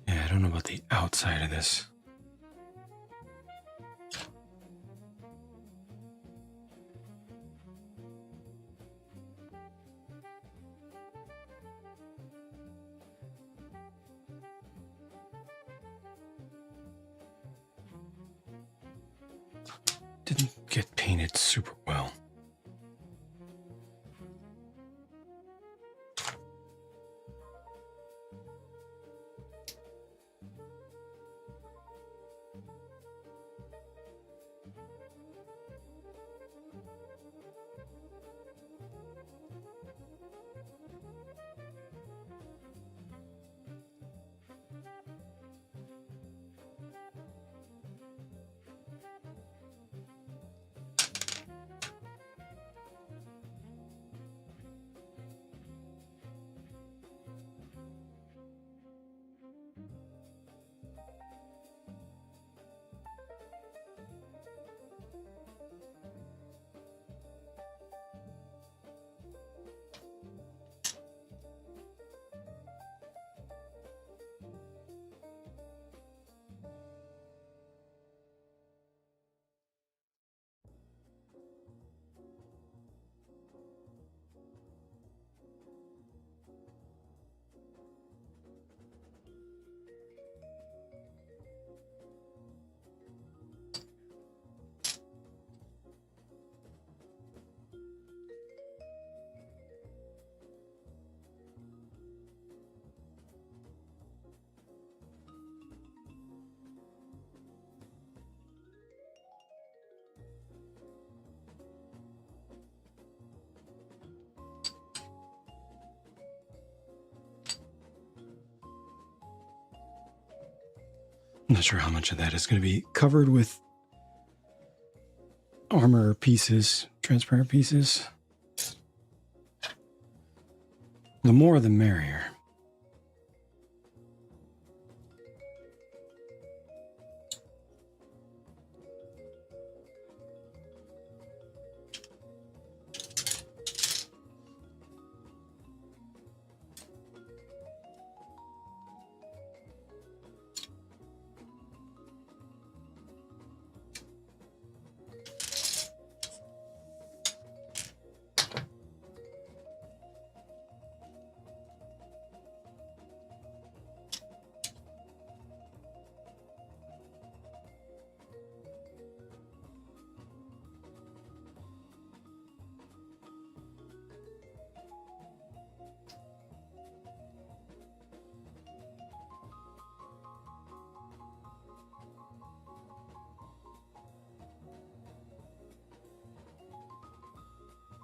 S1: Yeah, I don't know about the outside of this. Didn't get painted super well. I'm not sure how much of that is going to be covered with armor pieces, transparent pieces. The more the merrier.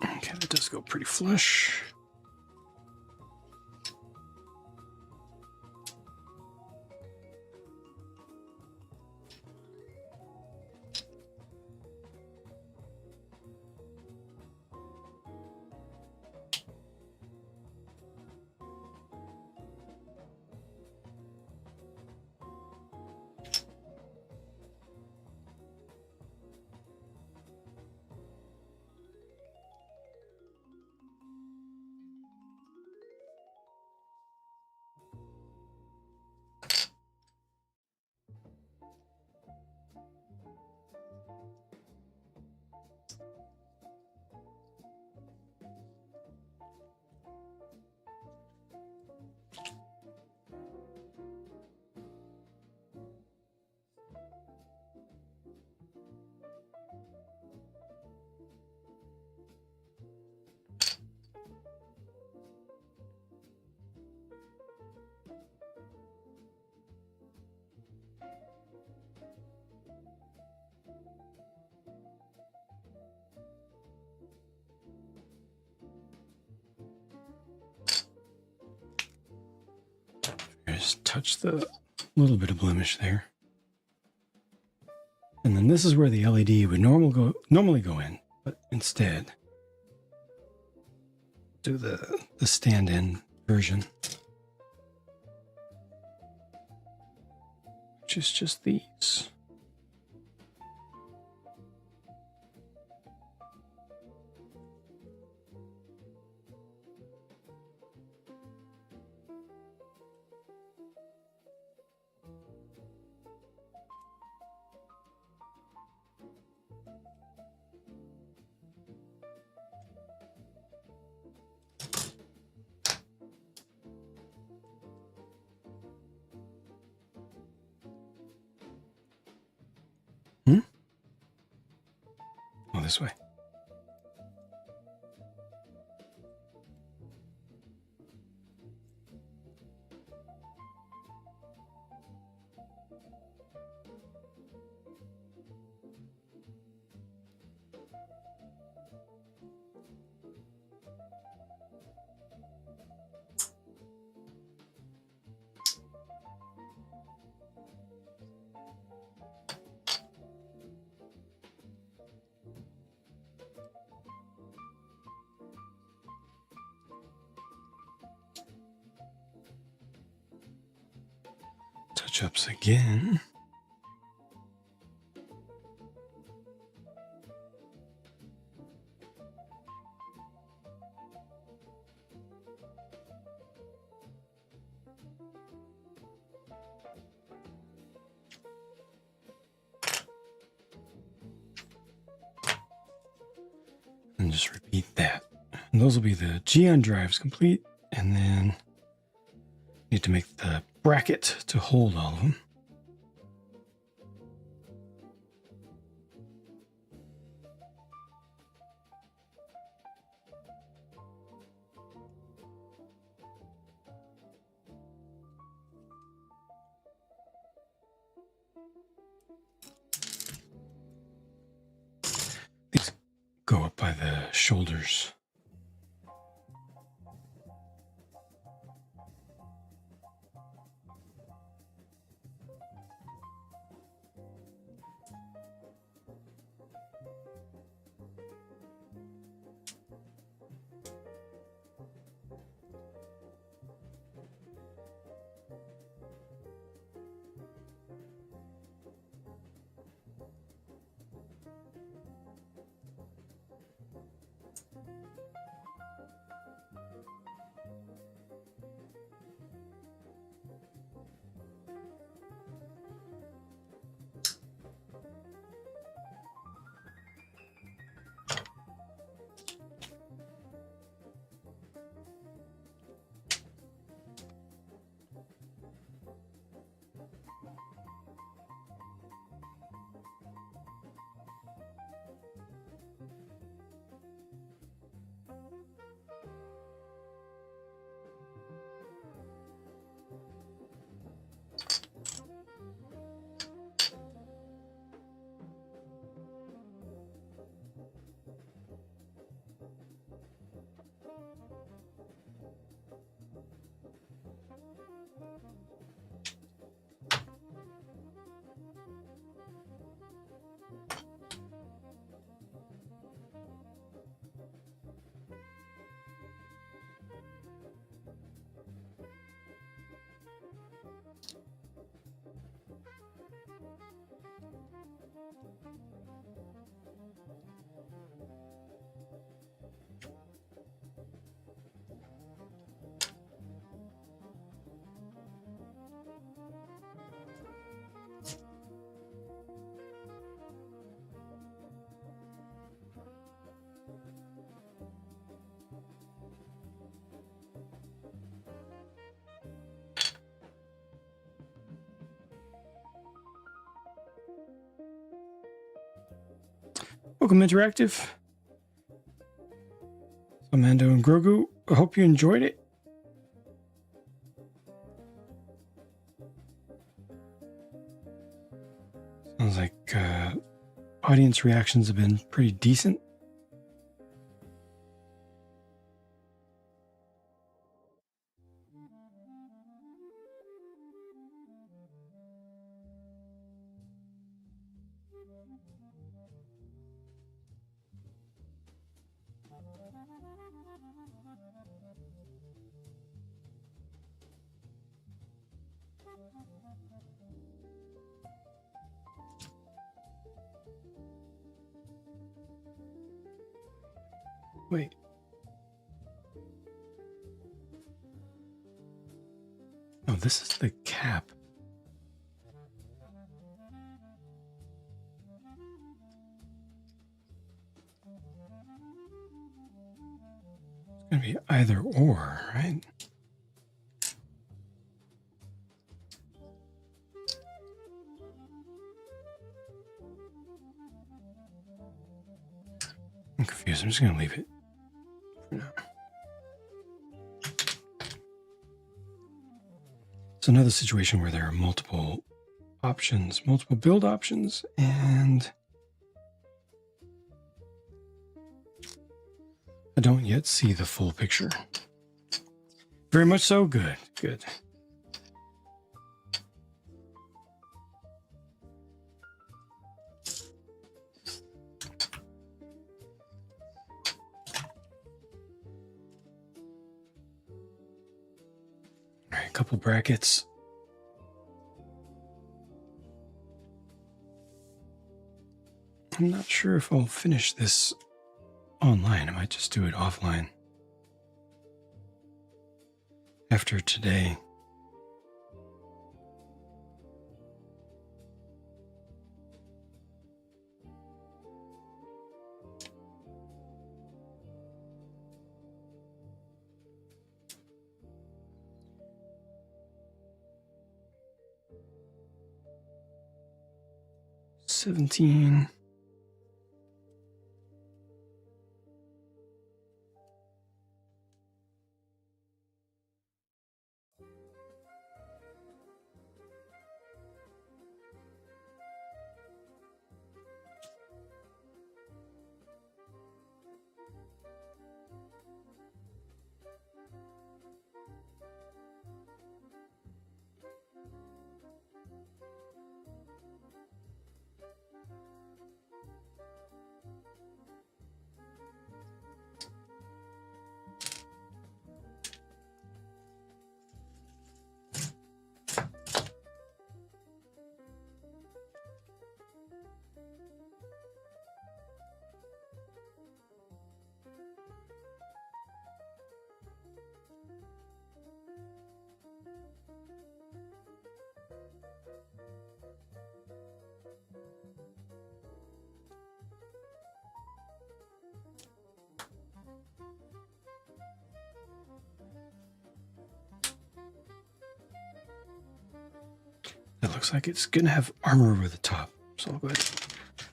S1: Okay, that does go pretty flush. Just touch the little bit of blemish there. And then this is where the LED would normally go in, but instead do the stand-in version, which is just these. Oh, this way. Touch-ups again. And just repeat that. And those will be the Geon drives complete, and then need to make the bracket to hold all of them. These go up by the shoulders. Welcome, Interactive. So, Mando and Grogu, I hope you enjoyed it. Sounds like audience reactions have been pretty decent. Wait. Oh, this is the cap. It's gonna be either or, right? I'm confused. I'm just gonna leave it for now. It's another situation where there are multiple options, multiple build options, and I don't yet see the full picture. Very much so. Good, good. All right, a couple brackets. I'm not sure if I'll finish this online. I might just do it offline after today. $17. It looks like it's going to have armor over the top. So I'll go ahead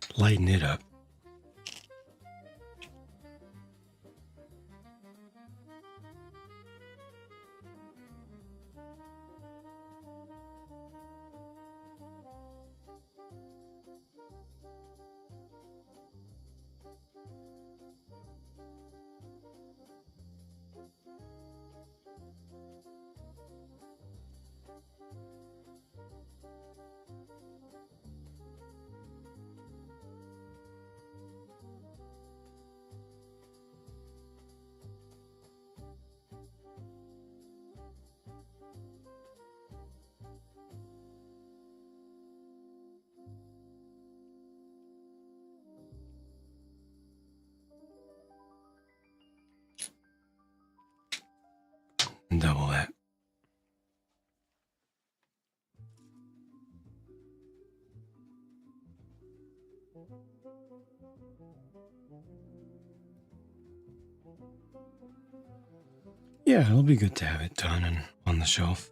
S1: and lighten it up. And double that. Yeah, it'll be good to have it done and on the shelf.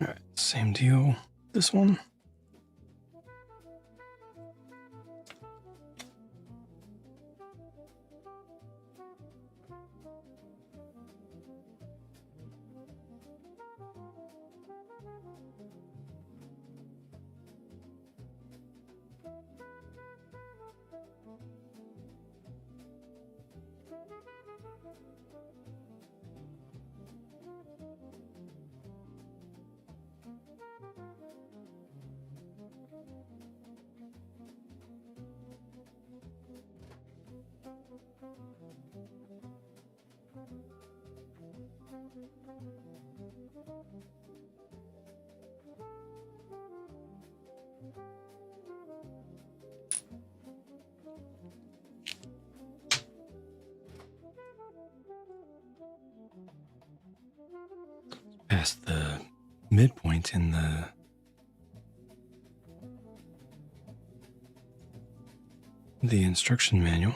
S1: All right, same deal. This one. Past the midpoint in the instruction manual.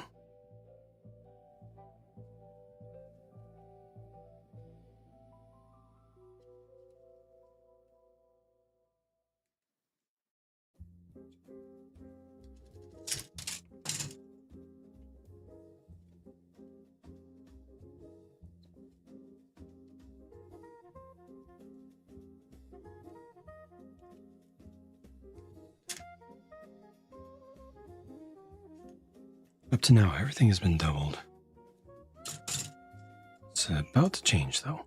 S1: Up to now, everything has been doubled. It's about to change, though.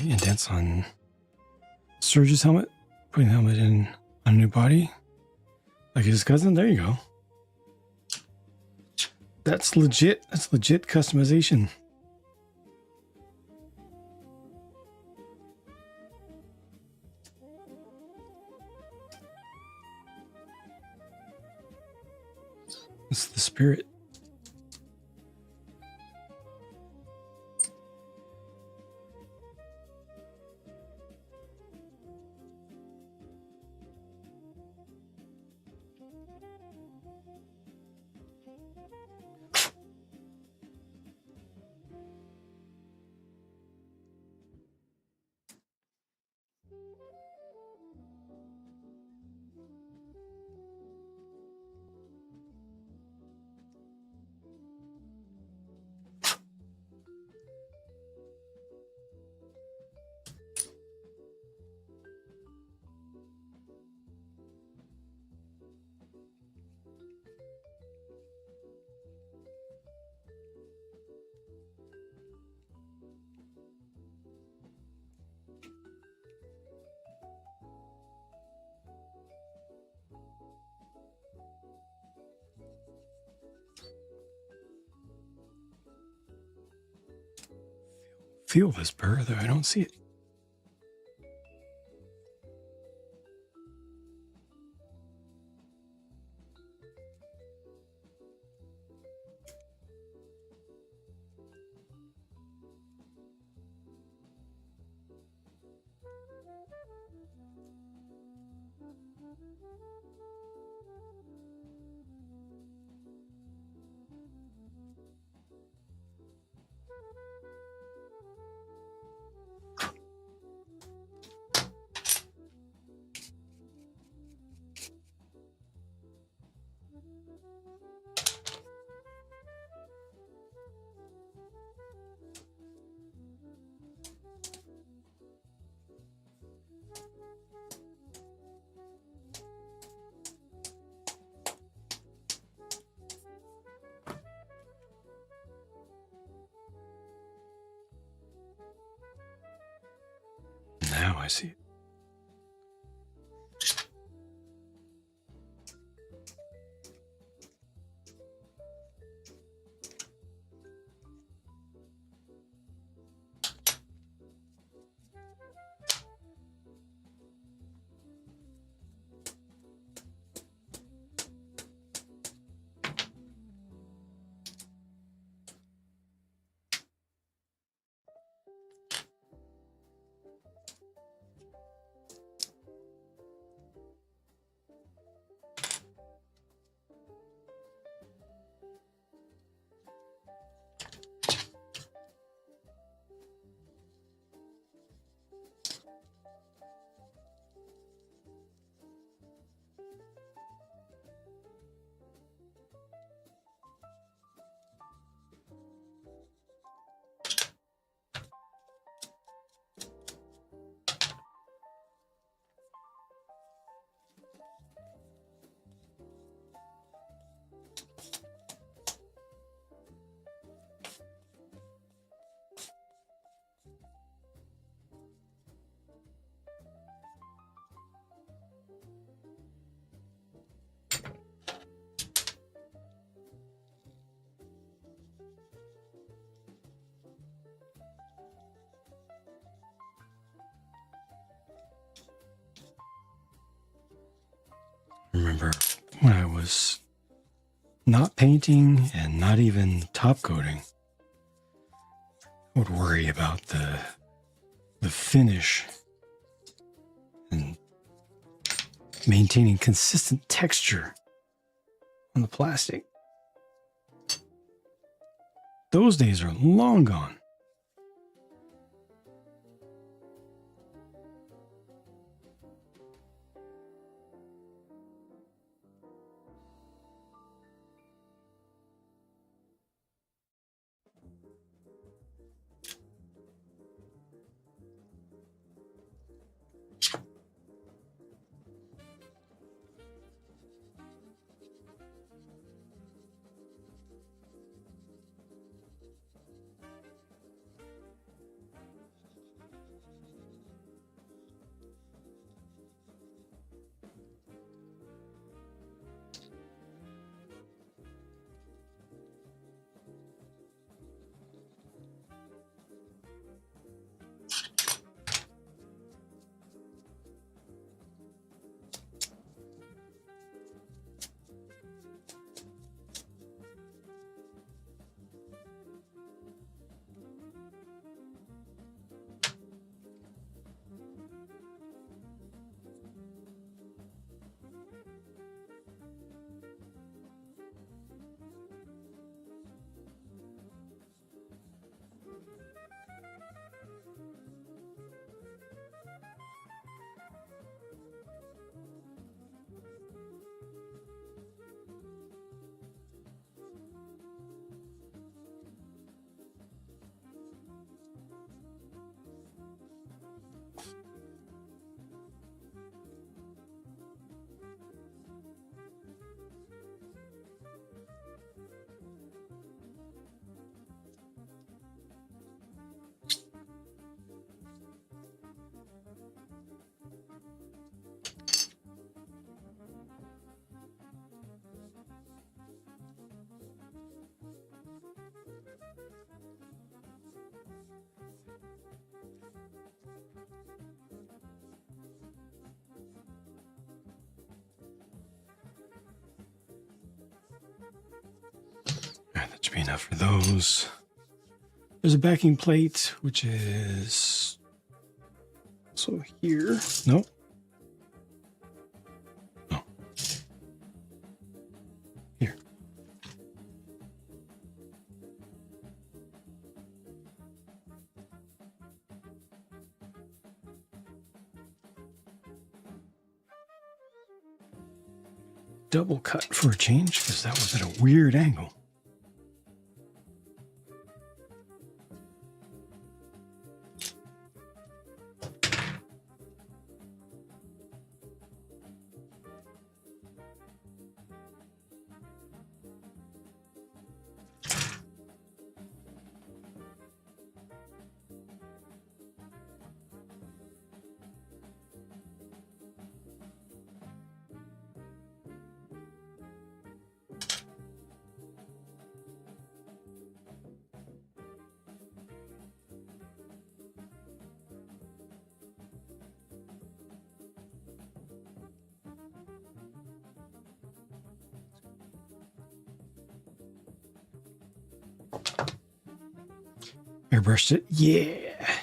S1: Indents on Surge's helmet, putting the helmet in on a new body, like his cousin. There you go. That's legit. That's legit customization. It's the spirit. feel this burr, though I don't see it. Now I see it. Remember when I was not painting and not even top coating, I would worry about the finish and maintaining consistent texture on the plastic. Those days are long gone. Should be enough for those. There's a backing plate, which is also here. Nope. No. Here. Double cut for a change, because that was at a weird angle. Airbrushed it. Yeah.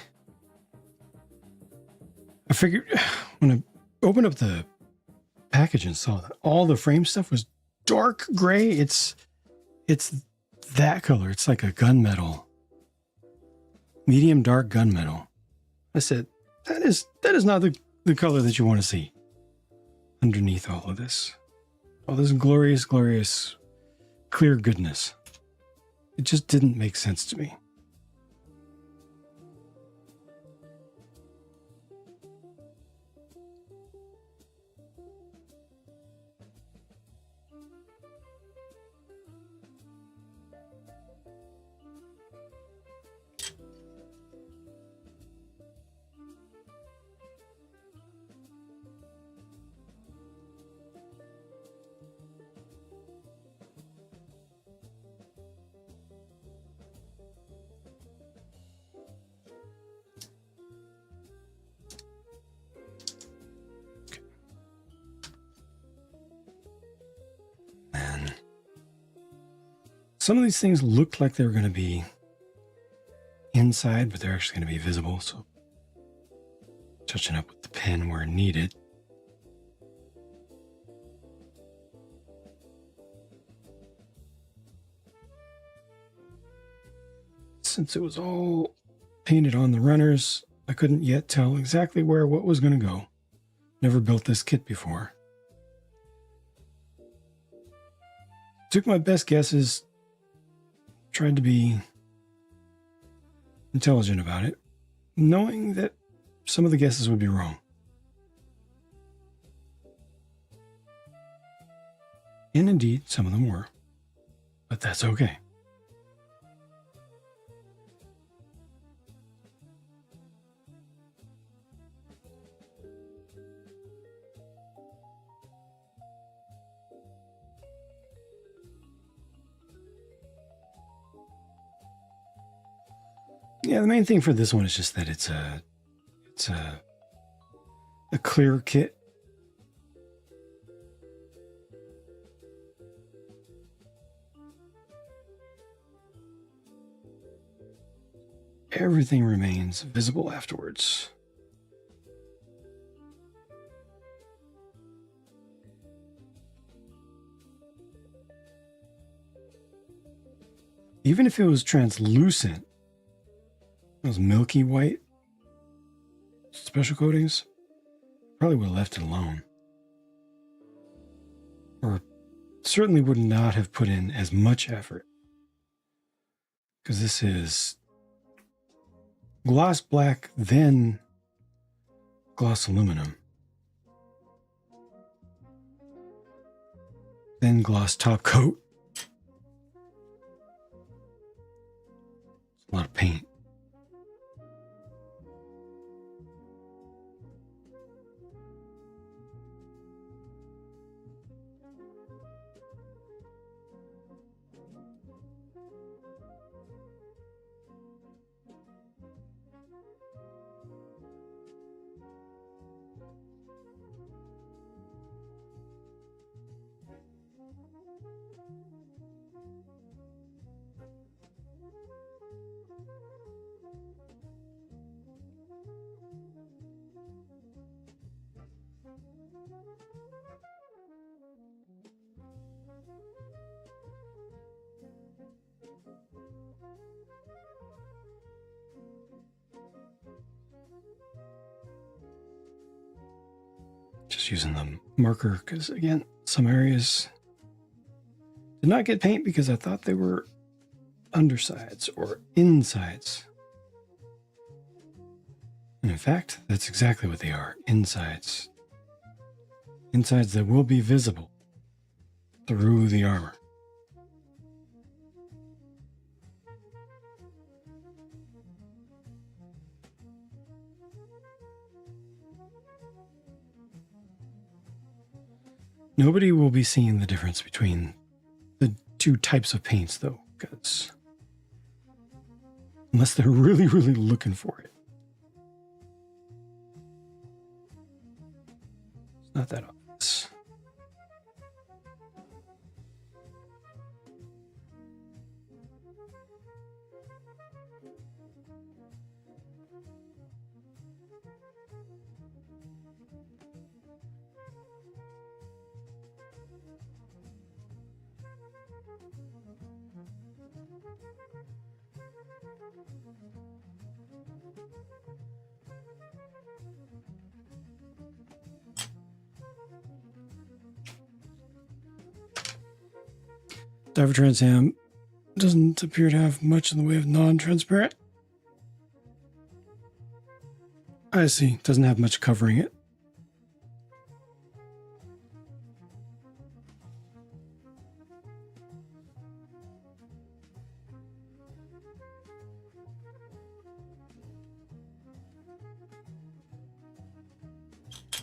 S1: I figured when I opened up the package and saw that all the frame stuff was dark gray. It's that color. It's like a gunmetal, medium dark gunmetal. I said, that is not the color that you want to see underneath all of this. All this glorious, glorious, clear goodness. It just didn't make sense to me. Some of these things looked like they were going to be inside, but they're actually going to be visible. So touching up with the pen where needed. Since it was all painted on the runners, I couldn't yet tell exactly where what was going to go. Never built this kit before. Took my best guesses. Tried to be intelligent about it, knowing that some of the guesses would be wrong. And indeed, some of them were. But that's okay. Yeah, the main thing for this one is just that it's a clear kit. Everything remains visible afterwards. Even if it was translucent, those milky white special coatings, probably would have left it alone. Or certainly would not have put in as much effort. Because this is gloss black, then gloss aluminum. Then gloss top coat. It's a lot of paint. just using the marker because, again, some areas did not get paint because I thought they were undersides or insides. And in fact, that's exactly what they are, insides. Insides that will be visible through the armor. Nobody will be seeing the difference between the two types of paints, though, because unless they're really, really looking for it. It's not that obvious. Diver Trans Am doesn't appear to have much in the way of non-transparent. I see. Doesn't have much covering it.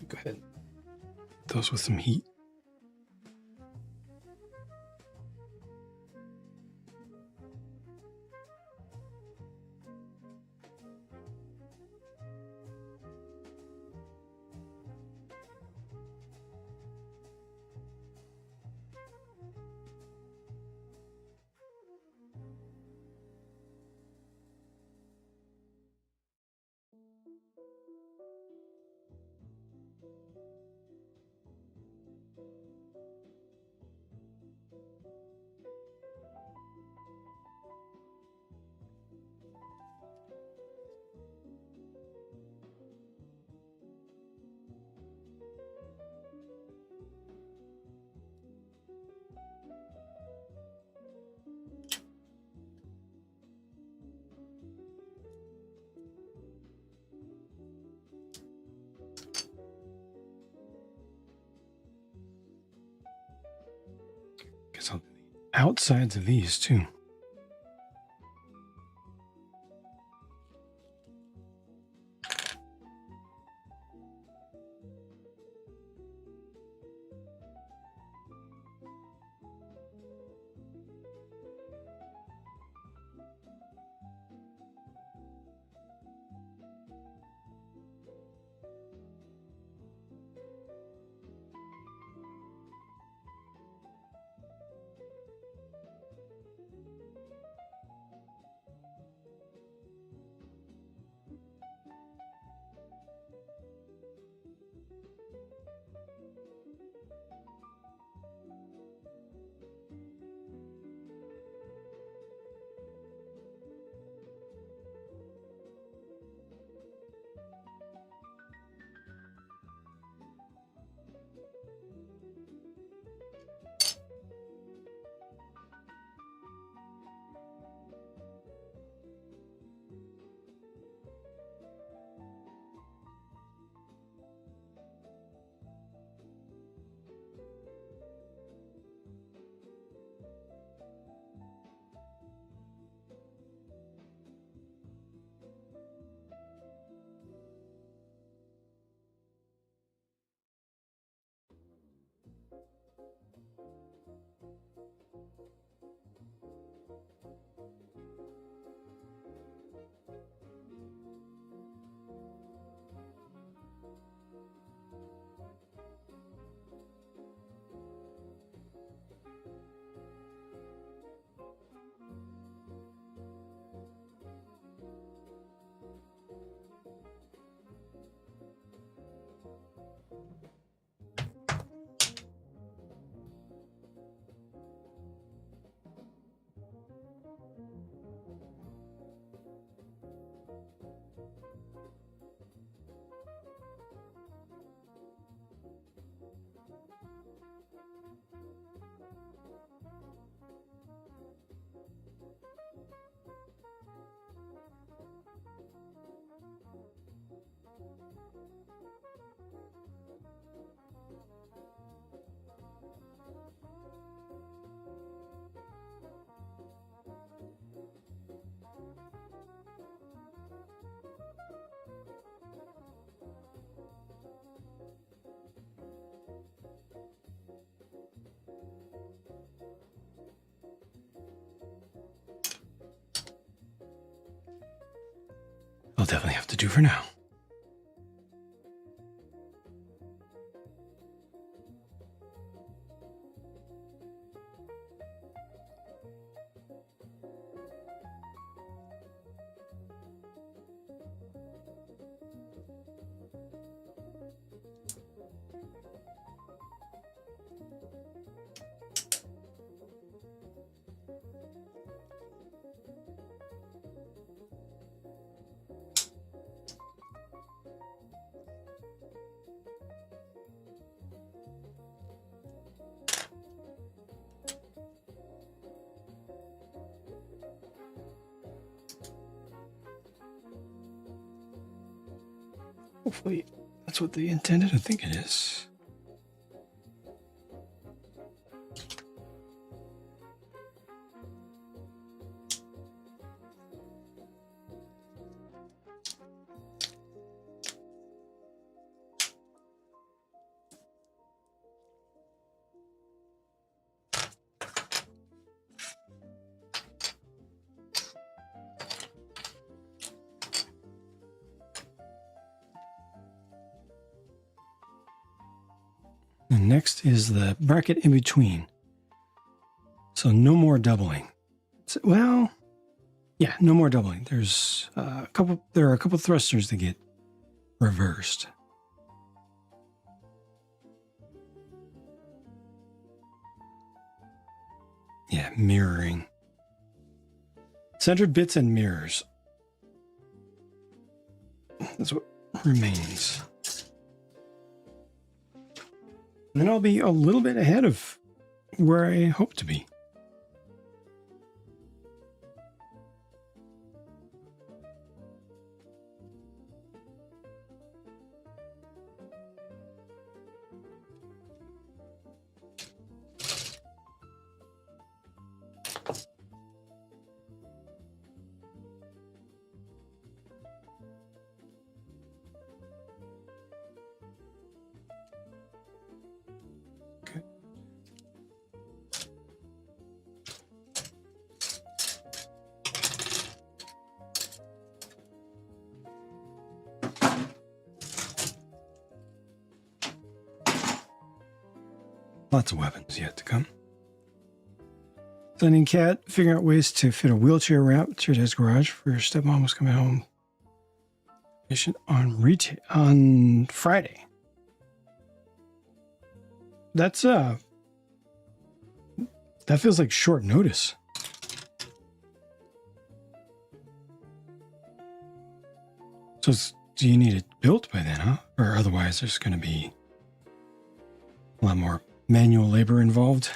S1: Go ahead. Those with some heat. Guess I'll do the outsides of these too. definitely have to do for now. Hopefully, that's what they intended. I think it is. And next is the bracket in between. So no more doubling. Well, yeah, no more doubling. There's there are a couple thrusters that get reversed. Yeah, mirroring. Centered bits and mirrors. That's what remains. And then I'll be a little bit ahead of where I hope to be. Lots of weapons yet to come. Sending Cat, figuring out ways to fit a wheelchair ramp to your dad's garage for your stepmom was coming home. Mission on Friday. That's that feels like short notice. So do you need it built by then, huh? Or otherwise there's going to be a lot more manual labor involved.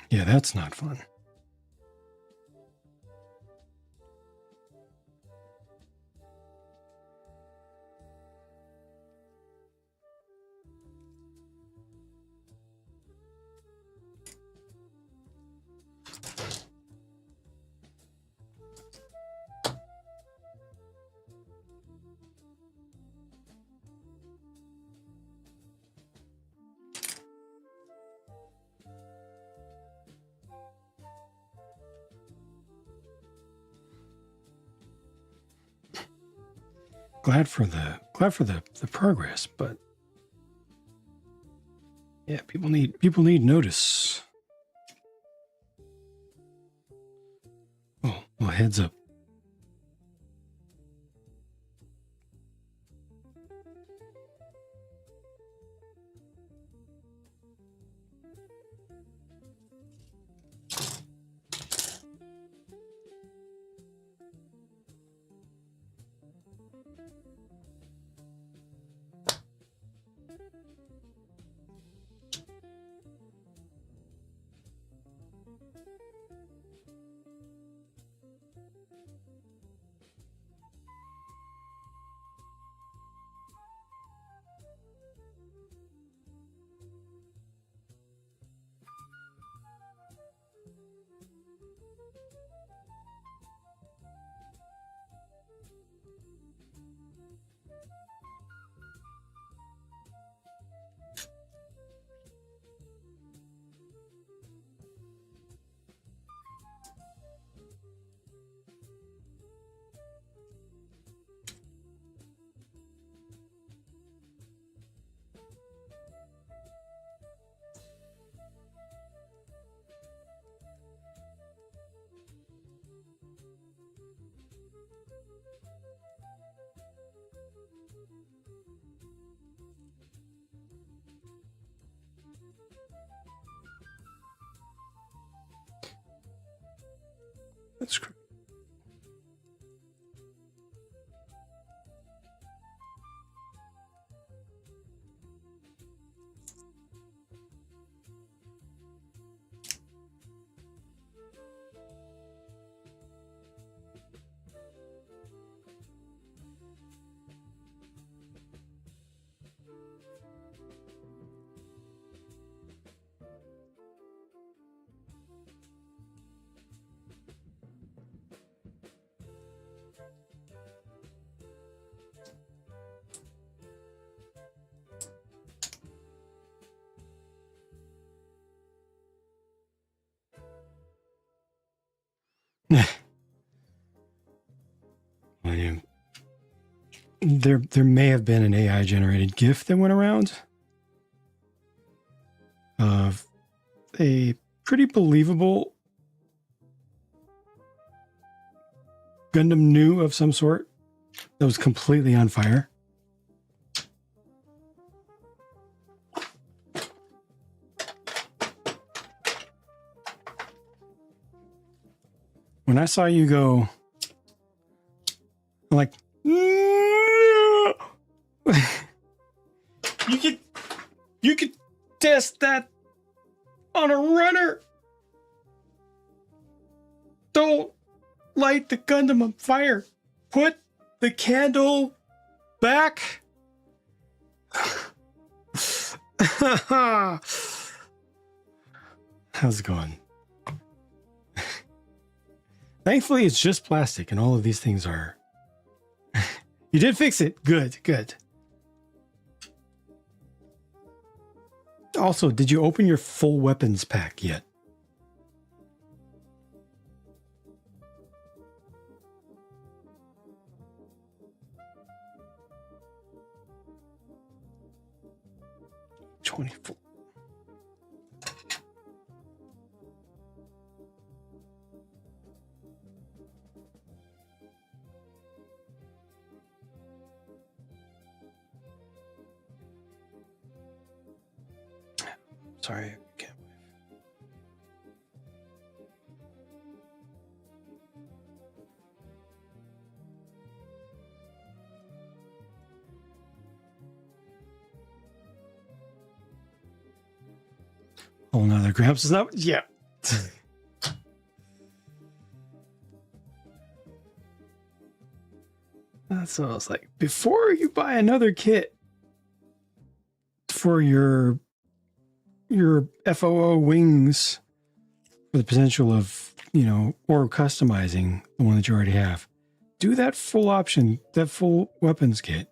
S1: Yeah, that's not fun. Glad for the progress, but yeah, people need notice. Oh, well, heads up. That's correct. Well, there may have been an AI generated GIF that went around of a pretty believable Gundam new of some sort that was completely on fire. When I saw you go, I'm like, no! you could test that on a runner. Don't light the Gundam on fire. Put the candle back. How's it going? Thankfully, it's just plastic, and all of these things are... You did fix it. Good, good. Also, did you open your full weapons pack yet? $24. Sorry, I can't wave. Oh, another Gramps is that? Yeah. That's what I was like. Before you buy another kit for your FOO wings for the potential of, or customizing the one that you already have, do that full option, that full weapons kit.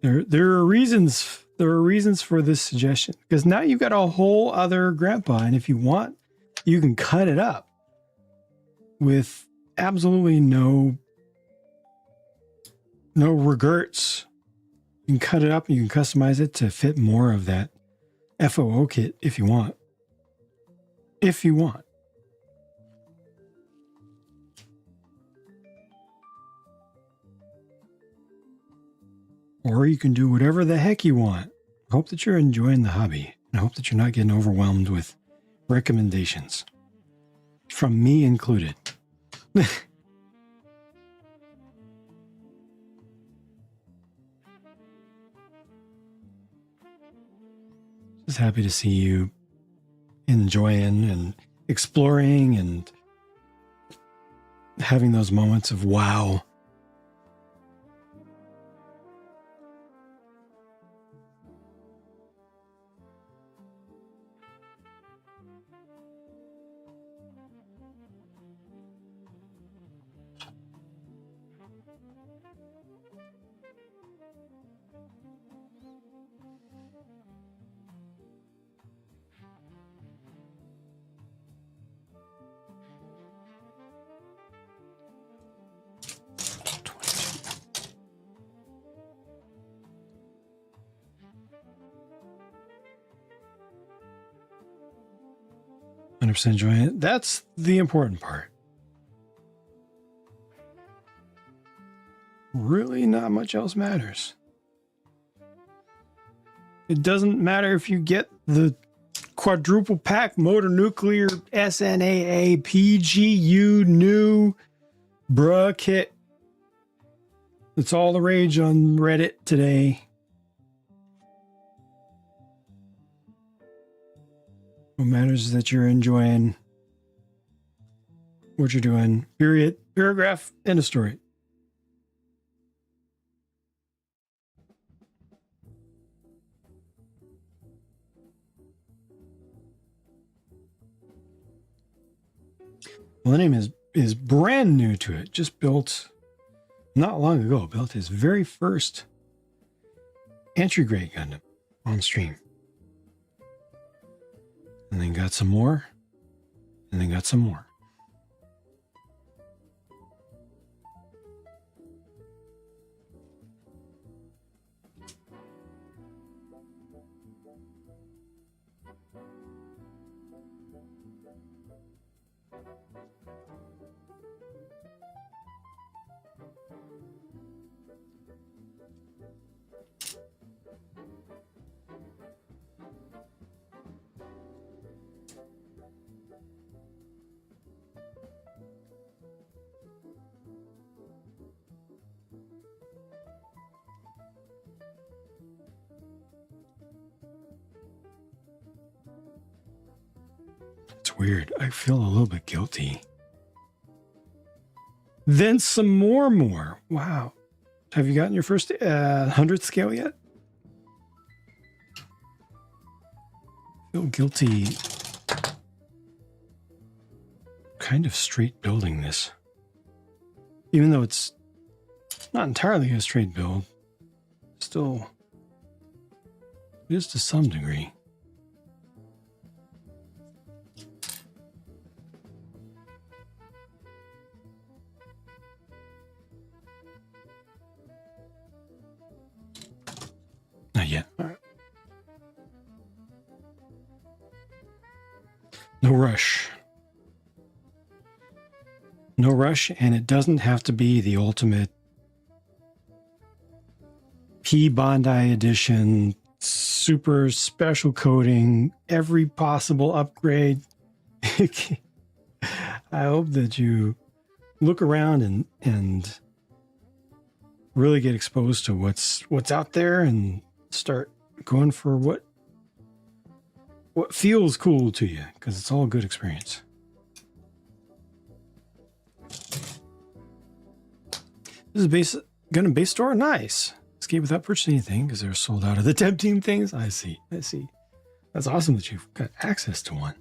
S1: There are reasons for this suggestion, because now you've got a whole other grandpa, and if you want, you can cut it up with absolutely no regrets. You can cut it up and you can customize it to fit more of that FOO kit if you want. If you want. Or you can do whatever the heck you want. I hope that you're enjoying the hobby. And I hope that you're not getting overwhelmed with recommendations. From me included. Just happy to see you enjoying and exploring and having those moments of wow. Enjoying it. That's the important part. Really, not much else matters. It doesn't matter if you get the quadruple pack motor nuclear SNAA PGU new bruh kit. It's all the rage on Reddit today. What matters is that you're enjoying what you're doing. Period. Paragraph. End of story. Millennium is brand new to it. Just built not long ago. Built his very first entry grade Gundam on stream. And then got some more. And then got some more. It's weird. I feel a little bit guilty. Then some more. Wow. Have you gotten your first 100th scale yet? Feel guilty. Kind of straight building this. Even though it's not entirely a straight build, still it is to some degree. Not yet. All right. No rush. No rush, and it doesn't have to be the ultimate P Bondi edition, super special coating, every possible upgrade. I hope that you look around and really get exposed to what's out there and start going for what feels cool to you, because it's all a good experience. This is Gundam base store. Nice. Escape without purchasing anything because they're sold out of the temp team things. I see. That's awesome that you've got access to one.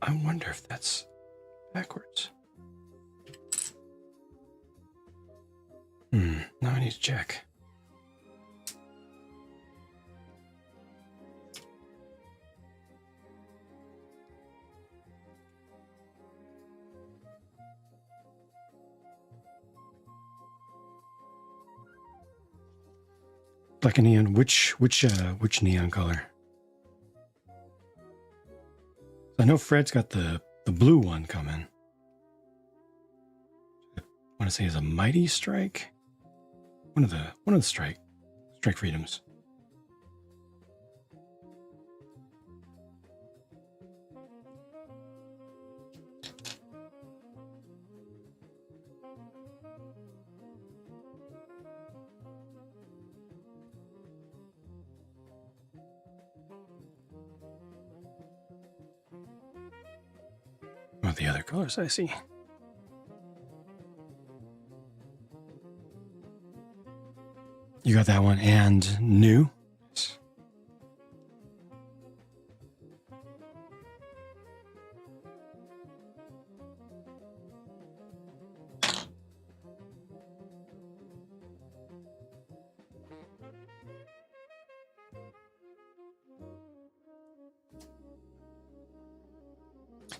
S1: I wonder if that's backwards. Now I need to check. Black and neon. Which neon color? I know Fred's got the blue one coming. I want to say is a Mighty Strike. One of the Strike Freedoms. What the other colors I see? You got that one and new.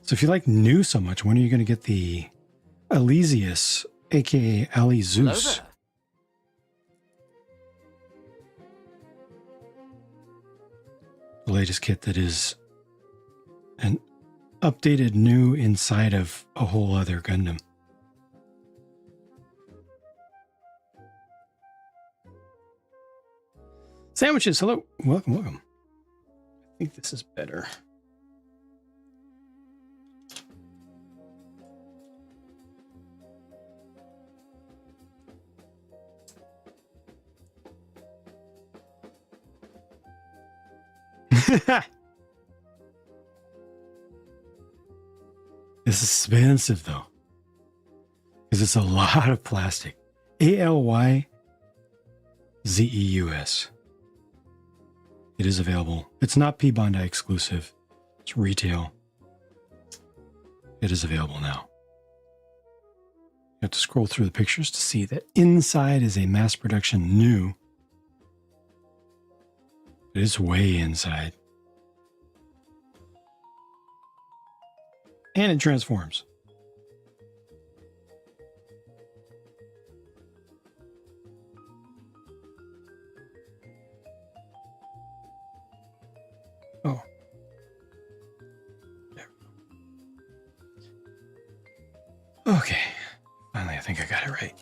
S1: So if you like new so much, when are you going to get the Elysius, aka Ali
S3: Hello
S1: Zeus?
S3: there.
S1: The latest kit that is an updated new inside of a whole other Gundam. Sandwiches, hello. Welcome, welcome. I think this is better. This is expensive though, because it's a lot of plastic. ALYZEUS. It is available. It's not P Bondi exclusive. It's retail. It is available now. You have to scroll through the pictures to see that inside is a mass production new. It is way inside. And it transforms. Oh. There we go. Okay. Finally, I think I got it right.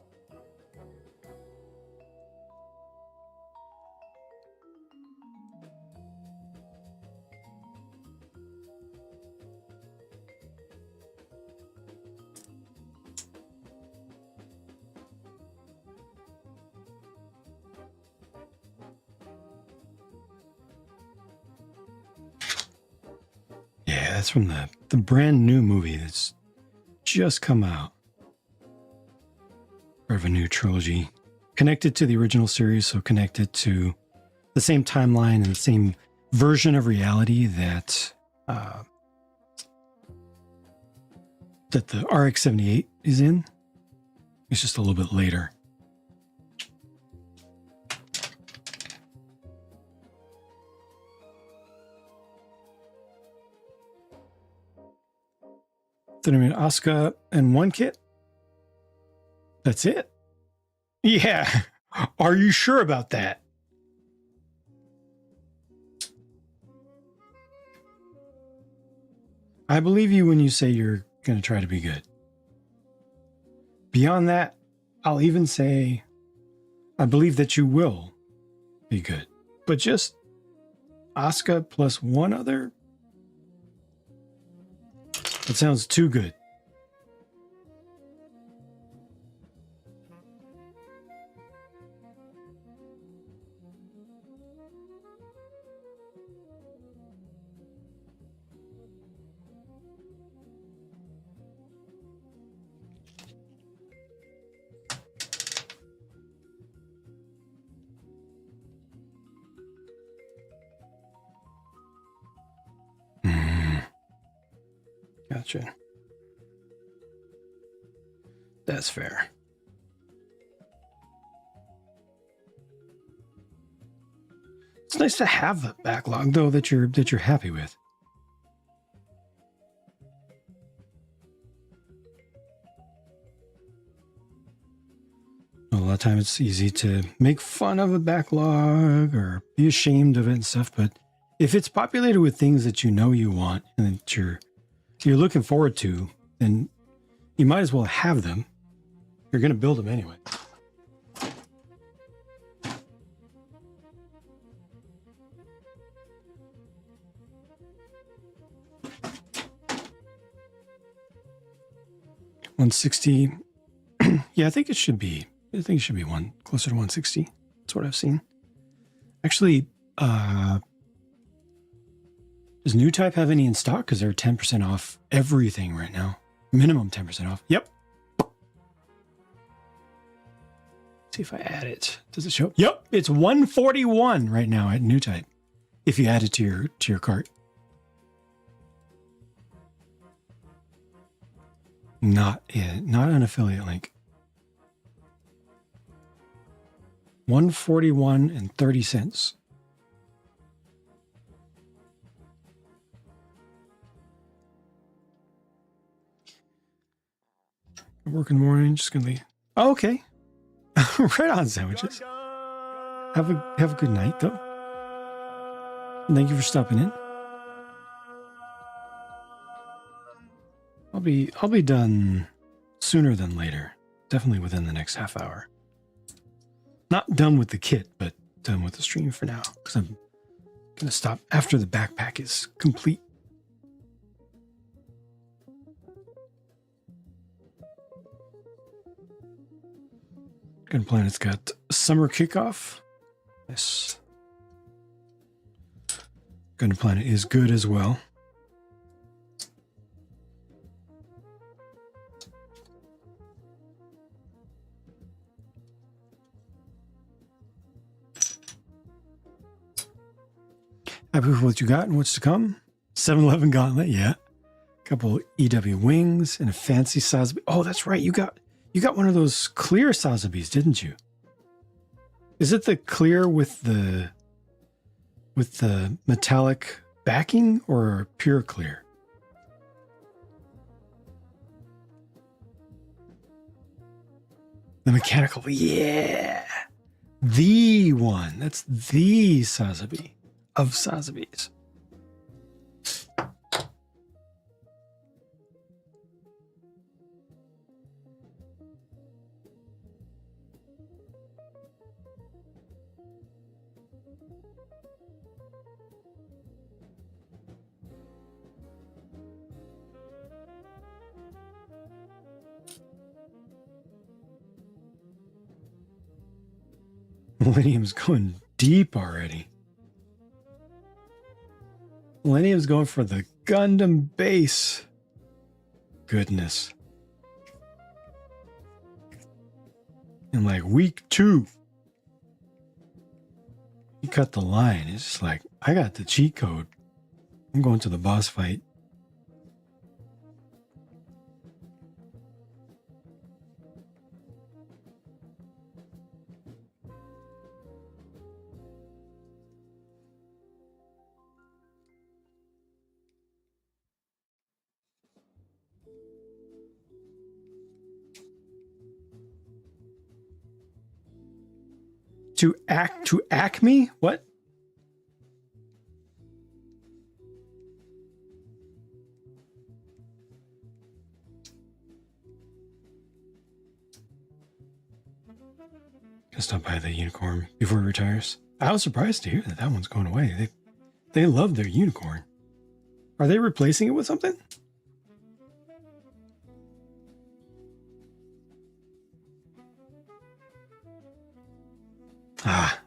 S1: Yeah, that's from the brand new movie that's just come out. Part of a new trilogy. Connected to the original series, so connected to the same timeline and the same version of reality that that the RX-78 is in. It's just a little bit later. Then I mean, Asuka and one kit. That's it. Yeah. Are you sure about that? I believe you when you say you're going to try to be good. Beyond that, I'll even say I believe that you will be good. But just Asuka plus one other? That sounds too good. Gotcha. That's fair. It's nice to have a backlog though that you're happy with. A lot of times it's easy to make fun of a backlog or be ashamed of it and stuff, but if it's populated with things that you know you want and that you're looking forward to, then you might as well have them. You're going to build them anyway. $160. Yeah, I think it should be. I think it should be closer to 160. That's what I've seen. Actually, does New Type have any in stock? Because they're 10% off everything right now. Minimum 10% off. Yep. See if I add it. Does it show? Yep. It's 141 right now at New Type. If you add it to your cart. Not an affiliate link. 141 and 30 cents. Work in the morning, just gonna leave. Oh, okay. Right on, sandwiches. Have a good night, though. Thank you for stopping in. I'll be done sooner than later. Definitely within the next half hour. Not done with the kit, but done with the stream for now. Because I'm gonna stop after the backpack is complete. Gunplanet's got summer kickoff. Yes. Gunplanet is good as well. Happy with what you got and what's to come. 7-Eleven gauntlet, yeah. Couple EW wings and a fancy Sazabi. Oh, that's right. You got one of those clear Sazabis, didn't you? Is it the clear with the metallic backing or pure clear? The mechanical, yeah. The one. That's the Sazabi of Sazabis. Millennium's going deep already. Millennium's going for the Gundam base. Goodness. In like week 2, you cut the line. It's just like, I got the cheat code. I'm going to the boss fight. To Acme? What? Gonna stop by the unicorn before it retires. I was surprised to hear that that one's going away. They love their unicorn. Are they replacing it with something? Ah.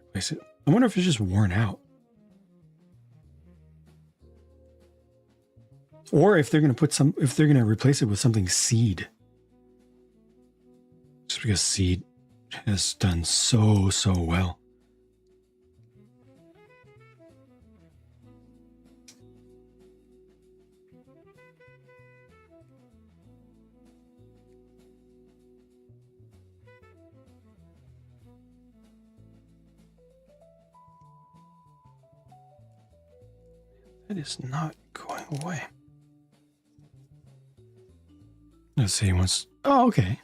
S1: Replace it. I wonder if it's just worn out. Or if they're going to replace it with something seed. Just because seed has done so well. It is not going away. Let's see. Oh, okay.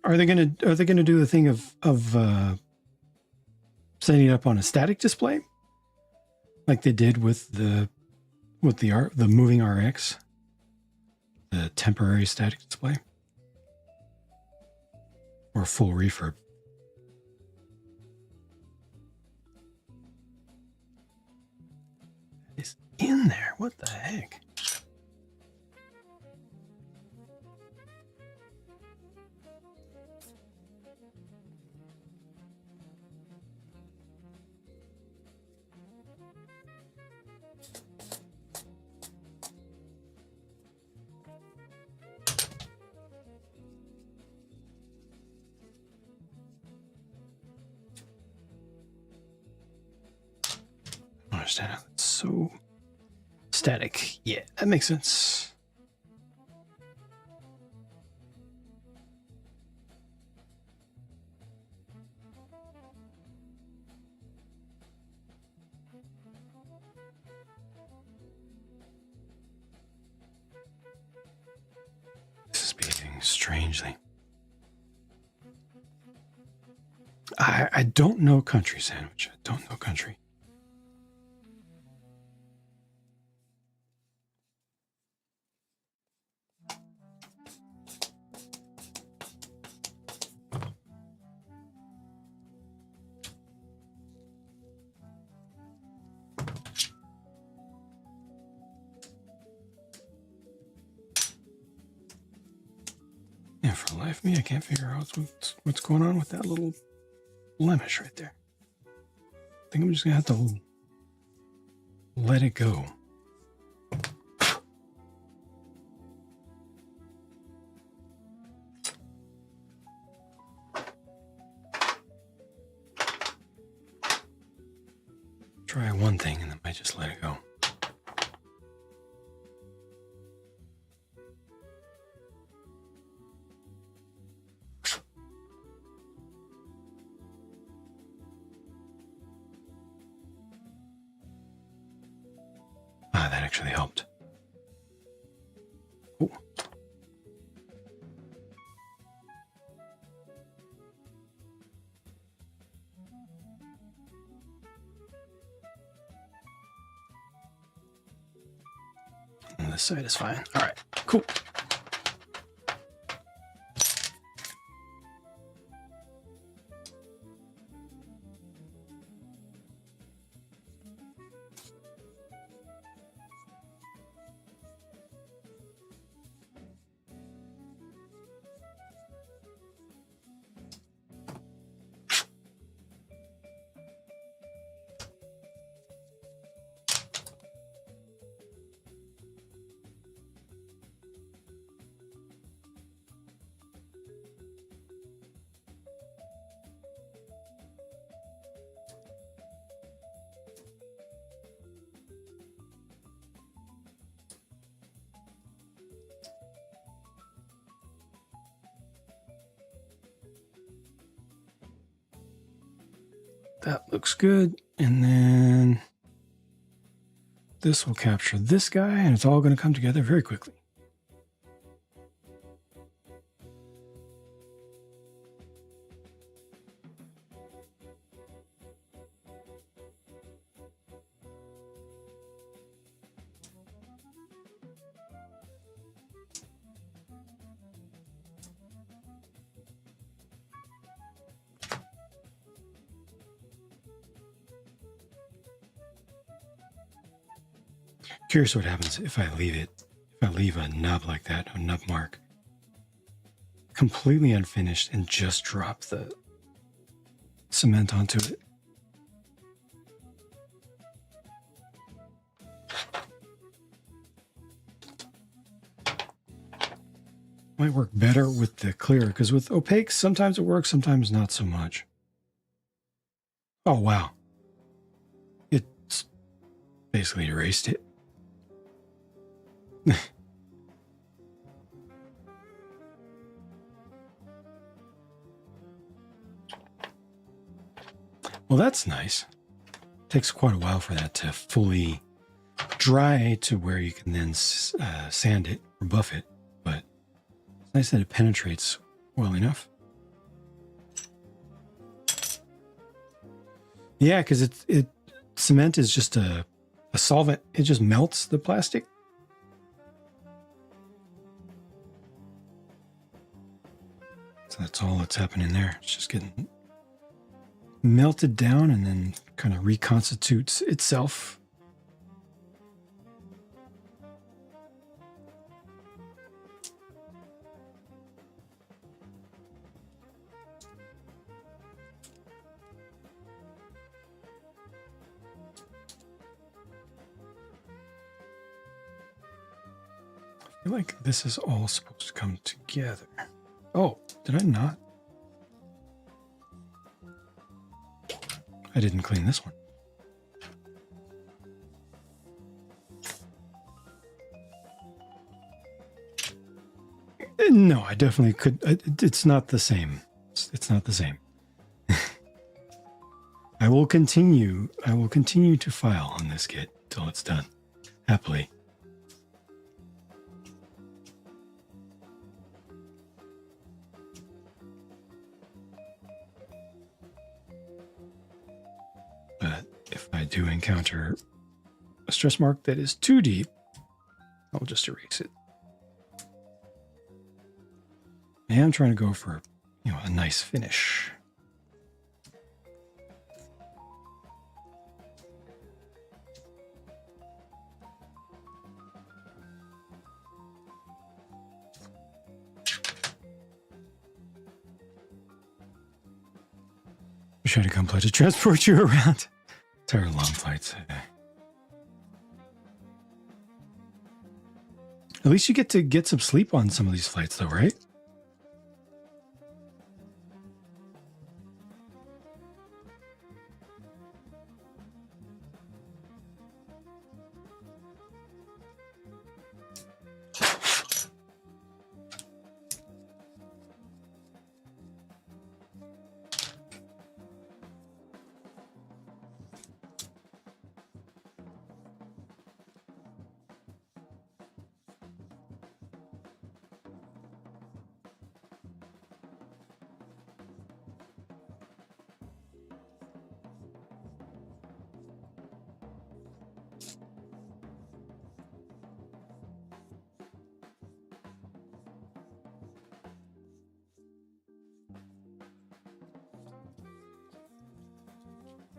S1: Are they gonna do the thing of setting it up on a static display, like they did with the moving RX, the temporary static display, or full refurb? It's in there. What the heck? I don't understand how it's so static. Yeah, that makes sense. strangely. I don't know country sandwich. I don't know country. Yeah, for the life of me, I can't figure out what's going on with that little blemish right there. I think I'm just gonna have to let it go. Try one thing and then I just let it go. Ah, that actually helped. Ooh. And this side is fine. All right, cool. That looks good. And then this will capture this guy, and it's all going to come together very quickly. Curious what happens if I leave it. If I leave a nub like that, a nub mark, completely unfinished, and just drop the cement onto it. Might work better with the clear, because with opaque, sometimes it works, sometimes not so much. Oh, wow. It's basically erased it. Well, that's nice. Takes quite a while for that to fully dry to where you can then sand it or buff it, but it's nice that it penetrates well enough. Yeah, because cement is just a solvent. It just melts the plastic. So that's all that's happening there. It's just getting melted down and then kind of reconstitutes itself. I feel like this is all supposed to come together. Oh, did I not? I didn't clean this one. No, I definitely could. It's not the same. It's not the same. I will continue to file on this kit till it's done. Happily. if I do encounter a stress mark that is too deep, I'll just erase it. I am trying to go for, a nice finish. Wish I had a Gunpla to transport you around. Tired of long flights. At least you get to get some sleep on some of these flights, though, right?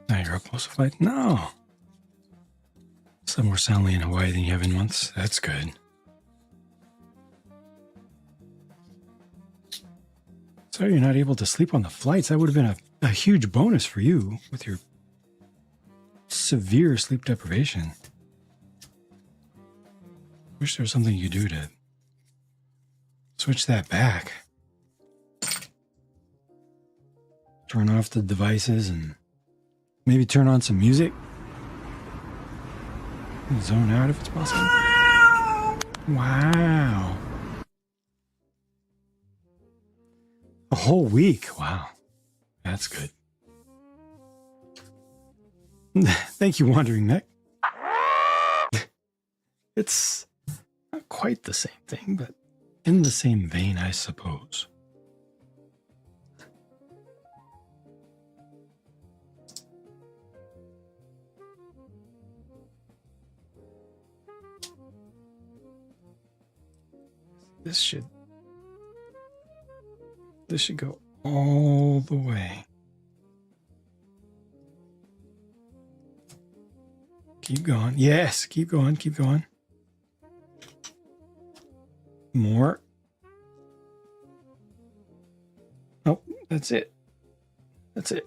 S1: Now you're up most of the flight? No. Slept more soundly in Hawaii than you have in months. That's good. Sorry you're not able to sleep on the flights. That would have been a huge bonus for you with your severe sleep deprivation. Wish there was something you could do to switch that back. Turn off the devices and maybe turn on some music. Zone out if it's possible. Wow. A whole week. Wow. That's good. Thank you, Wandering Neck. It's not quite the same thing, but in the same vein, I suppose. This should go all the way. Keep going. Yes, keep going, keep going. More. Oh, that's it. That's it.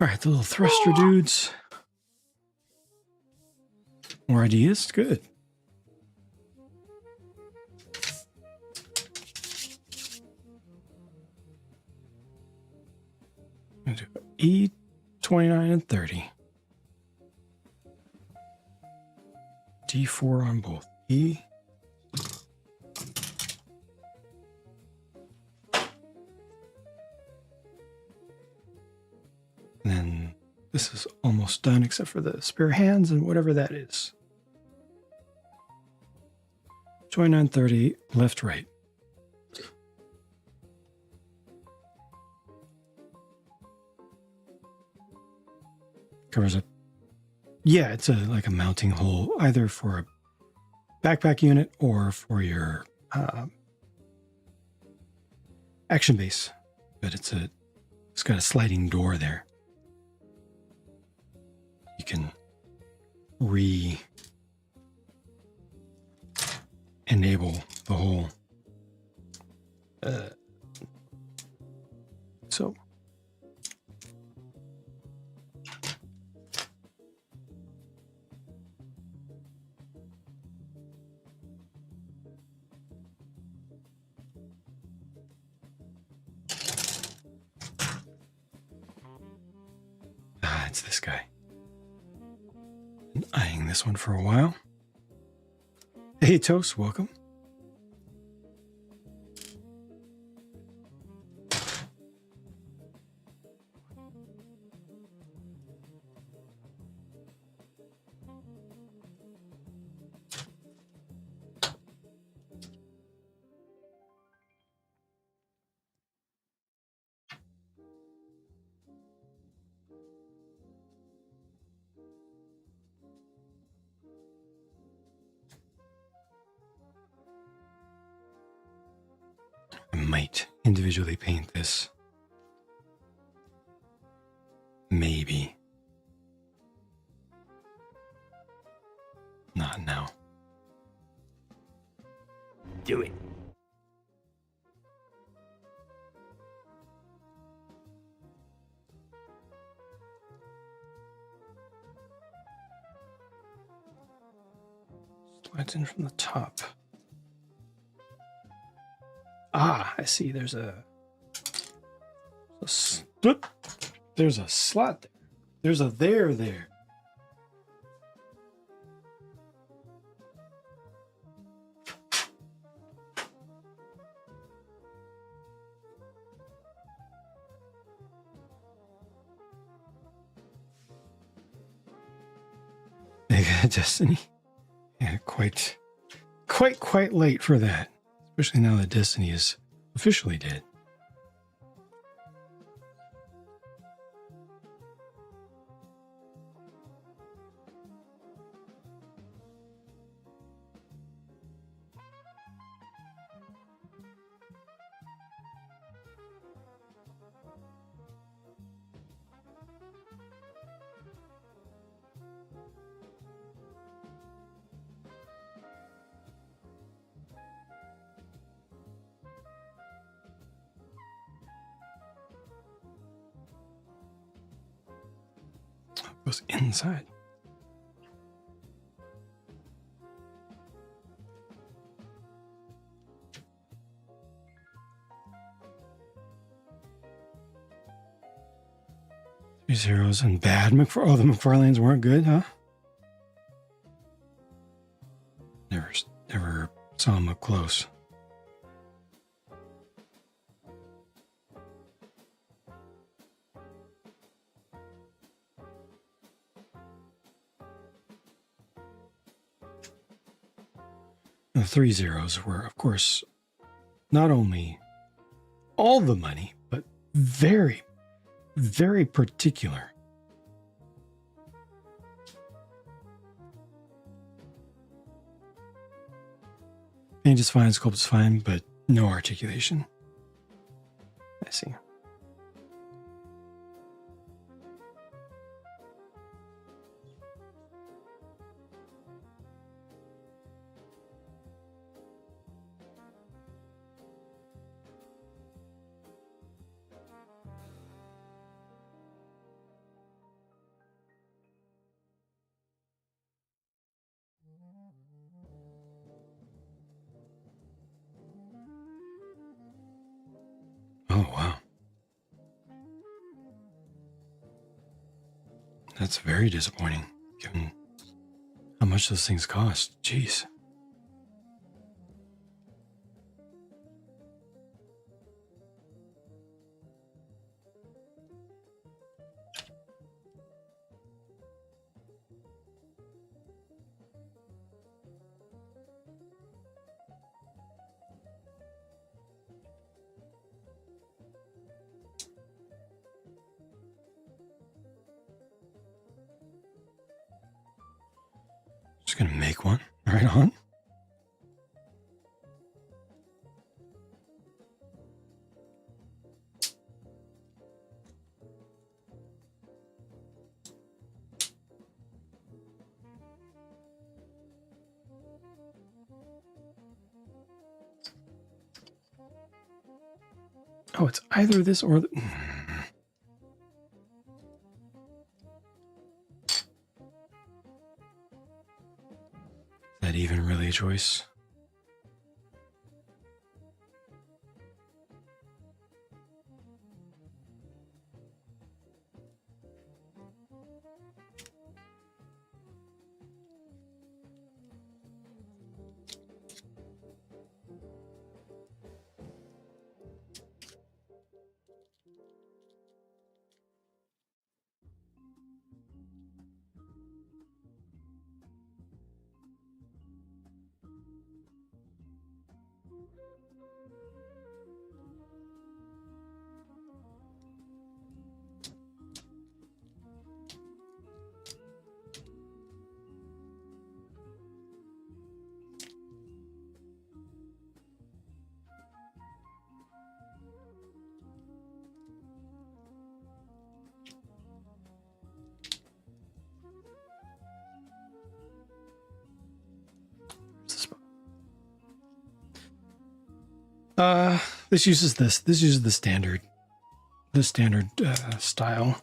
S1: All right, the little thruster dudes. More ideas? Good. I'm gonna do E, 29, and 30. D4 on both. E. And then this is almost done except for the spare hands and whatever that is. 29, 30, left, right. Covers up. Yeah, it's like a mounting hole, either for a backpack unit or for your action base. But it's got a sliding door there. You can enable the whole. So. It's this guy. Been eyeing this one for a while. Hey, Toast, welcome. I might individually paint this. Maybe. Not now.
S3: Do it.
S1: Slides in from the top. Ah, I see. There's a there's a slot there. There's a there. Destiny. Yeah, quite late for that. Especially now that Destiny is officially dead. Goes inside. Three zeros and bad. The McFarlanes weren't good, huh? Never saw them up close. The 3 zeros were, of course, not only all the money, but very, very particular. Paint is fine, sculpt is fine, but no articulation. I see. Oh, wow. That's very disappointing, given how much those things cost. Jeez. Just gonna make one right on. Oh, it's either this or the... Is that even really a choice? This uses this. This uses the standard style.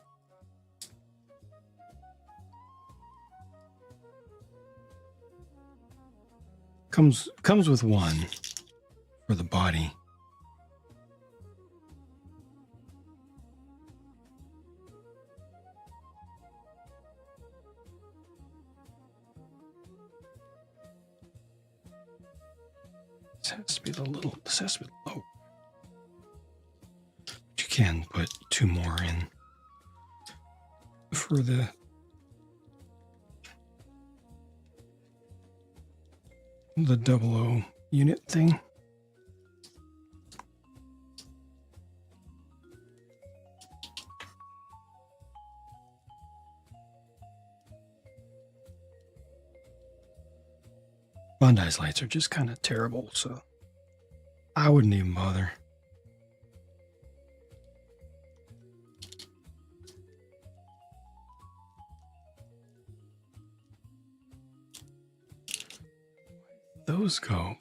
S1: Comes with one for the body. This has to be this has to be low. But you can put two more in for the double O unit thing. Bondi's lights are just kind of terrible, so I wouldn't even bother. Those go.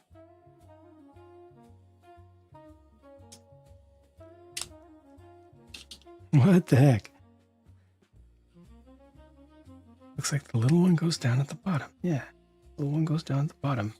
S1: What the heck? Looks like the little one goes down at the bottom. Yeah, the little one goes down at the bottom.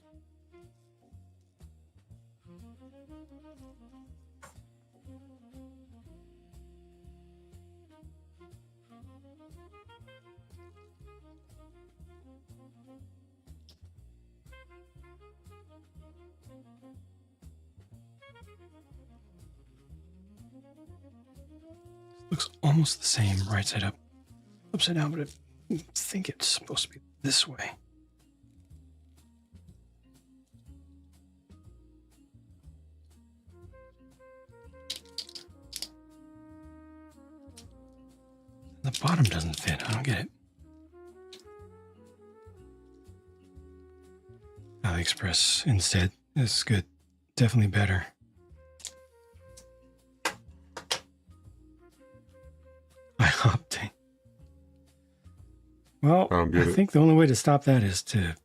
S1: Looks almost the same right side up, upside down, but I think it's supposed to be this way. The bottom doesn't fit. I don't get it. AliExpress instead. This is good. Definitely better. I opting. Well, I think the only way to stop that is to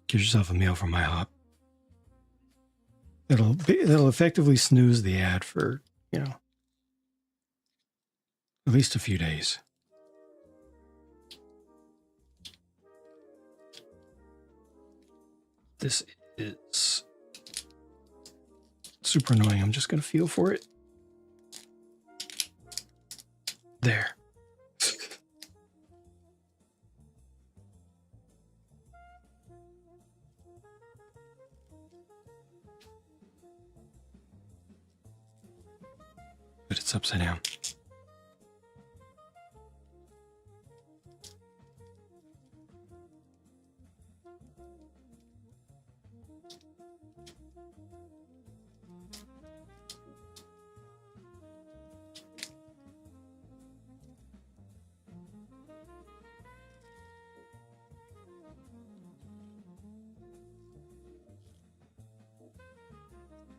S1: get yourself a meal from IHOP. It'll effectively snooze the ad for, at least a few days. This is super annoying. I'm just going to feel for it. There. But it's upside down.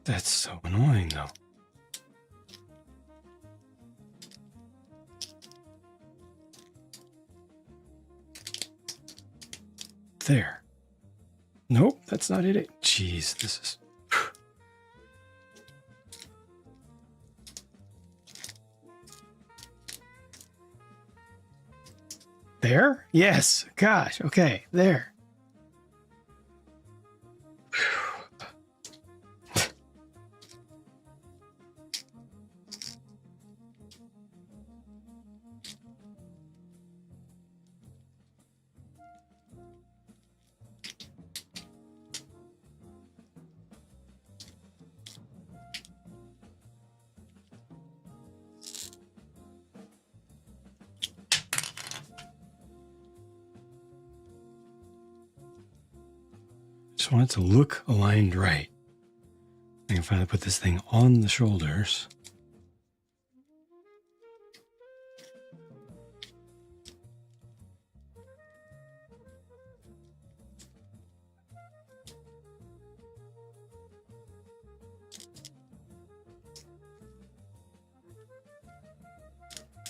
S1: That's so annoying, though. There. Nope, that's not it. Jeez, this is... There? Yes. Gosh, okay, there. Just want it to look aligned right. I can finally put this thing on the shoulders.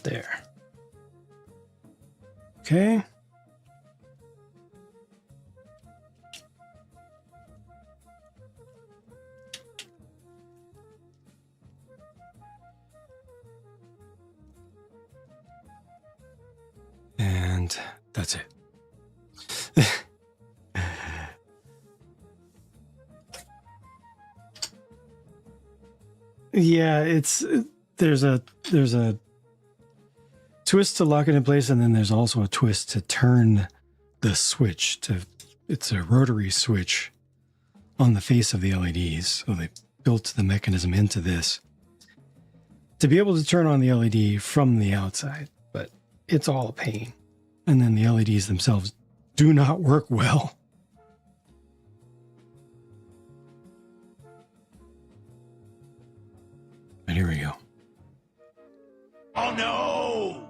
S1: There. Okay. and that's it. Yeah, there's a twist to lock it in place, and then there's also a twist to turn the switch to. It's a rotary switch on the face of the LEDs, so they built the mechanism into this to be able to turn on the LED from the outside, but it's all a pain. And then the LEDs themselves do not work well. But here we go.
S3: Oh no!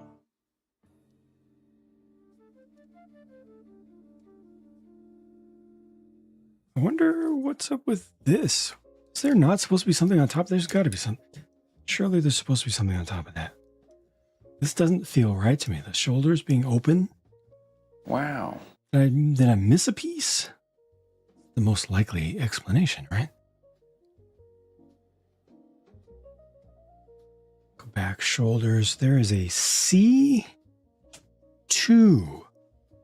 S1: I wonder what's up with this. Is there not supposed to be something on top? There's got to be something. Surely there's supposed to be something on top of that. This doesn't feel right to me. The shoulders being open.
S6: Wow.
S1: Did I miss a piece? The most likely explanation, right? Go back, shoulders. There is a C2.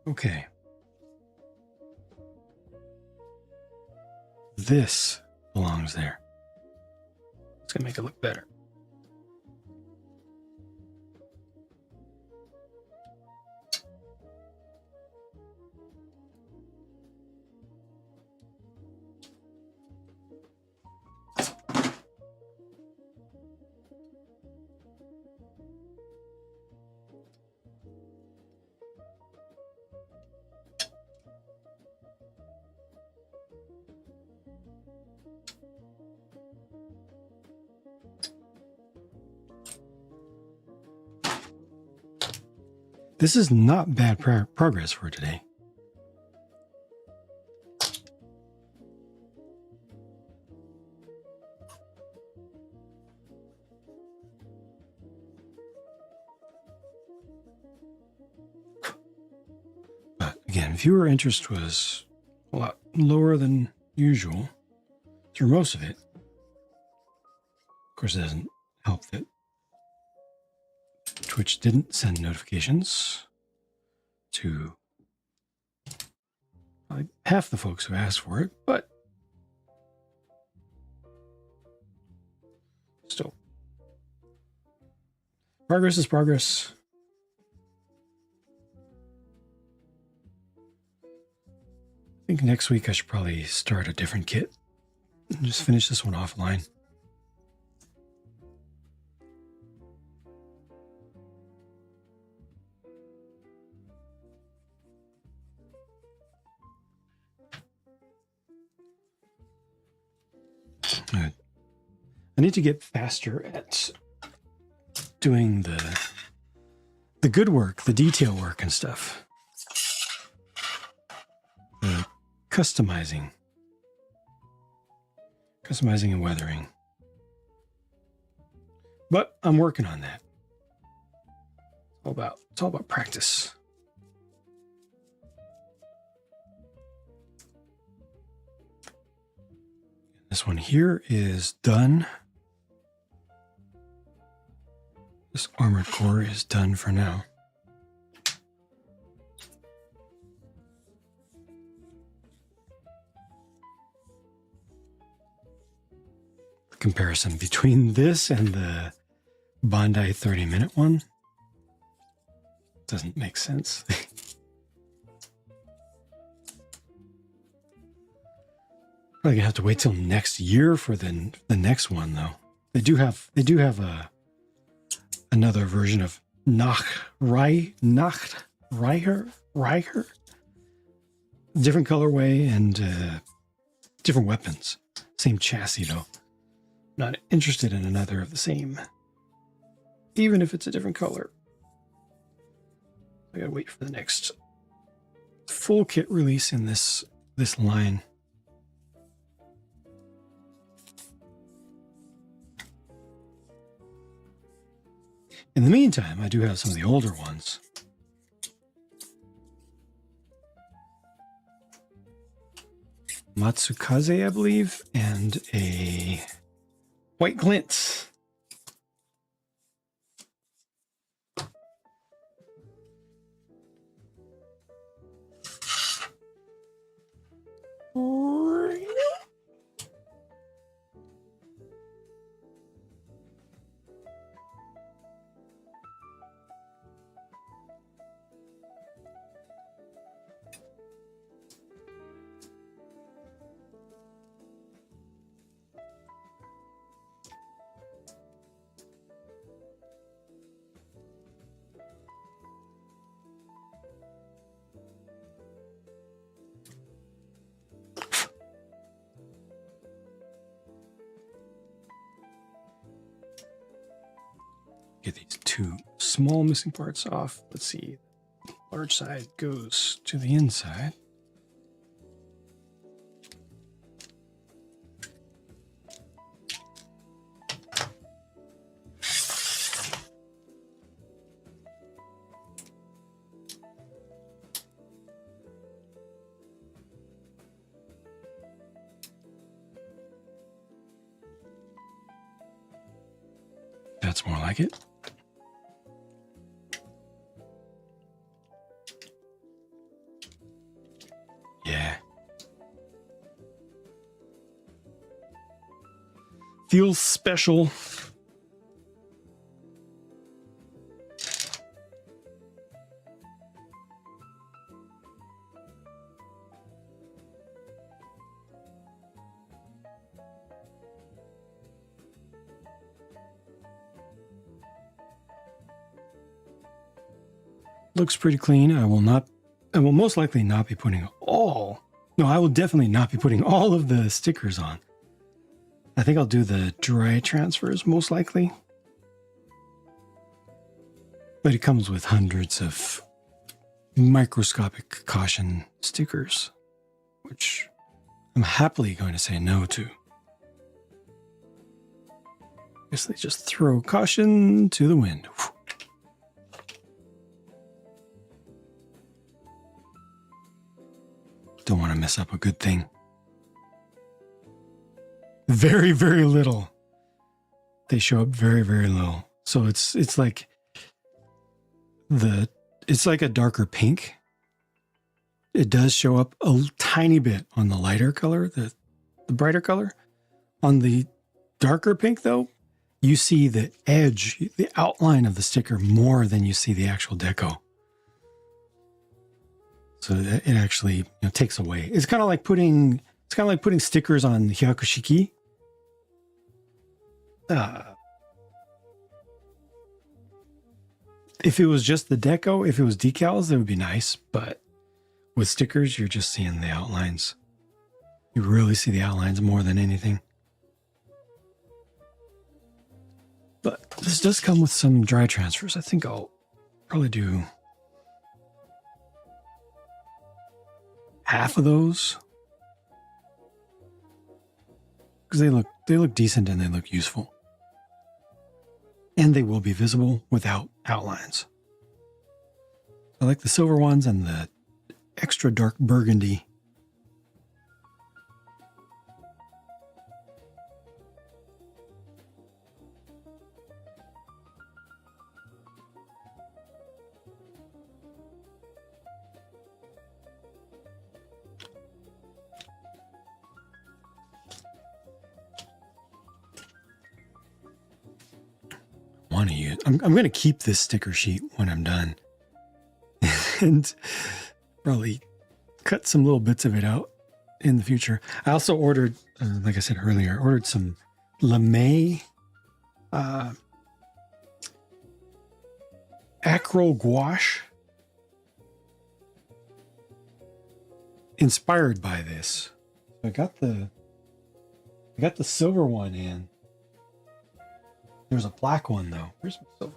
S1: Okay. This belongs there. It's going to make it look better. This is not bad progress for today. But again, viewer interest was a lot lower than usual through most of it. Of course, it doesn't help that Twitch didn't send notifications to like half the folks who asked for it, but still, progress is progress. I think next week I should probably start a different kit and just finish this one offline. I need to get faster at doing the good work, the detail work and stuff. The customizing and weathering. But I'm working on that. It's all about practice. This one here is done. This armored core is done for now. The comparison between this and the Bandai 30-minute one doesn't make sense. Probably gonna have to wait till next year for the next one, though. They do have another version of Reicher, different colorway and different weapons. Same chassis, though. Not interested in another of the same, even if it's a different color. I gotta wait for the next full kit release in this line. In the meantime, I do have some of the older ones. Matsukaze, I believe, and a White Glint. get these two small missing parts off. Let's see. Large side goes to the inside. That's more like it. Yeah. Feels special. Looks pretty clean. I will most likely not be putting I will definitely not be putting all of the stickers on. I think I'll do the dry transfers most likely. But it comes with hundreds of microscopic caution stickers, which I'm happily going to say no to. Guess they just throw caution to the wind. Whew. Don't want to mess up a good thing. Very, very little. They show up very, very low. So it's like a darker pink. It does show up a tiny bit on the lighter color, the brighter color. On the darker pink though, you see the edge, the outline of the sticker more than you see the actual deco. So it actually takes away. It's kind of like putting stickers on hyakushiki. If it was just the deco, if it was decals, that would be nice. But with stickers, you're just seeing the outlines. You really see the outlines more than anything. But this does come with some dry transfers. I think I'll probably do half of those, because they look decent and they look useful, and they will be visible without outlines. I like the silver ones and the extra dark burgundy. I'm going to keep this sticker sheet when I'm done and probably cut some little bits of it out in the future. I also ordered, like I said earlier, ordered some lame acryl gouache inspired by this. I got the silver one in. There's a black one though. Where's my silver?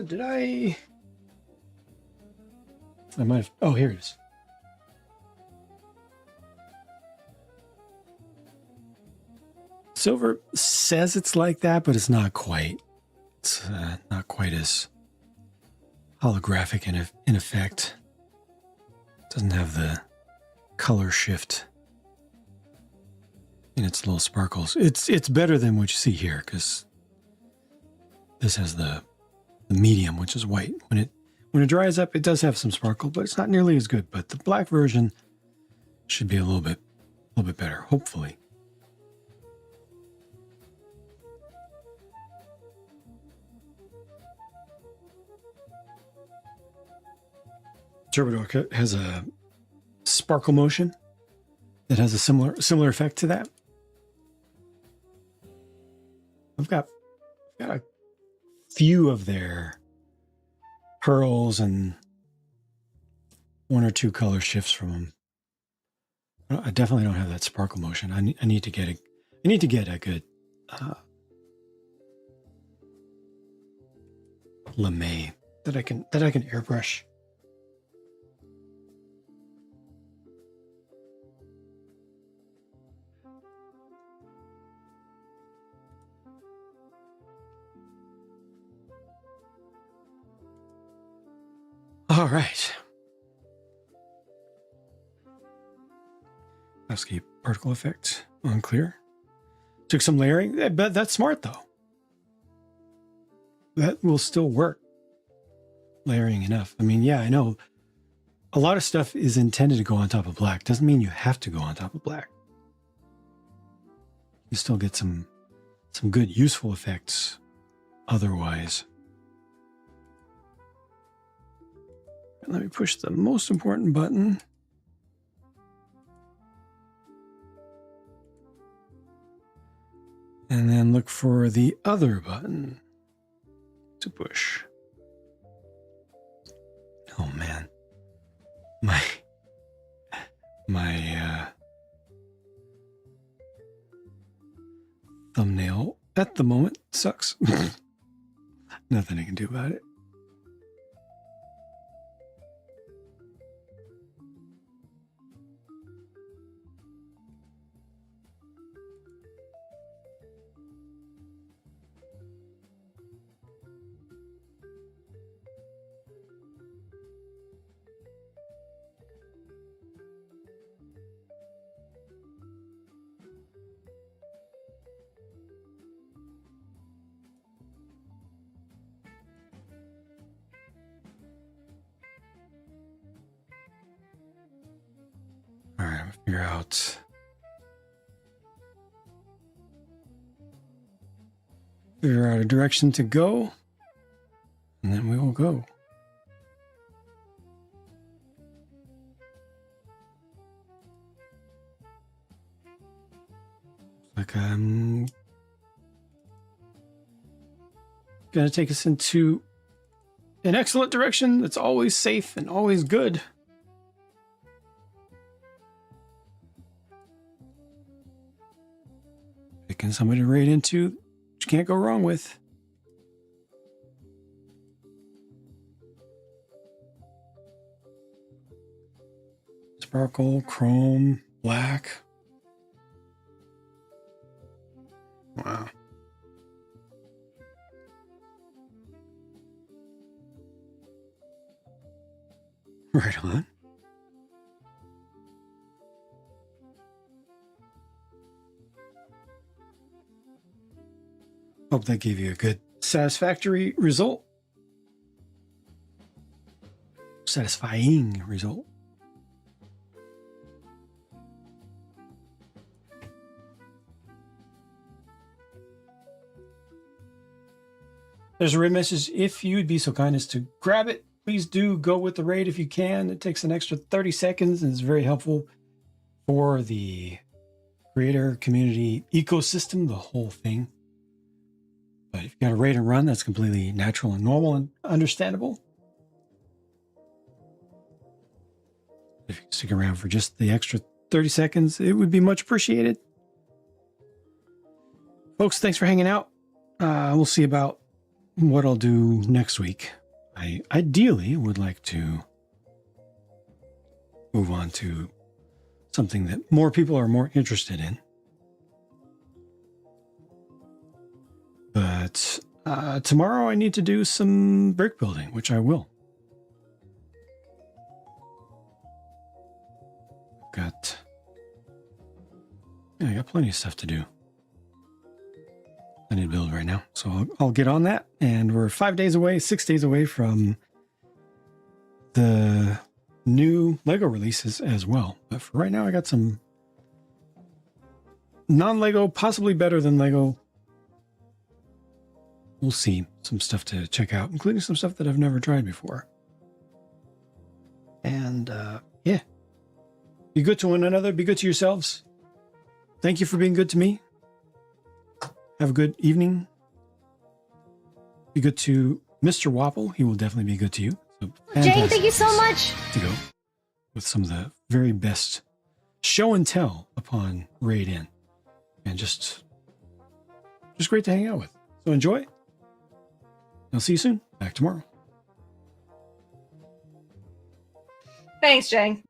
S1: Did I might have. Oh, here it is. Silver says it's like that, but it's not quite. It's not quite as holographic in effect. Doesn't have the color shift in its little sparkles. It's better than what you see here, because this has the medium, which is white. When it dries up, it does have some sparkle, but it's not nearly as good. But the black version should be a little bit better, hopefully. Turbodor has a sparkle motion that has a similar effect to that. I've got a few of their pearls and one or two color shifts from them. I definitely don't have that sparkle motion. I need to get a good lame that I can airbrush. All right. Landscape particle effect on clear. Took some layering, but that's smart though. That will still work. Layering enough. I mean, yeah, I know a lot of stuff is intended to go on top of black. Doesn't mean you have to go on top of black. You still get some good useful effects otherwise. Let me push the most important button. And then look for the other button to push. Oh man. My thumbnail at the moment sucks. Nothing I can do about it. All right, I'll figure out a direction to go, and then we will go. Like I'm gonna take us into an excellent direction that's always safe and always good. Picking somebody to raid into, which you can't go wrong with. Sparkle, chrome, black. Wow. Right on. Hope that gave you a good, satisfactory result. Satisfying result. There's a raid message. If you'd be so kind as to grab it, please do go with the raid if you can. It takes an extra 30 seconds and is very helpful for the creator community ecosystem, the whole thing. But if you got a raid and run, that's completely natural and normal and understandable. If you can stick around for just the extra 30 seconds, it would be much appreciated. Folks, thanks for hanging out. We'll see about what I'll do next week. I ideally would like to move on to something that more people are more interested in. But tomorrow I need to do some brick building, which I will. I got plenty of stuff to do. I need to build right now. So I'll get on that. And we're 6 days away from the new Lego releases as well. But for right now, I got some non-Lego, possibly better than Lego. We'll see. Some stuff to check out, including some stuff that I've never tried before. And yeah, be good to one another. Be good to yourselves. Thank you for being good to me. Have a good evening. Be good to Mr. Wapple. He will definitely be good to you. So,
S7: Jane, thank you so much.
S1: To go. with some of the very best show and tell upon Raid In. And just great to hang out with. So enjoy. I'll see you soon. Back tomorrow.
S7: Thanks, Jang.